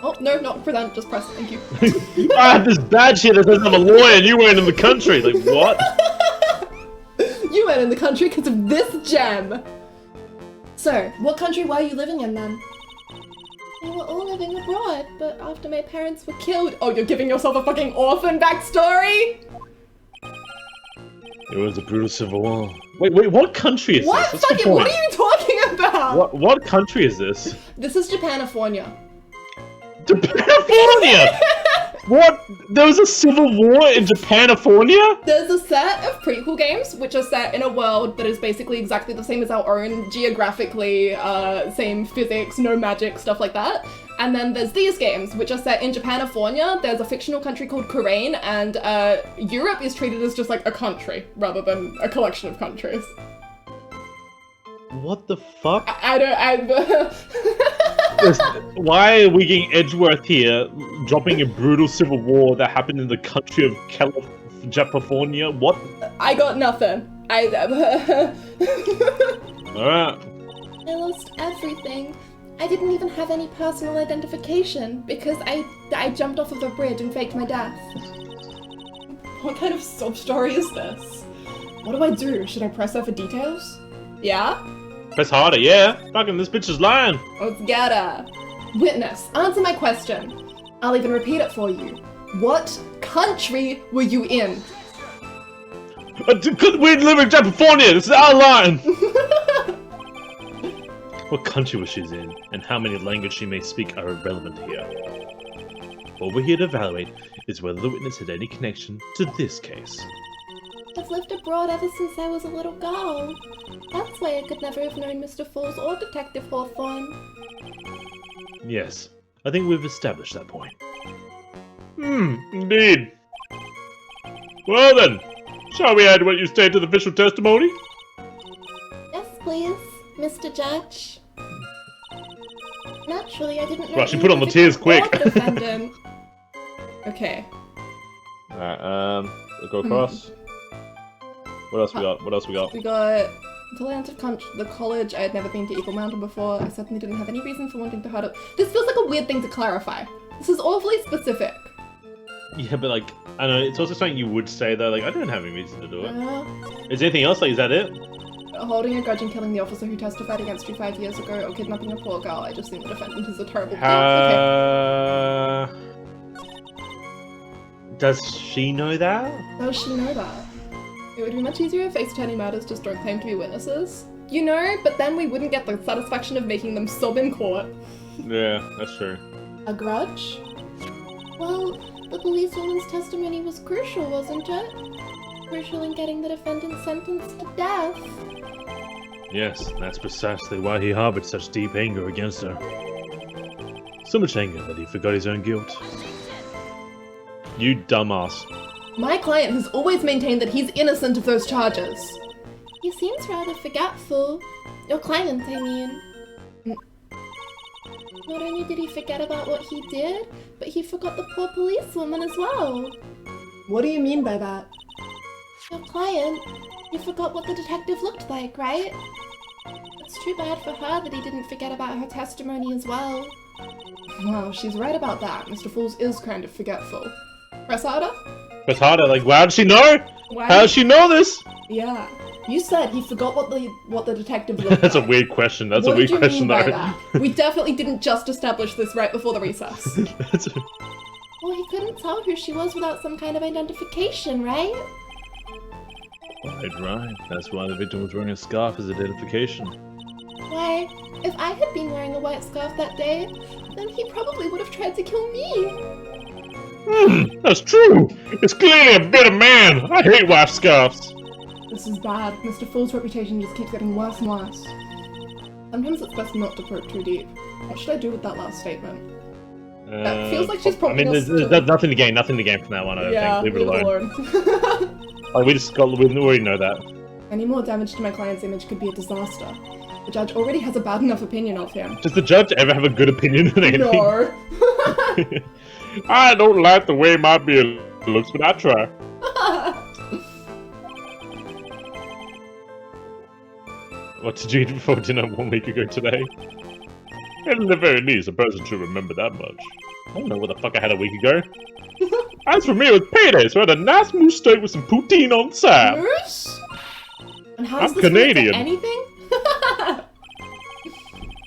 Oh, no, not present, just press, thank you. I have this badge here that says I'm a lawyer and you weren't in the country. Like, what? You went in the country because of this gem! So, what country were you living in then? We were all living abroad, but after my parents were Killed. Oh, you're giving yourself a fucking orphan backstory? It was a brutal civil war. Wait, what country is What this? What's the fucking, what point? are you talking about? What country is this? This is Japanifornia. Japanifornia! What? There was a civil war in Japanifornia? There's a set of prequel games which are set in a world that is basically exactly the same as our own, geographically, same physics, no magic, stuff like that. And then there's these games which are set in Japanifornia. There's a fictional country called Kurain, and Europe is treated as just like a country rather than a collection of countries. What the fuck? Why are we getting Edgeworth here, dropping a brutal civil war that happened in the country of Japanifornia? What? I got nothing. Alright. I lost everything. I didn't even have any personal identification because I jumped off of the bridge and faked my death. What kind of sob story is this? What do I do? Should I press her for details? Yeah? Press harder, yeah. Fucking this bitch is lying. Let's get her. Witness, answer my question. I'll even repeat it for you. What country were you in? We live in Japanifornia. This is our line. What country was she in, and how many languages she may speak are irrelevant here. What we're here to evaluate is whether the witness had any connection to this case. I've lived abroad ever since I was a little girl. That's why I could never have known Mr. Falls or Detective Hawthorne. Yes, I think we've established that point. Indeed. Well then, shall we add what you state to the official testimony? Yes, please, Mr. Judge. Naturally, I didn't know. Well, she you put on the were tears the quick. Or the defendant. Okay. Alright, we'll go across. What else we got? What else we got? We got until I entered the college, I had never been to Eagle Mountain before. I certainly didn't have any reason for wanting to hurt it. This feels like a weird thing to clarify. This is awfully specific. Yeah, but like, I don't know, it's also something you would say though, like, I don't have any reason to do it. Uh, Is there anything else? Like, is that it? holding a grudge and killing the officer who testified against you 5 years ago, or kidnapping a poor girl. I just think the defendant is a terrible dude. Okay. Does she know that? How does she know that? It would be much easier if face attorney murders just don't claim to be witnesses. You know, but then we wouldn't get the satisfaction of making them sob in court. Yeah, that's true. A grudge? Well, the policewoman's testimony was crucial, wasn't it? Crucial in getting the defendant sentenced to death. Yes, that's precisely why he harbored such deep anger against her. So much anger that he forgot his own guilt. You dumbass. My client has always maintained that he's innocent of those charges. He seems rather forgetful. Your client, I mean. Not only did he forget about what he did, but he forgot the poor policewoman as well. What do you mean by that? Your client, you forgot what the detective looked like, right? It's too bad for her that he didn't forget about her testimony as well. Well, she's right about that. Mr. Fools is kind of forgetful. Press harder? Press harder, like, how did she know? Why? How did she know this? Yeah. You said he forgot what the detective looked That's a like. weird question. That's What a weird did you question, mean by though. that? We definitely didn't just establish this right before the recess. That's a- Well, he couldn't tell who she was without some kind of identification, right? Right. That's why the victim was wearing a scarf as identification. Why, if I had been wearing a white scarf that day, then he probably would have tried to kill me. That's true. It's clearly a bitter man. I hate white scarves. This is bad. Mr. Fool's reputation just keeps getting worse and worse. Sometimes it's best not to probe too deep. What should I do with that last statement? That feels like she's I prompting mean, us there's to... nothing to gain. Nothing to gain from that one. I don't Yeah, think. Leave it alone. alone. Like, we already know that. Any more damage to my client's image could be a disaster. The judge already has a bad enough opinion of him. Does the judge ever have a good opinion on anything? No. I don't like the way my beard looks, but I try. What did you eat before dinner 1 week ago today? At the very least, a person should remember that much. I don't know what the fuck I had a week ago. As for me, it was payday, so I had a nice moose steak with some poutine on the side. Moose? And how does I'm this relate to Canadian. anything?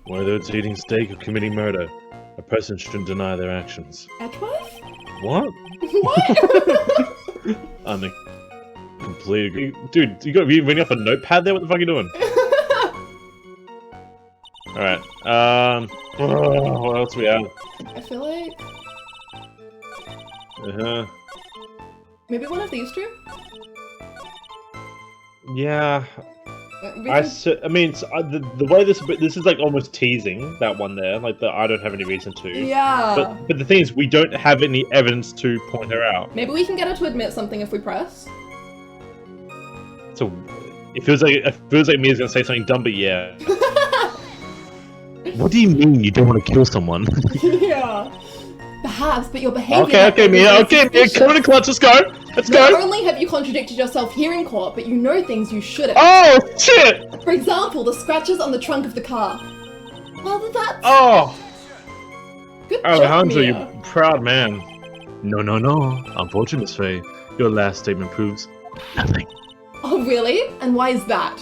Whether it's eating steak or committing murder, a person shouldn't deny their actions. Edgeworth? What? What? I'm in complete agreement. Dude, you got reading off a notepad there? What the fuck are you doing? Alright, what else we have? I feel like Uh-huh. maybe one of these two? Yeah, We I can- mean, the way this is like almost teasing that one there, like the I don't have any reason to. Yeah. But the thing is, we don't have any evidence to point her out. Maybe we can get her to admit something if we press. So it feels like Mia's gonna say something dumb, but yeah. What do you mean you don't want to kill someone? Yeah. Perhaps, but your behavior... Okay, Mia. Okay, Mia. Come in the clutch. Let's go. Let's Not go. only have you contradicted yourself here in court, but you know things you shouldn't. Oh shit! For example, the scratches on the trunk of the car. Well, that's... Oh, Good job, Alejandro, you Mia. proud man. No. Unfortunately, Miss Faye, your last statement proves nothing. Oh, really? And why is that?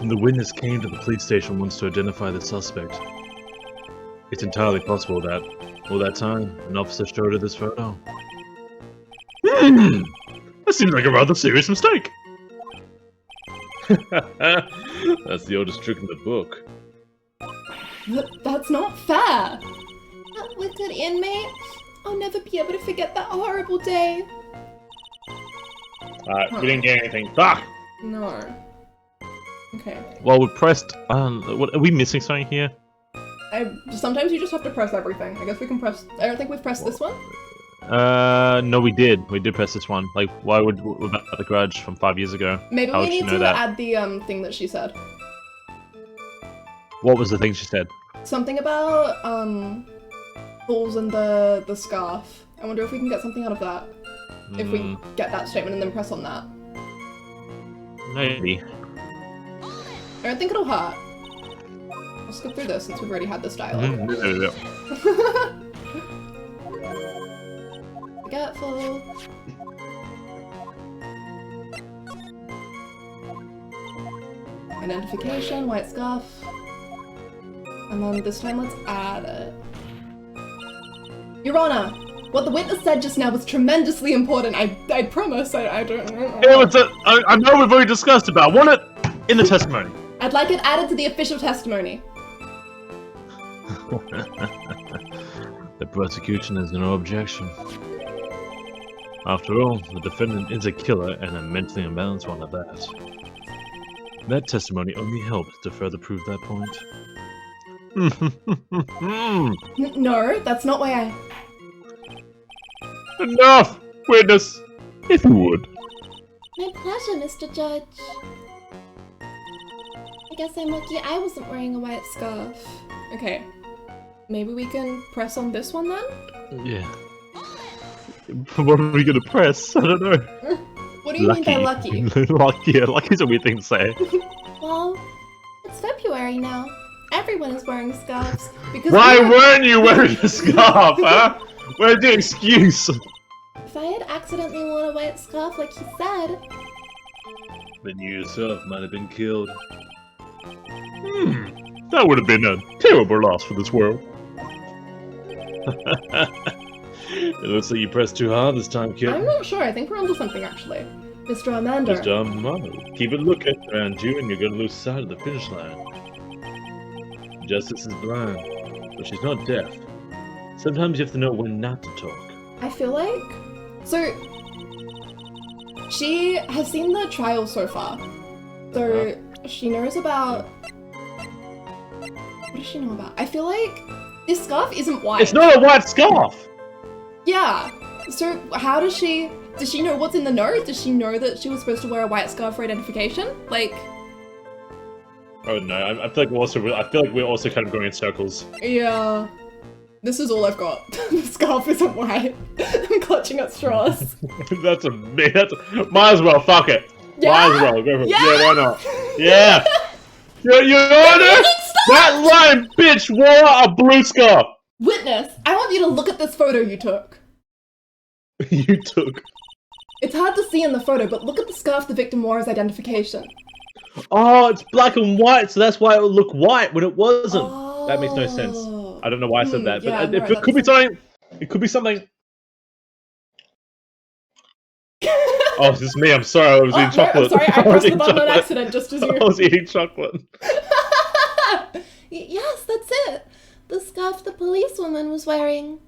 The witness came to the police station once to identify the suspect. It's entirely possible that, all that time, an officer showed her this photo. That seems like a rather serious mistake. That's the oldest trick in the book. That's not fair. That wicked inmate. I'll never be able to forget that horrible day. Alright, we didn't get anything. Fuck! No. Okay. Well, we pressed. What, are we missing something here? Sometimes you just have to press everything. I guess we can press. I don't think we've pressed this one. No, we did. We did press this one. Like, why would about the grudge from 5 years ago? Maybe How we would she need know to that? add the thing that she said. What was the thing she said? Something about balls and the scarf. I wonder if we can get something out of that. If we get that statement and then press on that. Maybe. I don't think it'll hurt. I'll skip through this since we've already had this dialogue. Yeah. Forgetful. Identification, white scarf. And then this time let's add it. Your Honor, what the witness said just now was tremendously important. I promise I don't know. Yeah, I know we've already discussed about. I want it in the testimony. I'd like it added to the official testimony. The prosecution has no objection. After all, the defendant is a killer and a mentally imbalanced one at that. That testimony only helped to further prove that point. No, that's not why I... Enough! Witness! If you would. My pleasure, Mr. Judge. I guess I'm lucky I wasn't wearing a white scarf. Okay. Maybe we can press on this one then? Yeah. What are we gonna press? I don't know. What do you mean by lucky? Lucky, yeah, lucky's a weird thing to say. Well, it's February now. Everyone is wearing scarves. Because Why weren't you wearing a scarf, huh? Where's the excuse? If I had accidentally worn a white scarf like he said, Then you yourself might have been killed. That would have been a terrible loss for this world. It looks like you pressed too hard this time, kid. I'm not sure. I think we're onto something actually. Mr. Armando. Mr. Armando, keep a lookout around you and you're gonna lose sight of the finish line. Justice is blind, but she's not deaf. Sometimes you have to know when not to talk. I feel like... So... She has seen the trial so far. So she knows about... What does she know about? I feel like this scarf isn't white. It's not a white scarf! Yeah. So how does she... Does she know what's in the note? Does she know that she was supposed to wear a white scarf for identification? Like... Oh no, I feel like we're also kind of going in circles. Yeah. This is all I've got. The scarf isn't white. I'm clutching at straws. That's might as well, fuck it. Yeah? Might as well, go for it. Yeah? Yeah, why not? Yeah! Your Honor! That lying bitch wore a blue scarf! Witness, I want you to look at this photo you took. You took. It's hard to see in the photo, but look at the scarf the victim wore as identification. Oh, it's black and white, so that's why it would look white when it wasn't. That makes no sense. I don't know why I said that, but yeah, it could be something. It could be something. Oh, this is me. I'm sorry. I was eating chocolate. I'm sorry, I was pressed the eating button on chocolate. accident just as you... I was eating chocolate. yes, that's it. The scarf the policewoman was wearing.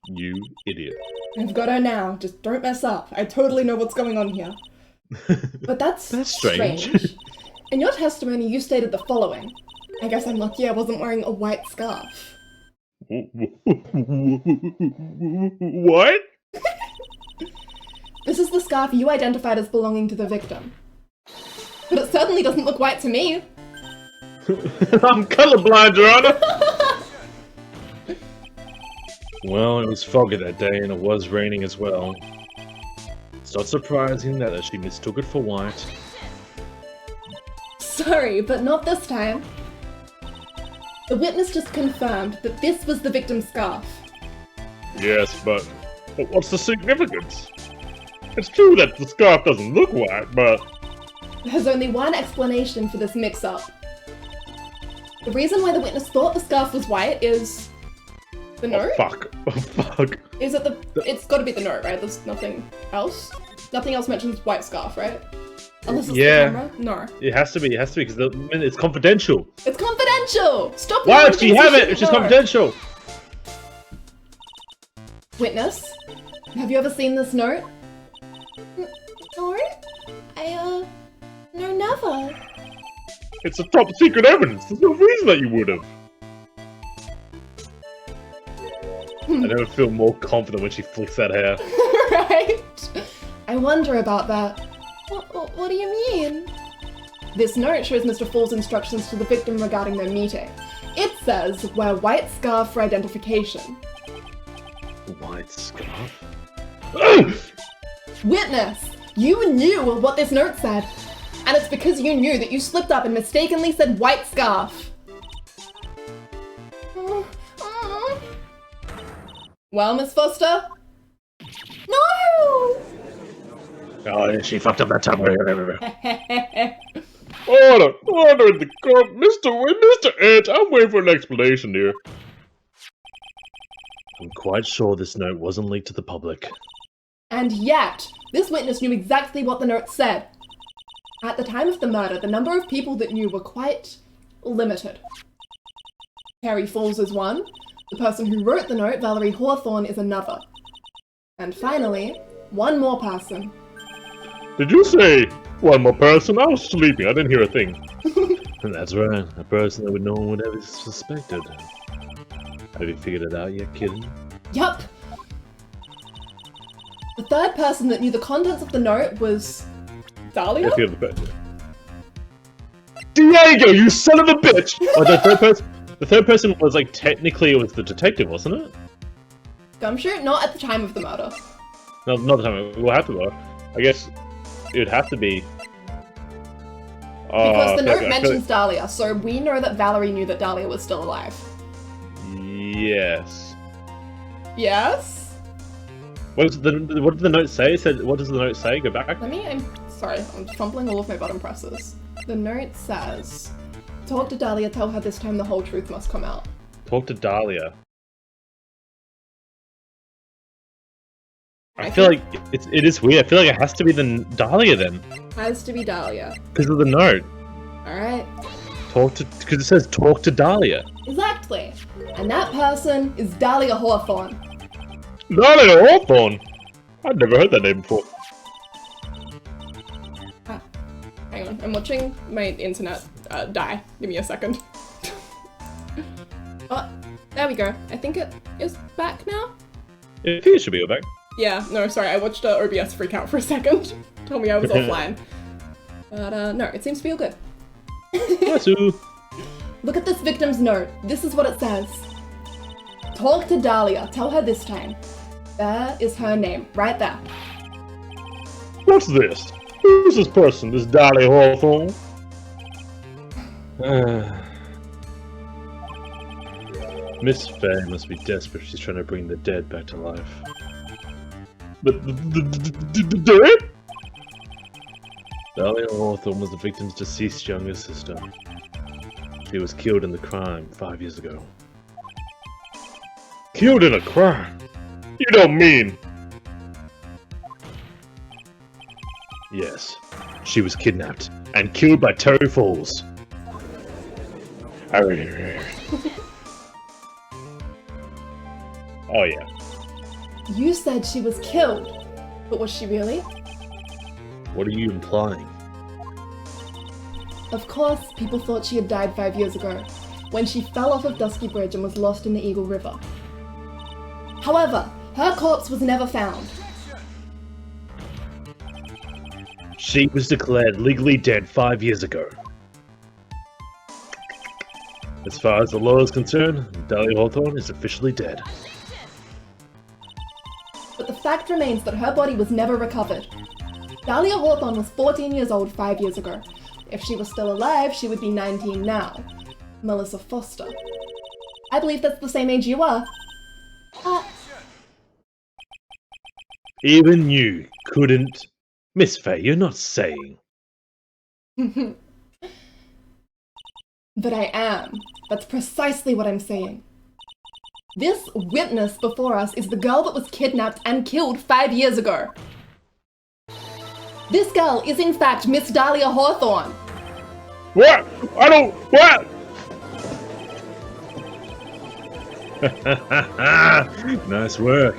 You idiot. I've got her now. Just don't mess up. I totally know what's going on here. But that's strange. In your testimony, you stated the following. I guess I'm lucky I wasn't wearing a white scarf. What? This is the scarf you identified as belonging to the victim. But it certainly doesn't look white to me. I'm colorblind, Your Honor. Well, it was foggy that day and it was raining as well. It's not surprising that she mistook it for white. Sorry, but not this time. The witness just confirmed that this was the victim's scarf. Yes, but what's the significance? It's true that the scarf doesn't look white, but... There's only one explanation for this mix-up. The reason why the witness thought the scarf was white is... The note? Oh, fuck. Oh, fuck. Is it it's gotta be the note, right? There's nothing else? Nothing else mentions white scarf, right? Unless it's the camera? No. It has to be, because it's confidential. It's confidential! Stop Why knowing would she things have you it if she's shouldn't know. confidential? Witness, have you ever seen this note? No? No, never. It's a top secret evidence. There's no reason that you would have. I never feel more confident when she flicks that hair. Right? I wonder about that. What do you mean? This note shows Mr. Fall's instructions to the victim regarding their meeting. It says, wear white scarf for identification. White scarf? Witness! You knew what this note said. And it's because you knew that you slipped up and mistakenly said white scarf. Well, Miss Foster? No! Oh, yeah, she fucked up that time. Order in the court. Mr. Edge, I'm waiting for an explanation here. I'm quite sure this note wasn't leaked to the public. And yet, this witness knew exactly what the note said. At the time of the murder, the number of people that knew were quite limited. Harry Falls is one. The person who wrote the note, Valerie Hawthorne, is another. And finally, one more person. Did you say one more person? I was sleeping. I didn't hear a thing. That's right, a person that no one would ever suspected. Have you figured it out yet, kid? Yup. The third person that knew the contents of the note was Dahlia? Let's get the person. Diego, you son of a bitch! Oh, the third person was like technically it was the detective, wasn't it? Gumshoe? Not at the time of the murder. No, not the time. It will have to go. I guess it would have to be. Because the note okay, mentions Dahlia, so we know that Valerie knew that Dahlia was still alive. Yes. Yes? What did the note say? It said, what does the note say? Go back. I'm sorry, I'm fumbling all of my button presses. The note says, talk to Dahlia, tell her this time the whole truth must come out. Talk to Dahlia. I I feel think- like it is weird. I feel like it has to be the Dahlia then, Has to be Dahlia. because of the note. Alright. Because it says talk to Dahlia. Exactly. And that person is Dahlia Hawthorne. Dahlia Hawthorne. I'd never heard that name before. Hang on, I'm watching my internet die. Give me a second. Oh, there we go. I think it is back now? I think it should be back. Yeah, no, sorry, I watched OBS freak out for a second. Told me I was offline. But no, it seems to be all good. Yasu. Look at this victim's note. This is what it says. Talk to Dahlia. Tell her this time. There is her name, right there. What's this? Who's this person? This Dahlia Hawthorne? Miss Faye must be desperate. She's trying to bring the dead back to life. The dead? Dahlia Hawthorne was the victim's deceased younger sister. She was killed in the crime 5 years ago. Killed in a crime? You don't mean... Yes, she was kidnapped and killed by Terry Falls. Oh yeah. You said she was killed. But was she really? What are you implying? Of course, people thought she had died 5 years ago, when she fell off of Dusky Bridge and was lost in the Eagle River. However, her corpse was never found. She was declared legally dead 5 years ago. As far as the law is concerned, Dahlia Hawthorne is officially dead. But the fact remains that her body was never recovered. Dahlia Hawthorne was 14 years old 5 years ago. If she was still alive, she would be 19 now. Melissa Foster. I believe that's the same age you are. Even you couldn't... Miss Faye, you're not saying... But I am. That's precisely what I'm saying. This witness before us is the girl that was kidnapped and killed 5 years ago. This girl is in fact Miss Dahlia Hawthorne. What? I don't... What? Nice work.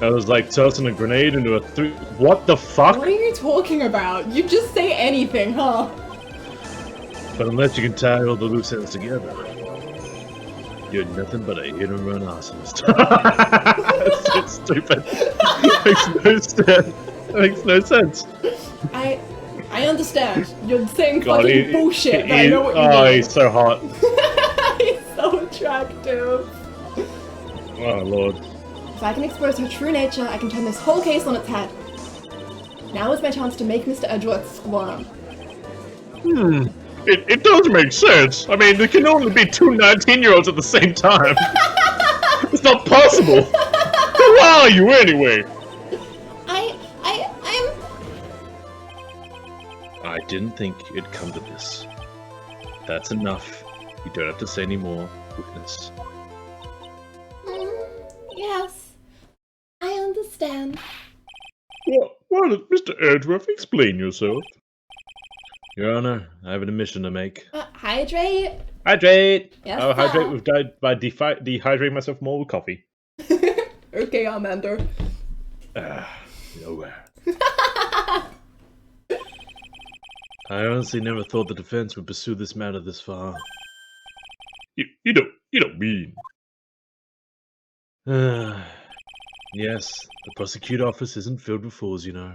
I was like tossing a grenade into a three. What the fuck? What are you talking about? You just say anything, huh? But unless you can tie all the loose ends together, you're nothing but a hit and run arsonist. That's so stupid. Makes no sense. Makes no sense. I understand. You're saying God, fucking bullshit, but I know what you oh, mean. he's so hot. He's so attractive. Oh lord. If I can expose her true nature, I can turn this whole case on its head. Now is my chance to make Mr. Edgeworth squirm. It does make sense. I mean, there can only be two 19-year-olds at the same time. It's not possible. Who are you anyway? I didn't think it'd come to this. That's enough. You don't have to say any more, witness. Yes, I understand. Well, Mr. Edgeworth, explain yourself. Your Honor, I have an admission to make. Hydrate? Hydrate! Yes, I'll hydrate sir. with by dehydrating myself more with coffee. Okay, Armando. Nowhere. I honestly never thought the defense would pursue this matter this far. You don't mean. Yes, the prosecutor office isn't filled with fools, you know.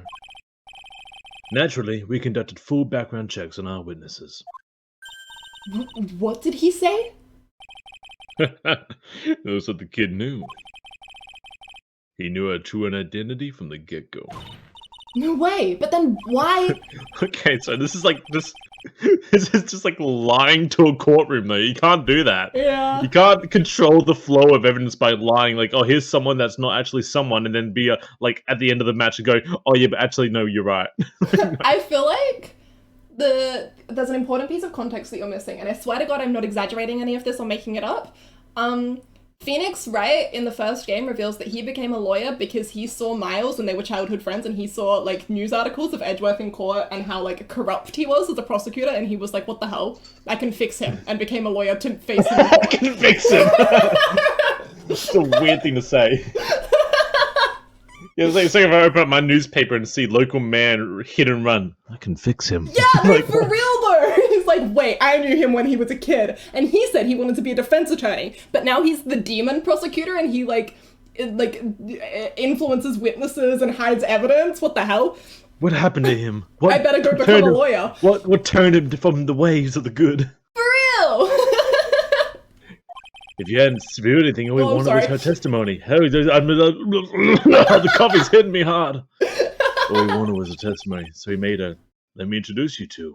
Naturally, we conducted full background checks on our witnesses. What did he say? That's what the kid knew. He knew her true identity from the get-go. No way, but then why? Okay, so this is like this is just like lying to a courtroom though. You can't do that. Yeah. You can't control the flow of evidence by lying like, oh, here's someone that's not actually someone, and then be like at the end of the match and go, oh yeah, but actually no, you're right. I feel like there's an important piece of context that you're missing, and I swear to God I'm not exaggerating any of this or making it up. Phoenix Wright in the first game reveals that he became a lawyer because he saw Miles when they were childhood friends, and he saw like news articles of Edgeworth in court and how like corrupt he was as a prosecutor, and he was like, what the hell? I can fix him, and became a lawyer to face him in I court. can fix him. That's a weird thing to say. Yeah, it's like if I open up my newspaper and see local man hit and run. I can fix him. Yeah, like, for real though. He's like, wait, I knew him when he was a kid, and he said he wanted to be a defense attorney, but now he's the demon prosecutor, and he like influences witnesses and hides evidence. What the hell? What happened to him? What I better go become turned a him- lawyer. What turned him from the ways of the good? For real. If you hadn't spewed anything, all we Oh, I'm wanted was sorry. her testimony. The coffee's hitting me hard. All we wanted was a testimony, so he made her. Let me introduce you to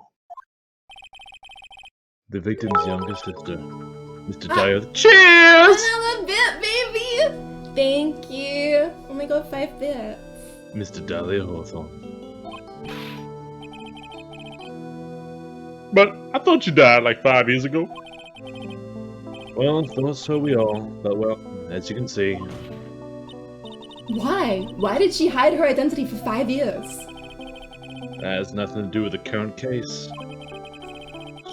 the victim's younger sister, Mr. Dyer. Cheers! Another bit, baby. Thank you. Oh my God, 5 bits. Mr. Dahlia Hawthorne. But I thought you died like 5 years ago. Well, thought so we all. But well, as you can see, Why? Why did she hide her identity for 5 years? that has nothing to do with the current case.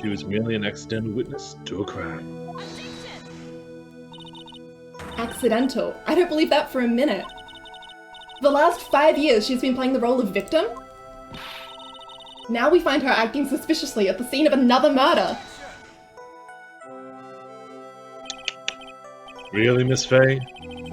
She was merely an accidental witness to a crime. Accidental. I don't believe that for a minute. The last 5 years she's been playing the role of victim? Now we find her acting suspiciously at the scene of another murder. Really, Miss Faye?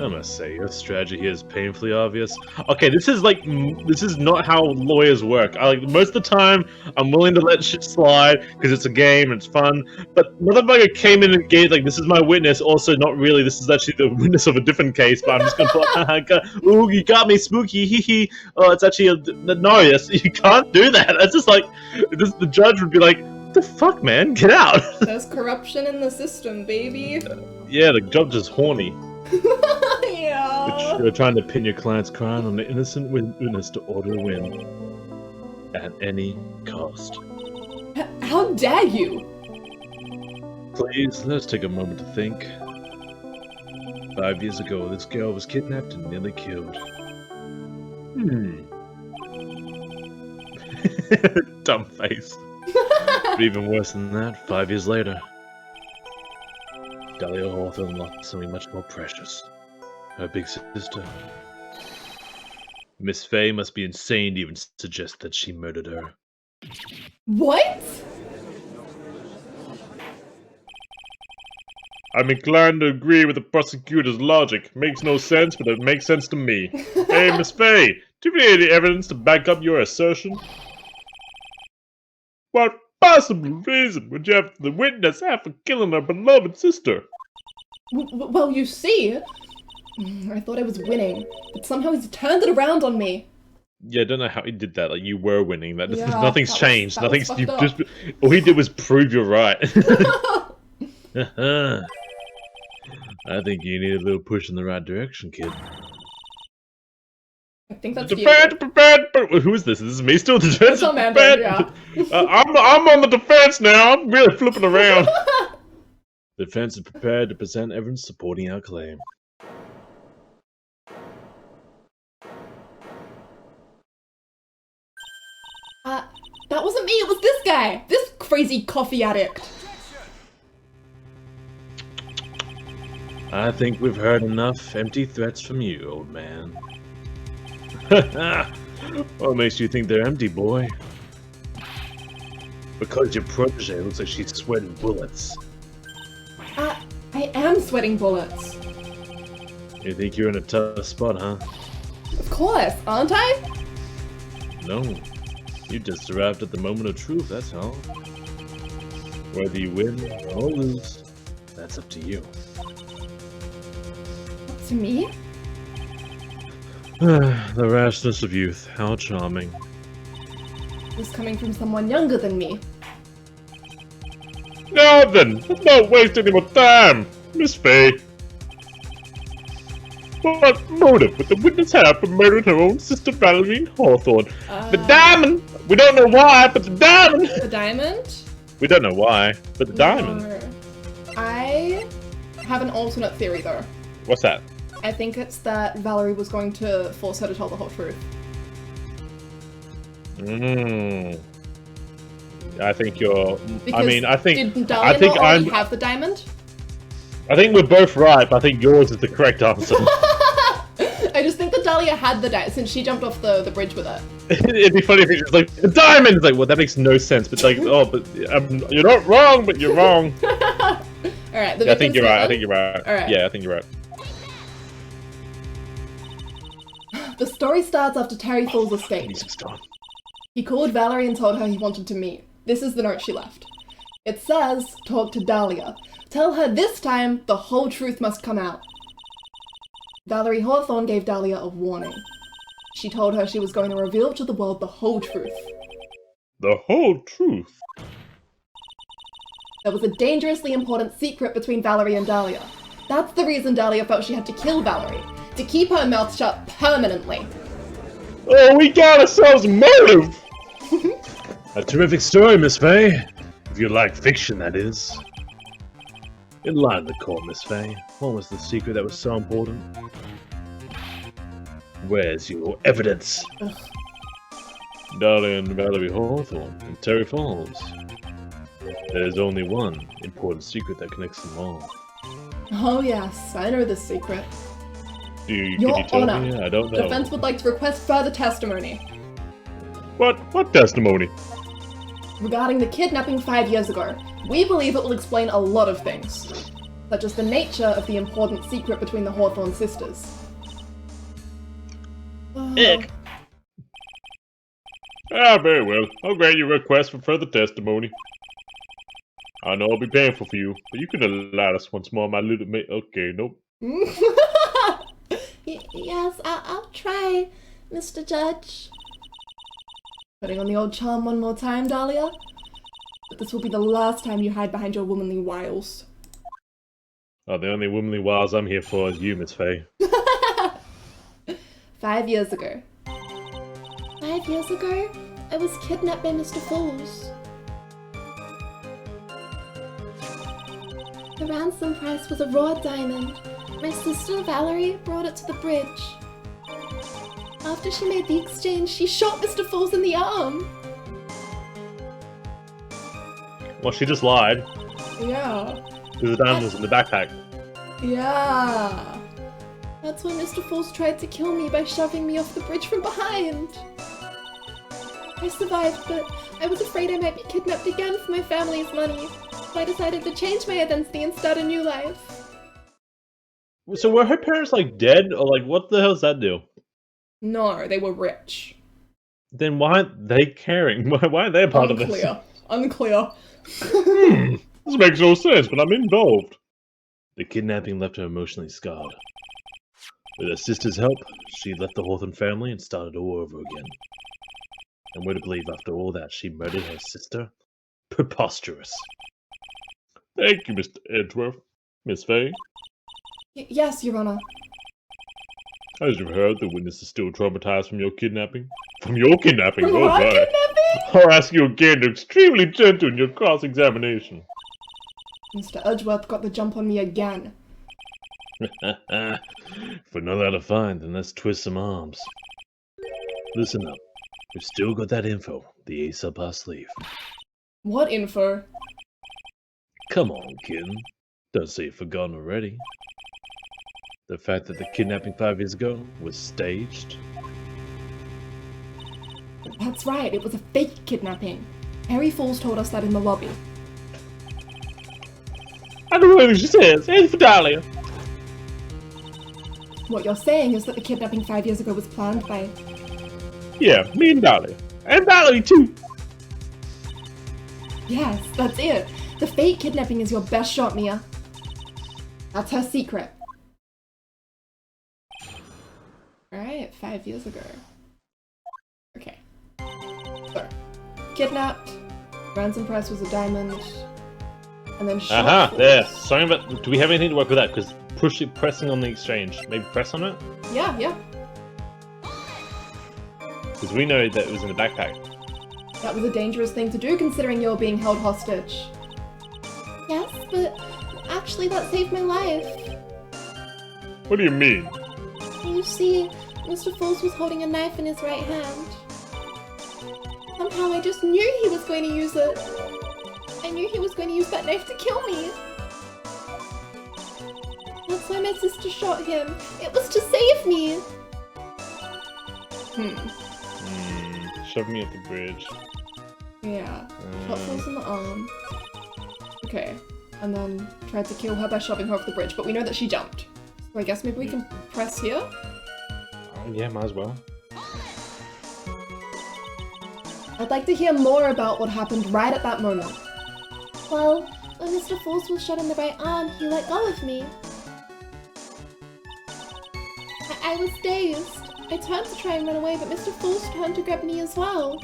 I must say, your strategy here is painfully obvious. Okay, this is like, this is not how lawyers work. Most of the time, I'm willing to let shit slide because it's a game and it's fun. But motherfucker came in and gave like, this is my witness. Also, not really. This is actually the witness of a different case. But I'm just gonna put, ooh, you got me spooky, hee hee. Oh, it's actually no. Yes, you can't do that. It's just like, the judge would be like, what the fuck, man, get out. There's corruption in the system, baby. Yeah, the judge is horny. Yeah. You're trying to pin your client's crown on the innocent witness to order a win. At any cost. How dare you? Please, let's take a moment to think. 5 years ago, this girl was kidnapped and nearly killed. Dumb face. But even worse than that, 5 years later, Dahlia Hawthorne lost something much more precious. Her big sister. Miss Fey must be insane to even suggest that she murdered her. What? I'm inclined to agree with the prosecutor's logic. Makes no sense, but it makes sense to me. Hey, Miss Fey, do you have any evidence to back up your assertion? What possible reason would you have the witness have for killing her beloved sister? Well, you see, I thought I was winning, but somehow he's turned it around on me. Yeah, I don't know how he did that. Like, you were winning. Yeah, Nothing's that was- changed. that was Nothing's. You fucked just. All he did was prove you're right. I think you need a little push in the right direction, kid. I think that's you. Prepared. Who is this? Is this me still? Defense. It's Amanda, yeah. I'm on the defense now. I'm really flipping around. Defense is prepared to present evidence supporting our claim. That wasn't me, it was this guy! This crazy coffee addict! I think we've heard enough empty threats from you, old man. What makes you think they're empty, boy? Because your protege looks like she's sweating bullets. I am sweating bullets. You think you're in a tough spot, huh? Of course, aren't I? No. You just arrived at the moment of truth, that's all. Whether you win or lose, that's up to you. To me? The rashness of youth, how charming. This coming from someone younger than me. Now then, let's not waste any more time, Miss Fey. What motive would the witness have for murdering her own sister Valerie Hawthorne? The diamond! We don't know why, but the diamond! The diamond? We don't know why, but the diamond. No. I have an alternate theory though. What's that? I think it's that Valerie was going to force her to tell the whole truth. I think you're. Because did Dahlia I think not already I'm. have the diamond? I think we're both right, but I think yours is the correct answer. I just think that Dahlia had the diamond since she jumped off the bridge with it. It'd be funny if it's just like the diamond. It's like, well, that makes no sense. But like, oh, but you're not wrong, but you're wrong. All right, I think you're right. I think you're right. All right. Yeah, I think you're right. The story starts after Terry Falls escaped. Music's gone. He called Valerie and told her he wanted to meet. This is the note she left. It says, talk to Dahlia. Tell her this time the whole truth must come out. Valerie Hawthorne gave Dahlia a warning. She told her she was going to reveal to the world the whole truth. The whole truth. There was a dangerously important secret between Valerie and Dahlia. That's the reason Dahlia felt she had to kill Valerie. To keep her mouth shut permanently. Oh, we got ourselves a motive! A terrific story, Miss Fey. If you like fiction, that is. Enlighten the court, Miss Fey. What was the secret that was so important? Where's your evidence? Ugh. Dahlia and Valerie Hawthorne in Terry Falls. There's only one important secret that connects them all. Oh yes, I know this secret. Can Your you tell Honor, me? I don't know. Defense would like to request further testimony What testimony? regarding the kidnapping 5 years ago. We believe it will explain a lot of things, such as the nature of the important secret between the Hawthorne sisters. Ick. Ah, very well. I'll grant your request for further testimony. I know it'll be painful for you, but you can allow us once more, my little mate. Okay, nope. Yes, I'll try, Mr. Judge. Putting on the old charm one more time, Dahlia. But this will be the last time you hide behind your womanly wiles. Oh, the only womanly wiles I'm here for is you, Miss Fey. 5 years ago. 5 years ago, I was kidnapped by Mr. Falls. The ransom price was a raw diamond. My sister Valerie brought it to the bridge. After she made the exchange, she shot Mr. Falls in the arm. Well, she just lied. Yeah. Because the diamond was in the backpack. Yeah. That's when Mr. Falls tried to kill me by shoving me off the bridge from behind. I survived, but I was afraid I might be kidnapped again for my family's money. So I decided to change my identity and start a new life. So were her parents like dead, or like what the hell does that do? No, they were rich. Then why aren't they caring? Why aren't they a part of this? Unclear. This makes no sense, but I'm involved. The kidnapping left her emotionally scarred. With her sister's help, she left the Hawthorne family and started all over again. And we're to believe after all that she murdered her sister? Preposterous. Thank you, Mr. Edgeworth. Miss Faye, Yes, Your Honor. as you've heard, the witness is still traumatized from your kidnapping. From your kidnapping? From Oh my my. kidnapping? I'll ask you again to extremely gentle in your cross-examination. Mr. Edgeworth got the jump on me again. For know how to find, then let's twist some arms. Listen up. We've still got that info, the ace up our sleeve. What info? Come on, kitten. Don't say you've forgotten already. The fact that the kidnapping 5 years ago was staged. That's right, it was a fake kidnapping. Harry Falls told us that in the lobby. I don't know what she says. It's for Dahlia. What you're saying is that the kidnapping 5 years ago was planned by... Yeah, me and Dahlia. And Dahlia too. Yes, that's it. The fake kidnapping is your best shot, Mia. That's her secret. Alright, 5 years ago. Okay. So, kidnapped, ransom price was a diamond, and then shot Aha, Falls. there. Sorry, but do we have anything to work with that? Because pressing on the exchange. Maybe press on it? Yeah. Because we know that it was in the backpack. That was a dangerous thing to do considering you're being held hostage. Yes, but actually that saved my life. What do you mean? You see, Mr. Falls was holding a knife in his right hand. Somehow I just knew he was going to use it. I knew he was going to use that knife to kill me. That's why my sister shot him. It was to save me. Shove me off the bridge. Yeah. Shot Falls in the arm. Okay. And then tried to kill her by shoving her off the bridge, but we know that she jumped. So I guess maybe we can press here? Yeah, might as well. I'd like to hear more about what happened right at that moment. Well, when Mr. Falls was shot in the right arm, he let go of me. I was dazed. I turned to try and run away, but Mr. Falls turned to grab me as well.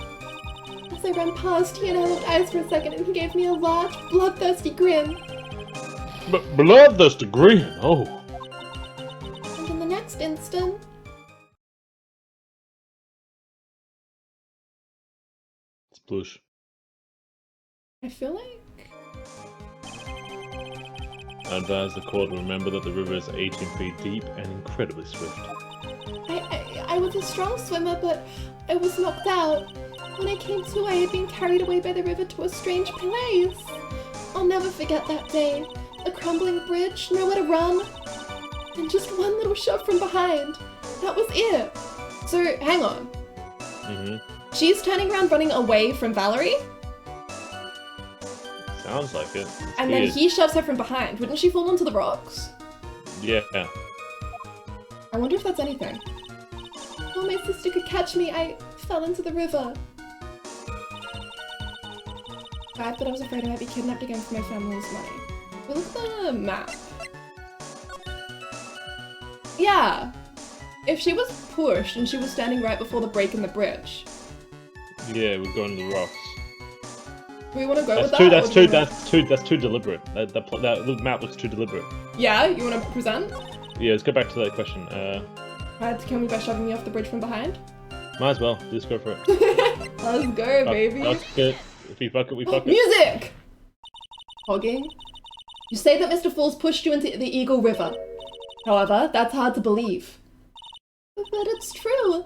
As I ran past, he and I locked eyes for a second, and he gave me a large, bloodthirsty grin. But bloodthirst grin. Oh. And in the next instant, Sploosh. I feel like... I advise the court to remember that the river is 18 feet deep and incredibly swift. I was a strong swimmer, but I was knocked out. When I came to, I had been carried away by the river to a strange place. I'll never forget that day. A crumbling bridge, nowhere to run, and just one little shove from behind. That was it. So, hang on. She's turning around running away from Valerie, Sounds like it. and then he shoves her from behind. Wouldn't she fall onto the rocks? Yeah. I wonder if that's anything. Before my sister could catch me, I fell into the river. But I was afraid I might be kidnapped again for my family's money. We look at the map. Yeah. If she was pushed and she was standing right before the break in the bridge, Yeah, we're going to the rocks. do we want to go That's with too. that? That's or do too. we wanna- That's too deliberate. That map looks too deliberate. Yeah, you want to present? Yeah, let's go back to that question. Tried to kill me by shoving me off the bridge from behind? Might as well. Just go for it. Let's go, baby. Fuck it. If we fuck it, we fuck it. Music! Hogging. You say that Mr. Falls pushed you into the Eagle River. However, that's hard to believe. But it's true.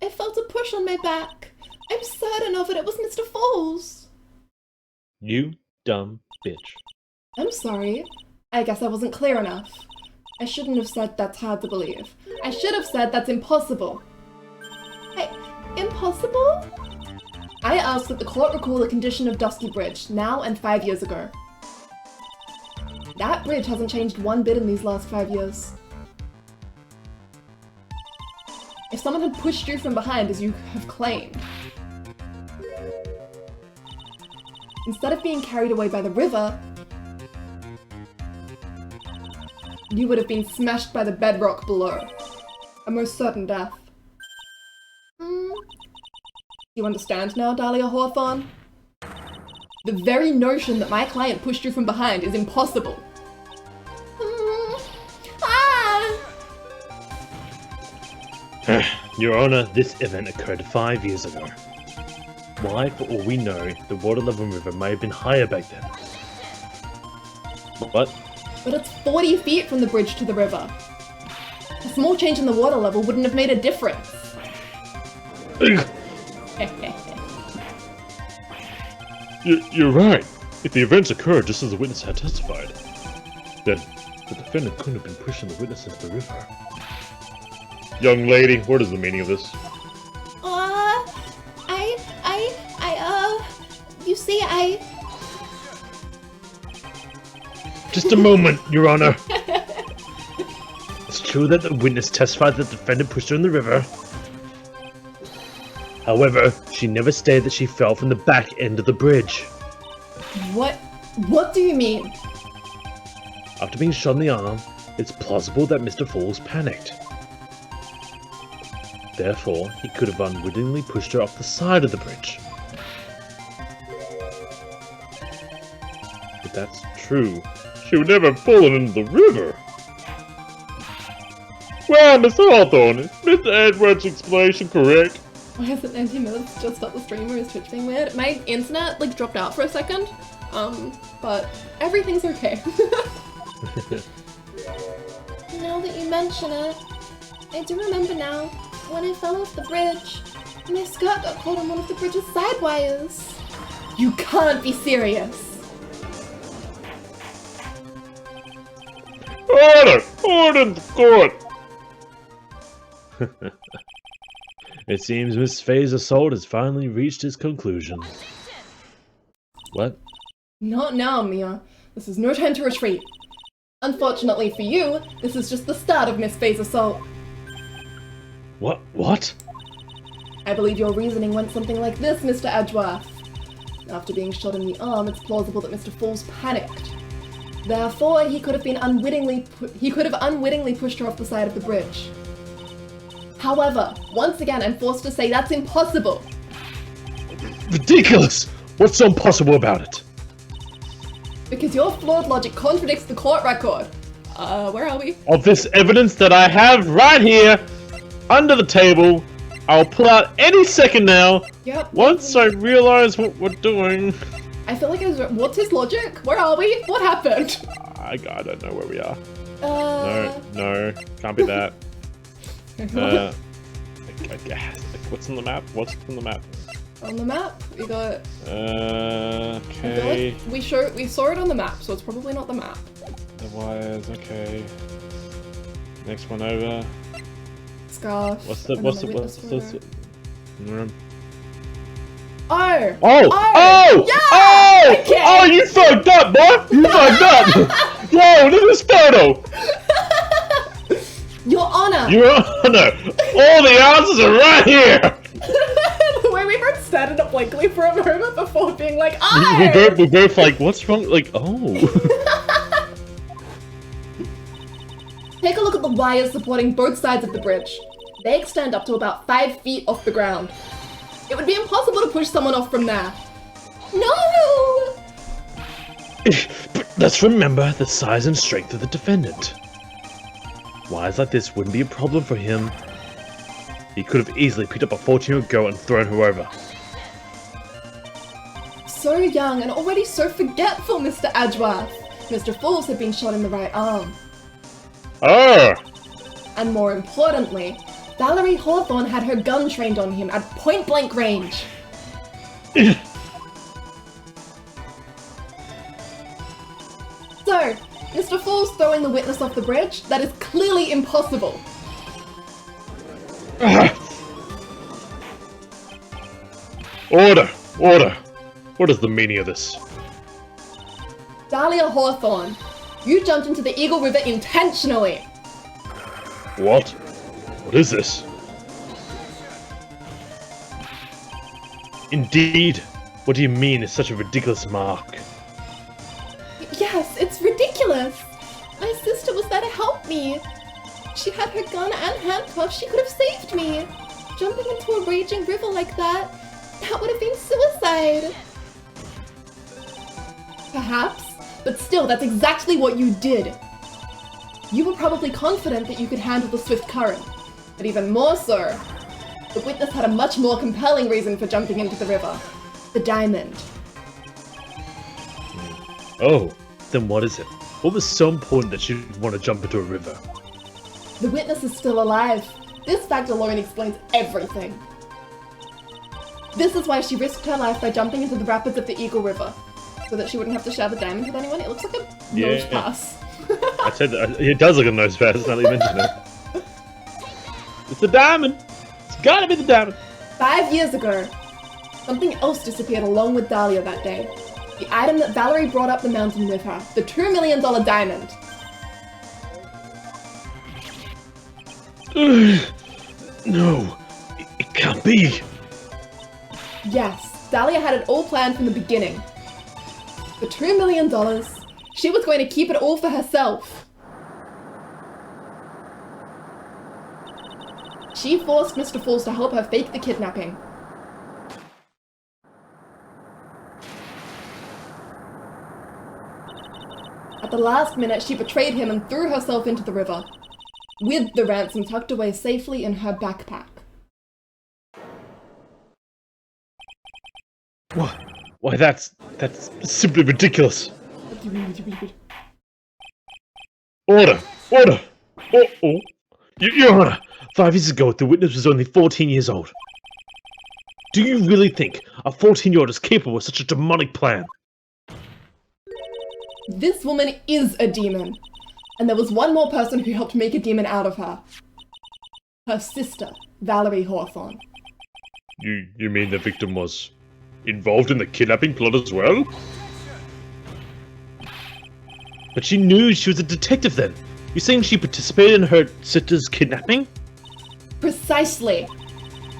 I felt a push on my back. I'm certain of it. It was Mr. Falls. You dumb bitch. I'm sorry. I guess I wasn't clear enough. I shouldn't have said that's hard to believe. I should have said that's impossible. Impossible? I ask that the court recall the condition of Dusky Bridge, now and 5 years ago. That bridge hasn't changed one bit in these last 5 years. If someone had pushed you from behind, as you have claimed, instead of being carried away by the river, you would have been smashed by the bedrock below. A most certain death. You understand now, Dahlia Hawthorne? The very notion that my client pushed you from behind is impossible. Your Honor, this event occurred 5 years ago. Why, for all we know, the water level in the river may have been higher back then. What? But it's 40 feet from the bridge to the river. A small change in the water level wouldn't have made a difference. You're right. If the events occurred just as the witness had testified, then the defendant couldn't have been pushing the witness into the river. Young lady, what is the meaning of this? You see, Just a moment, Your Honor. It's true that the witness testified that the defendant pushed her in the river. However, she never stated that she fell from the back end of the bridge. What do you mean? After being shot in the arm, it's plausible that Mr. Falls panicked. Therefore, he could have unwittingly pushed her off the side of the bridge. If that's true, she would never have fallen into the river. Well, Miss Hawthorne, is Mr. Edwards' explanation correct? Why is it 90 minutes just about the stream or is Twitch being weird? My internet dropped out for a second. But everything's okay. now that you mention it, I do remember now, when I fell off the bridge, my skirt got caught on one of the bridge's side wires. You can't be serious. Order! Order in the court! It seems Miss Faye's assault has finally reached its conclusion. What? Not now, Mia. This is no time to retreat. Unfortunately for you, this is just the start of Miss Faye's assault. What? I believe your reasoning went something like this, Mr. Edgeworth. After being shot in the arm, it's plausible that Mr. Falls panicked. Therefore, he could have unwittingly pushed her off the side of the bridge. However, once again, I'm forced to say that's impossible. Ridiculous! What's so impossible about it? Because your flawed logic contradicts the court record. Where are we? Of this evidence that I have right here, under the table, I'll pull out any second now, Yep. once I realize what we're doing. I feel like what's his logic? Where are we? What happened? I don't know where we are. Uh... No, can't be that. I guess. What's on the map? What's on the map? On the map, we got... Okay. I feel like we saw it on the map, so it's probably not the map. The wires, okay. Next one over. Scarf. What's the room? Oh! Oh! Yeah! Okay. Oh, you fucked up, boy! You fucked up! Yo, look at this photo! Your Honor! Your Honor! All the answers are right here! The way we both stared up blankly for a moment before being like, oh! We both like, what's wrong? Like, oh. Take a look at the wires supporting both sides of the bridge. They extend up to about 5 feet off the ground. It would be impossible to push someone off from there. No! But let's remember the size and strength of the defendant. Wires like this wouldn't be a problem for him. He could have easily picked up a 14-year-old girl and thrown her over. So young and already so forgetful, Mr. Edgeworth. Mr. Falls had been shot in the right arm. Ah! And more importantly, Valerie Hawthorne had her gun trained on him at point-blank range. So, Mr. Fool's throwing the witness off the bridge? That is clearly impossible. Order! Order! What is the meaning of this? Dahlia Hawthorne, you jumped into the Eagle River intentionally. What? What is this? Indeed. What do you mean it's such a ridiculous mark? Yes, it's ridiculous. My sister was there to help me. She had her gun and handcuffs. She could have saved me. Jumping into a raging river like that would have been suicide. Perhaps, but still, that's exactly what you did. You were probably confident that you could handle the swift current, but even more so, the witness had a much more compelling reason for jumping into the river. The diamond. Oh, then what is it? What was so important that she'd want to jump into a river? The witness is still alive. This fact alone explains everything. This is why she risked her life by jumping into the rapids of the Eagle River, so that she wouldn't have to share the diamond with anyone. It looks like a nose pass. I said that, it does look a nose pass, now that you mention it. It's the diamond! It's gotta be the diamond! 5 years ago, something else disappeared along with Dahlia that day. The item that Valerie brought up the mountain with her, the $2 million diamond. No, it can't be. Yes, Dahlia had it all planned from the beginning. The $2 million, she was going to keep it all for herself. She forced Mr. Fools to help her fake the kidnapping. At the last minute, she betrayed him and threw herself into the river, with the ransom tucked away safely in her backpack. Why, that's simply ridiculous. Order! Order! Oh. Your Honor, 5 years ago, the witness was only 14 years old. Do you really think a 14-year-old is capable of such a demonic plan? This woman is a demon, and there was one more person who helped make a demon out of her. Her sister, Valerie Hawthorne. You mean the victim was involved in the kidnapping plot as well? But she knew she was a detective then. You're saying she participated in her sister's kidnapping? Precisely.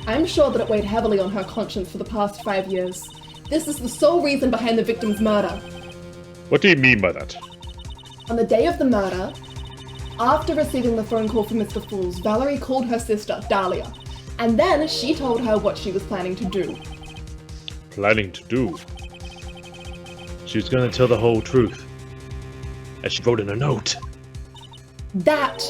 I'm sure that it weighed heavily on her conscience for the past 5 years. This is the sole reason behind the victim's murder. What do you mean by that? On the day of the murder, after receiving the phone call from Mr. Fools, Valerie called her sister, Dahlia, and then she told her what she was planning to do. Planning to do? She was going to tell the whole truth, as she wrote in a note. That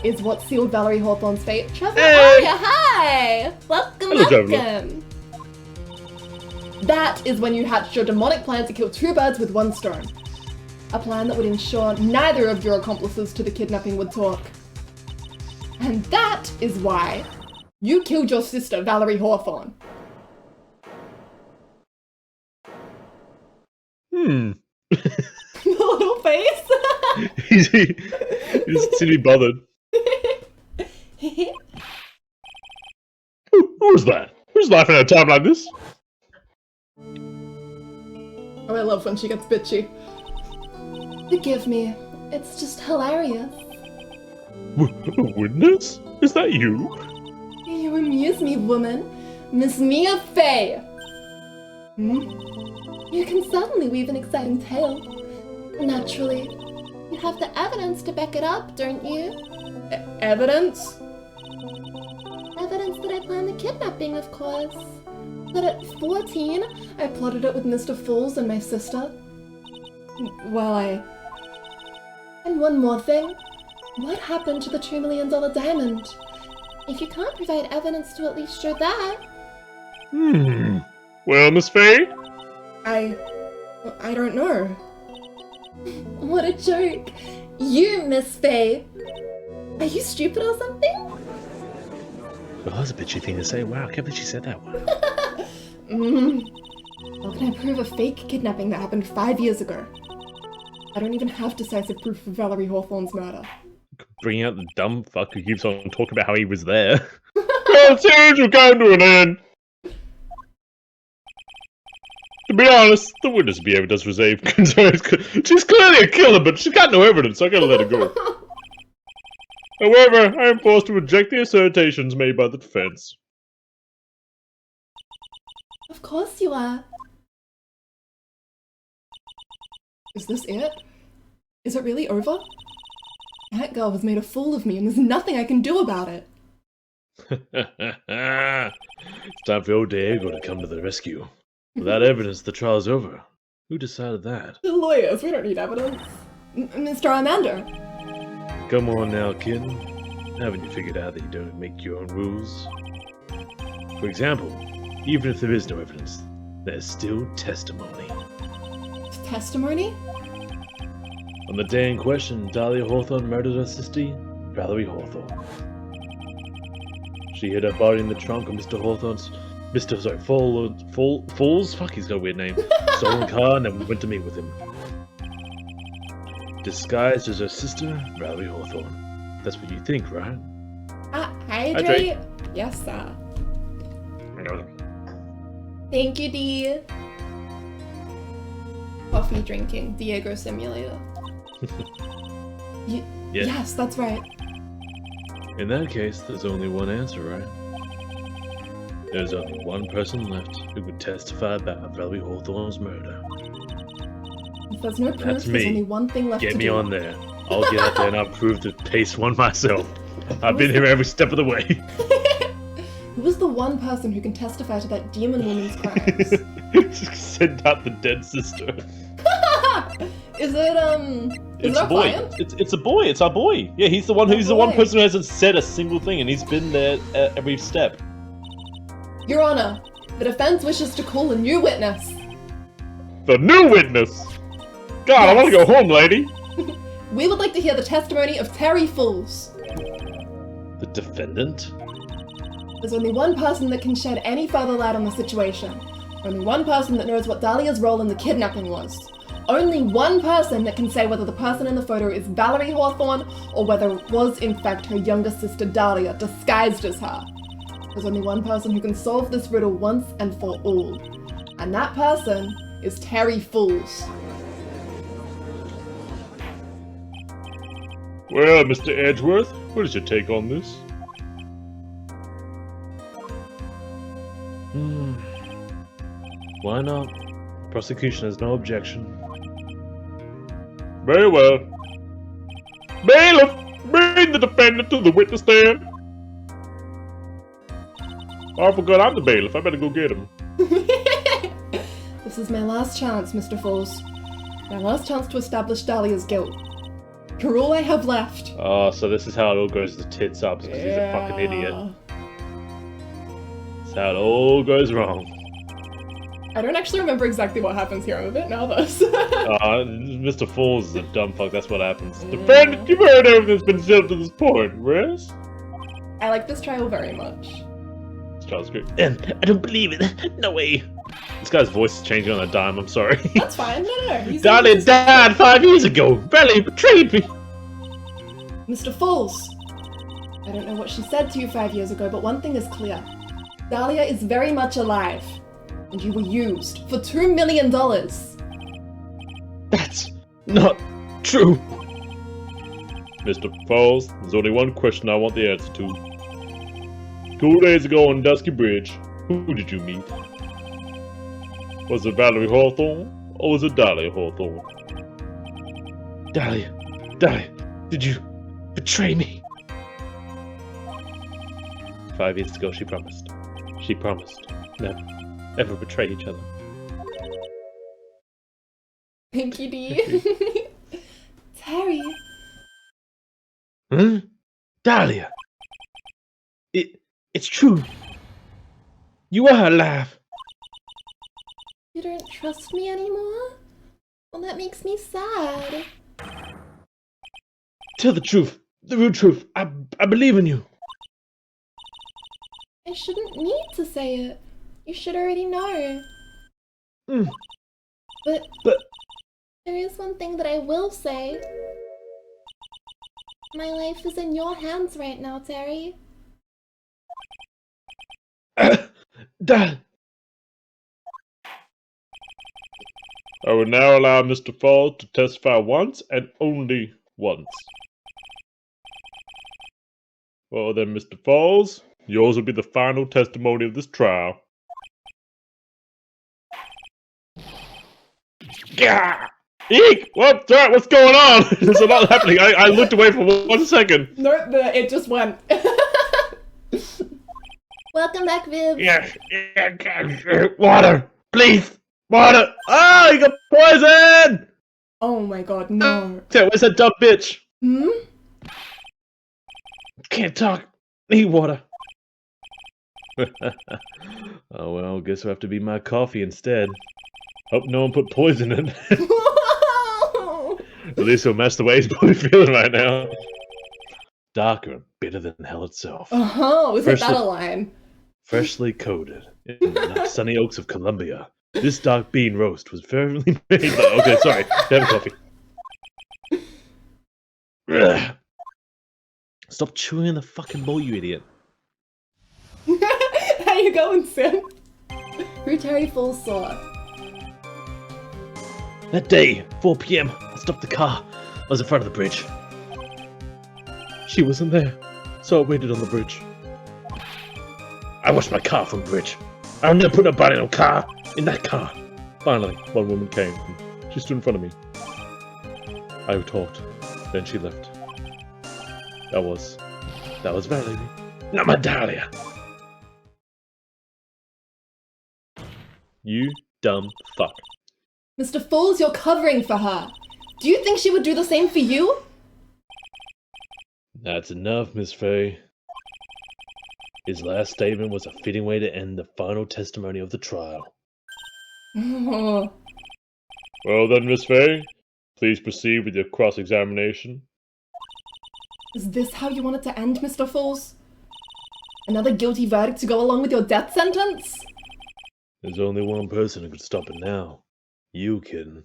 is what sealed Valerie Hawthorne's fate. Trevor, Hey! Hi! Welcome, Hello, Trevor. welcome! that is when you hatched your demonic plan to kill 2 birds with 1 stone. A plan that would ensure neither of your accomplices to the kidnapping would talk. And that is why you killed your sister, Valerie Hawthorne. The little face. He doesn't seem to be bothered. Who was that? Who's laughing at a time like this? Oh, I love when she gets bitchy. Forgive me. It's just hilarious. Witness? Is that you? You amuse me, woman. Miss Mia Fey. You can certainly weave an exciting tale. Naturally. You have the evidence to back it up, don't you? Evidence? Evidence that I planned the kidnapping, of course. That at 14, I plotted it with Mr. Fools and my sister. Well, And one more thing. What happened to the $2 million diamond? If you can't provide evidence to at least show that... Well, Miss Fey? I don't know. What a joke. You, Miss Fey. Are you stupid or something? Well, that's a bitchy thing to say. Wow, I can't believe she said that one. How can I prove a fake kidnapping that happened 5 years ago? I don't even have decisive proof of Valerie Hawthorne's murder. Bring out the dumb fuck who keeps on talking about how he was there. Well, it seems we're coming to an end. To be honest, the witness behavior does receive concerns. She's clearly a killer, but she's got no evidence, so I gotta let her go. However, I am forced to reject the assertions made by the defense. Of course you are. Is this it? Is it really over? That girl has made a fool of me, and there's nothing I can do about it. It's time for old Diego to come to the rescue. Without evidence, the trial's over. Who decided that? The lawyers, we don't need evidence. Mr. Armando. Come on now, kid. Haven't you figured out that you don't make your own rules? For example, even if there is no evidence, there's still testimony. Testimony? On the day in question, Dahlia Hawthorne murdered her sister, Valerie Hawthorne. She hid her body in the trunk of Mr. Hawthorne's... Fool's? Fuck, he's got a weird name. Stolen car and then went to meet with him. Disguised as her sister, Valerie Hawthorne. That's what you think, right? Hydrate? Hydrate. Yes, sir. Thank you, D. Coffee drinking, Diego Simulator. Yeah. Yes, that's right. In that case, there's only one answer, right? There's only one person left who could testify about Valerie Hawthorne's murder. If there's no proof, That's there's me. only one thing left Get to me do. on there. I'll get out there and I'll prove the case one myself. I've been here every step of the way. Who was the one person who can testify to that demon woman's crimes? Send out the dead sister. Is it It's our a boy. client? It's a boy. It's our boy. Yeah, he's the one. Our Who's the one boy. person who hasn't said a single thing, and he's been there at every step. Your Honor, the defense wishes to call a new witness. The new witness. God, I want to Yes. go home, lady. We would like to hear the testimony of Terry Fools. The defendant. There's only one person that can shed any further light on the situation. Only one person that knows what Dahlia's role in the kidnapping was. Only one person that can say whether the person in the photo is Valerie Hawthorne or whether it was in fact her younger sister Dahlia disguised as her. There's only one person who can solve this riddle once and for all. And that person is Terry Fools. Well, Mr. Edgeworth, what is your take on this? Why not? Prosecution has no objection. Very well. Bailiff, bring the defendant to the witness stand. Oh, I forgot I'm the bailiff. I better go get him. This is my last chance, Mr. Fools. My last chance to establish Dahlia's guilt. For all I have left. Oh, so this is how it all goes to tits up, because he's a fucking idiot. That's how it all goes wrong. I don't actually remember exactly what happens here. I'm a bit nervous. Mr. Fools is a dumb fuck, that's what happens. Defendant, you've heard everything that's been said to this point, Riz? I like this trial very much. This trial's great. I don't believe it. No way. This guy's voice is changing on a dime, I'm sorry. That's fine. No. He's Dahlia died 5 years ago. Valerie betrayed me. Mr. Fools. I don't know what she said to you 5 years ago, but one thing is clear. Dahlia is very much alive. And you were used for $2 million. That's not true. Mr. Falls, there's only one question I want the answer to. 2 days ago on Dusky Bridge, who did you meet? Was it Valerie Hawthorne, or was it Dahlia Hawthorne? Dahlia, did you betray me? 5 years ago, she promised. She promised never, ever betray each other. Thank you, D. Terry, Huh? Dahlia! It's true. You are alive. you don't trust me anymore? Well, that makes me sad. Tell the truth. The real truth. I believe in you. I shouldn't need to say it. You should already know. Mm. But But- There is one thing that I will say. My life is in your hands right now, Terry. Dad! I will now allow Mr. Falls to testify once and only once. Well then, Mr. Falls, yours will be the final testimony of this trial. Gah! Eek! What's going on? There's a lot happening. I looked away for 1 second. No, it just went. Welcome back, Viv. Water! Please! Water! Ah, you got poison! Oh my god, no. Okay, where's that dumb bitch? Hmm? Can't talk. Need water. Oh well, guess I'll have to be my coffee instead. Hope no one put poison in it. At least it'll match the way he's probably feeling right now. Darker and bitter than hell itself. Oh, isn't First that a look- line? Freshly coated in the sunny oaks of Colombia. This dark bean roast was firmly made by... Okay, sorry. Have a coffee. Ugh. Stop chewing in the fucking bowl, you idiot. How you going, Sim? Who Terry Falls saw? That day, 4 p.m., I stopped the car. I was in front of the bridge. She wasn't there, so I waited on the bridge. I washed my car from the bridge. I'll never put nobody in a car. In that car. Finally, one woman came. She stood in front of me. I talked. Then she left. That was Valerie. Not my Dahlia. You dumb fuck. Mr. Falls, you're covering for her. Do you think she would do the same for you? That's enough, Miss Faye. His last statement was a fitting way to end the final testimony of the trial. Oh. Well then, Miss Faye, please proceed with your cross-examination. Is this how you want it to end, Mr. Falls? Another guilty verdict to go along with your death sentence? There's only one person who could stop it now. You, kitten.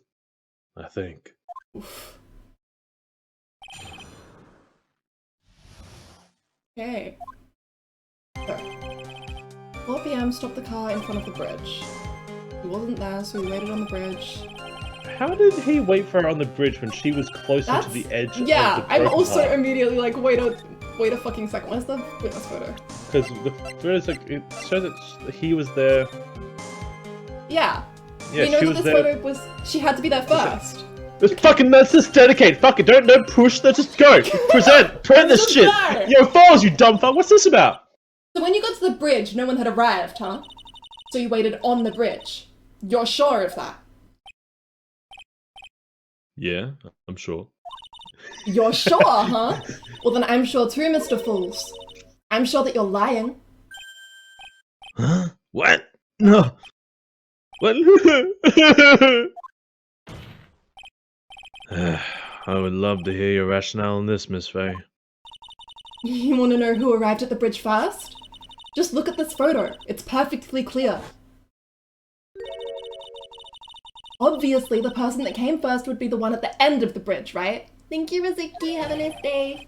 I think. Oof. Okay. So, 4 p.m. stopped the car in front of the bridge. He wasn't there, so we waited on the bridge. How did he wait for her on the bridge when she was closer That's... to the edge yeah, of the I'm broken also heart? immediately like, wait a fucking second. Where's the witness photo? Because the first, like, it shows that he was there. Yeah. Yeah, we know she that was this there. photo was... She had to be there first. Let's just dedicate. Fuck it. Don't push. Let's just go. Present this Just shit. go. Yo, Falls, you dumb fuck. What's this about? So when you got to the bridge, no one had arrived, huh? So you waited on the bridge. You're sure of that? Yeah, I'm sure. You're sure, huh? Well then I'm sure too, Mr. Falls. I'm sure that you're lying. Huh? What? No. What? I would love to hear your rationale on this, Miss Faye. You want to know who arrived at the bridge first? Just look at this photo. It's perfectly clear. Obviously, the person that came first would be the one at the end of the bridge, right? Thank you, Riziki. Have a nice day.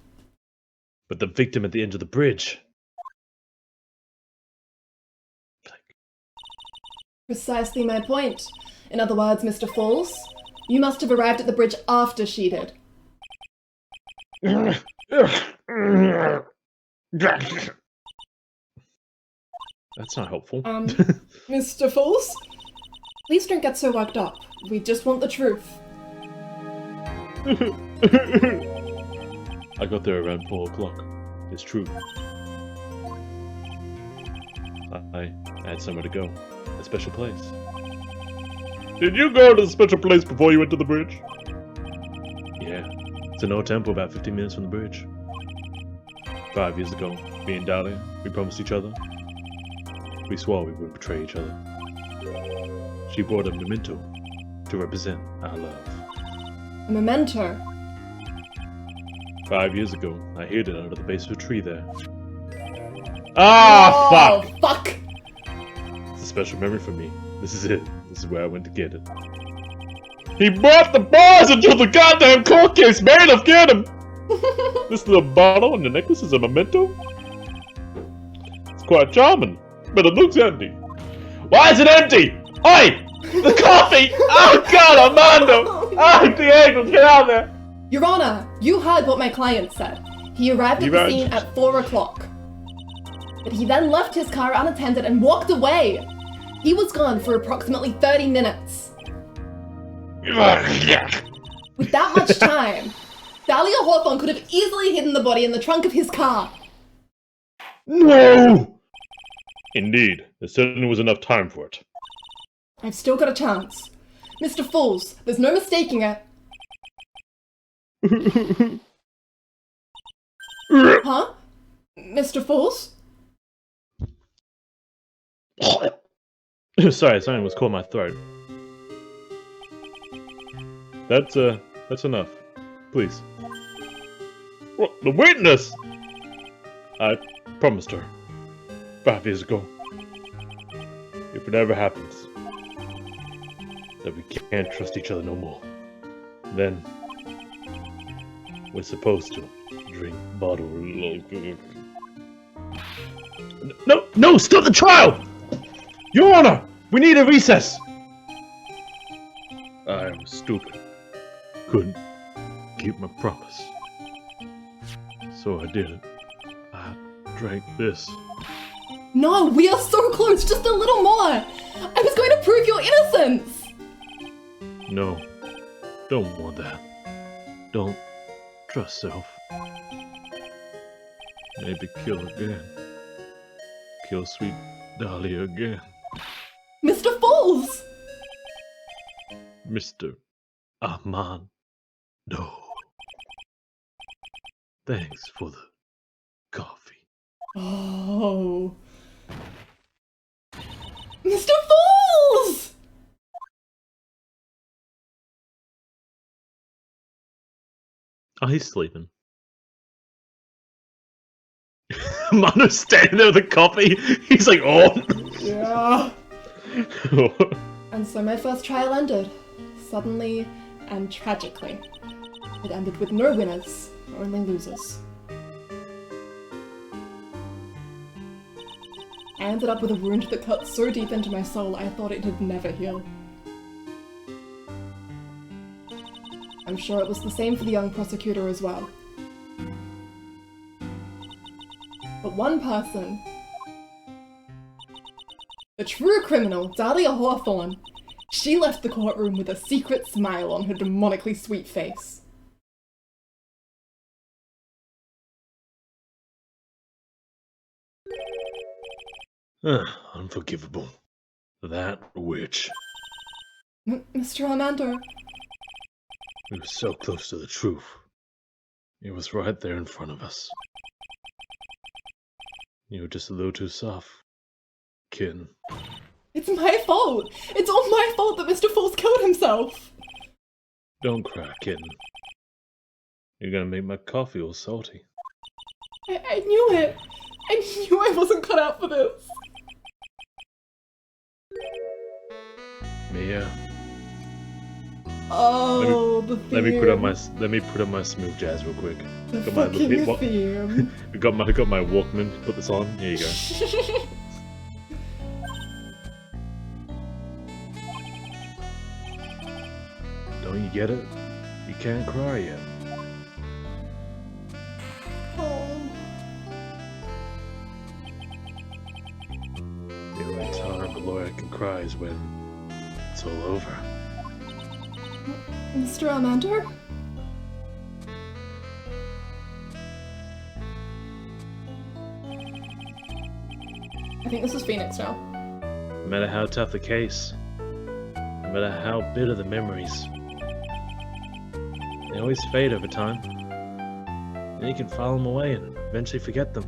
But the victim at the end of the bridge. Precisely my point. In other words, Mr. Falls, you must have arrived at the bridge after she did. That's not helpful. Mr. Falls? Please don't get so worked up. We just want the truth. I got there around 4 o'clock. It's true. I had somewhere to go. A special place. Did you go to the special place before you went to the bridge? Yeah. It's an old temple about 15 minutes from the bridge. 5 years ago, me and Dahlia, we promised each other. We swore we wouldn't betray each other. She brought a memento to represent our love. A memento. 5 years ago, I hid it under the base of a tree there. Ah, fuck! Oh, fuck! It's a special memory for me. This is it. This is where I went to get it. He brought the bars into the goddamn court case, man! Let's get him! This little bottle and the necklace is a memento? It's quite charming, but it looks empty. Why is it empty? Oi! The coffee! Oh god, Armando! Oh, Diego, get out there! Your Honor, you heard what my client said. He arrived at the scene at 4 o'clock. But he then left his car unattended and walked away. He was gone for approximately 30 minutes. With that much time, Dahlia Hawthorne could have easily hidden the body in the trunk of his car. No! Indeed, there certainly was enough time for it. I've still got a chance. Mr. Fools, there's no mistaking it. Huh? Mr. Fools? Sorry, something was caught in my throat. That's enough. Please. What, the witness? I promised her 5 years ago. If it ever happens that we can't trust each other no more, then we're supposed to drink bottled. No! Stop the trial! Your Honor, we need a recess. I was stupid. Couldn't keep my promise. So I did it. I drank this. No, we are so close, just a little more. I was going to prove your innocence. No, don't want that. Don't trust self. Maybe kill again. Kill sweet Dahlia again. Mr. Fools! Mr. Armand. No. Thanks for the coffee. Oh. Mr. Fools! Oh, he's sleeping. Armando's standing there with a coffee. He's like, oh. Yeah. And so my first trial ended. Suddenly and tragically. It ended with no winners, only losers. I ended up with a wound that cut so deep into my soul I thought it'd never heal. I'm sure it was the same for the young prosecutor as well. But one person, the true criminal, Dahlia Hawthorne, she left the courtroom with a secret smile on her demonically sweet face. Unforgivable. That witch. Mr. Armando, We were so close to the truth. It was right there in front of us. You were just a little too soft, kitten. it's my fault! It's all my fault that Mr. Fools killed himself! Don't cry, kitten. You're gonna make my coffee all salty. I knew it! I knew I wasn't cut out for this! Mia, Oh, the theme. let me put on my smooth jazz real quick. The Got my fucking little theme. I got my Walkman. Put this on. Here you go. Don't you get it? You can't cry yet. Oh. The only time a lawyer can cry is when it's all over. Mr. Armando? I think this is Phoenix now. No matter how tough the case, no matter how bitter the memories, they always fade over time. And you can file them away and eventually forget them.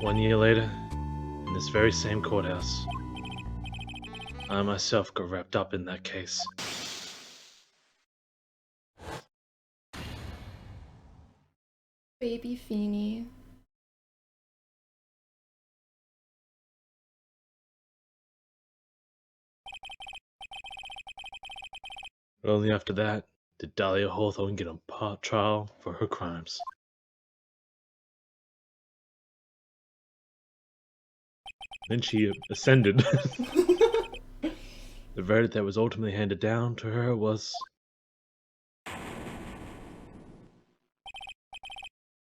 One year later, in this very same courthouse, I myself got wrapped up in that case. Baby Feeny. But only after that did Dahlia Hawthorne get a part trial for her crimes. Then she ascended. The verdict that was ultimately handed down to her was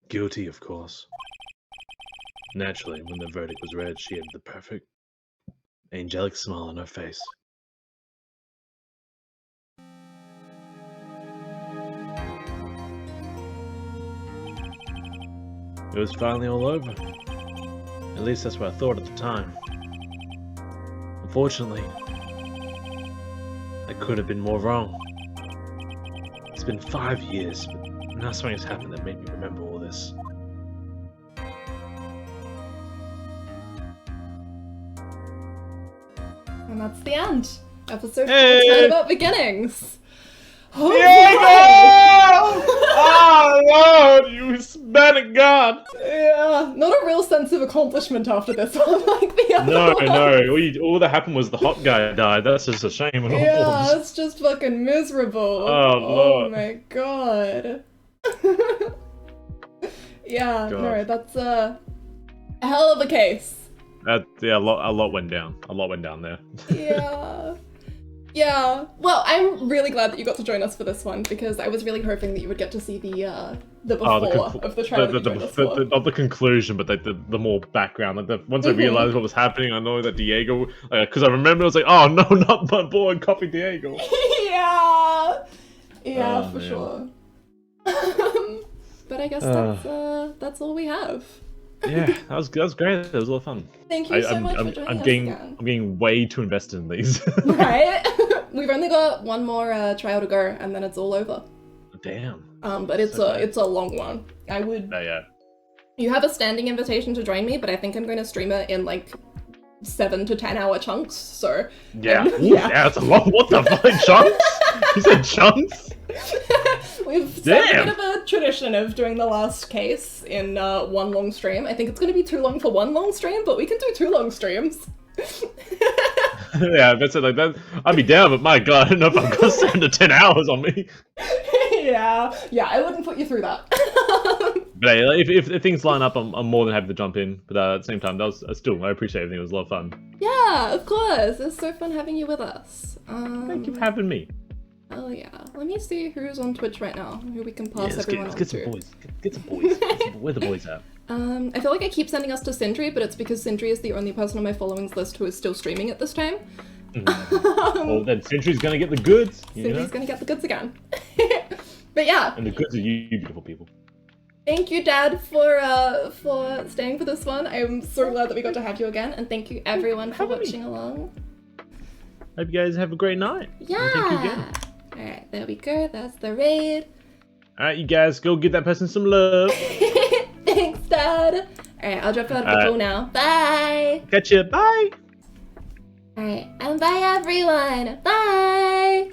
guilty, of course. Naturally, when the verdict was read, she had the perfect, angelic smile on her face. It was finally all over. At least that's what I thought at the time. Unfortunately, I could have been more wrong. It's been 5 years, but now something has happened that made me remember all this. And that's the end. Episode 4 Hey! about beginnings. Oh, Diego! Oh Lord, you Hispanic god! yeah, not a real sense of accomplishment after this one, like the other No, one. no. All that happened was the hot guy died. That's just a shame. Yeah, it's just fucking miserable. Oh, Lord. my god. Yeah, no, God. that's a hell of a case. Yeah, a lot went down. A lot went down there. Yeah. Yeah. Well, I'm really glad that you got to join us for this one because I was really hoping that you would get to see the before of the trailer that you joined us for. Not the conclusion, but the more background. Like once I realized what was happening, I know that Diego. Because I remember, I was like, oh no, not my boy, copy Diego. Yeah. Yeah, Oh, for man. sure. But I guess that's all we have. Yeah, that was great. That was a lot of fun. Thank you so much for joining I'm us getting again. I'm getting way too invested in these. Right? We've only got one more trial to go, and then it's all over. Damn. But it's So it's a long one. I would. Yeah. You have a standing invitation to join me, but I think I'm going to stream it in like 7 to 10 hour chunks. So Yeah. Ooh, Yeah. yeah, that's a lot. What the fuck, chunks? You said chunks? we've started a Damn. bit of a tradition of doing the last case in one long stream. I think it's going to be too long for one long stream, but we can do 2 long streams. Yeah, that's it. Like that, I'd be down, but my god, I don't know if I've got 7 to 10 hours on me. Yeah, I wouldn't put you through that. But hey, if things line up, I'm more than happy to jump in. But at the same time, that was I appreciate everything. It was a lot of fun. Yeah, of course. It's so fun having you with us. Thank you for having me. Oh yeah. Let me see who's on Twitch right now, who we can pass everyone let's get on some to. boys. Get some boys. Where the boys at? I feel like I keep sending us to Sindri, but it's because Sindri is the only person on my followings list who is still streaming at this time. Well, then Sentry's gonna get the goods. You know? Sindri's gonna get the goods again. But yeah, And the goods are you beautiful people. thank you, Dad, for staying for this one. I'm so glad that we got to have you again, and thank you everyone for having me. watching along. Hope you guys have a great night. Yeah. Thank you again. All right, there we go. That's the raid. All right, you guys go give that person some love. Thanks, Dad. All right, I'll drop out of the All right. call now. Bye. Catch ya. Bye. All right, and bye everyone. Bye.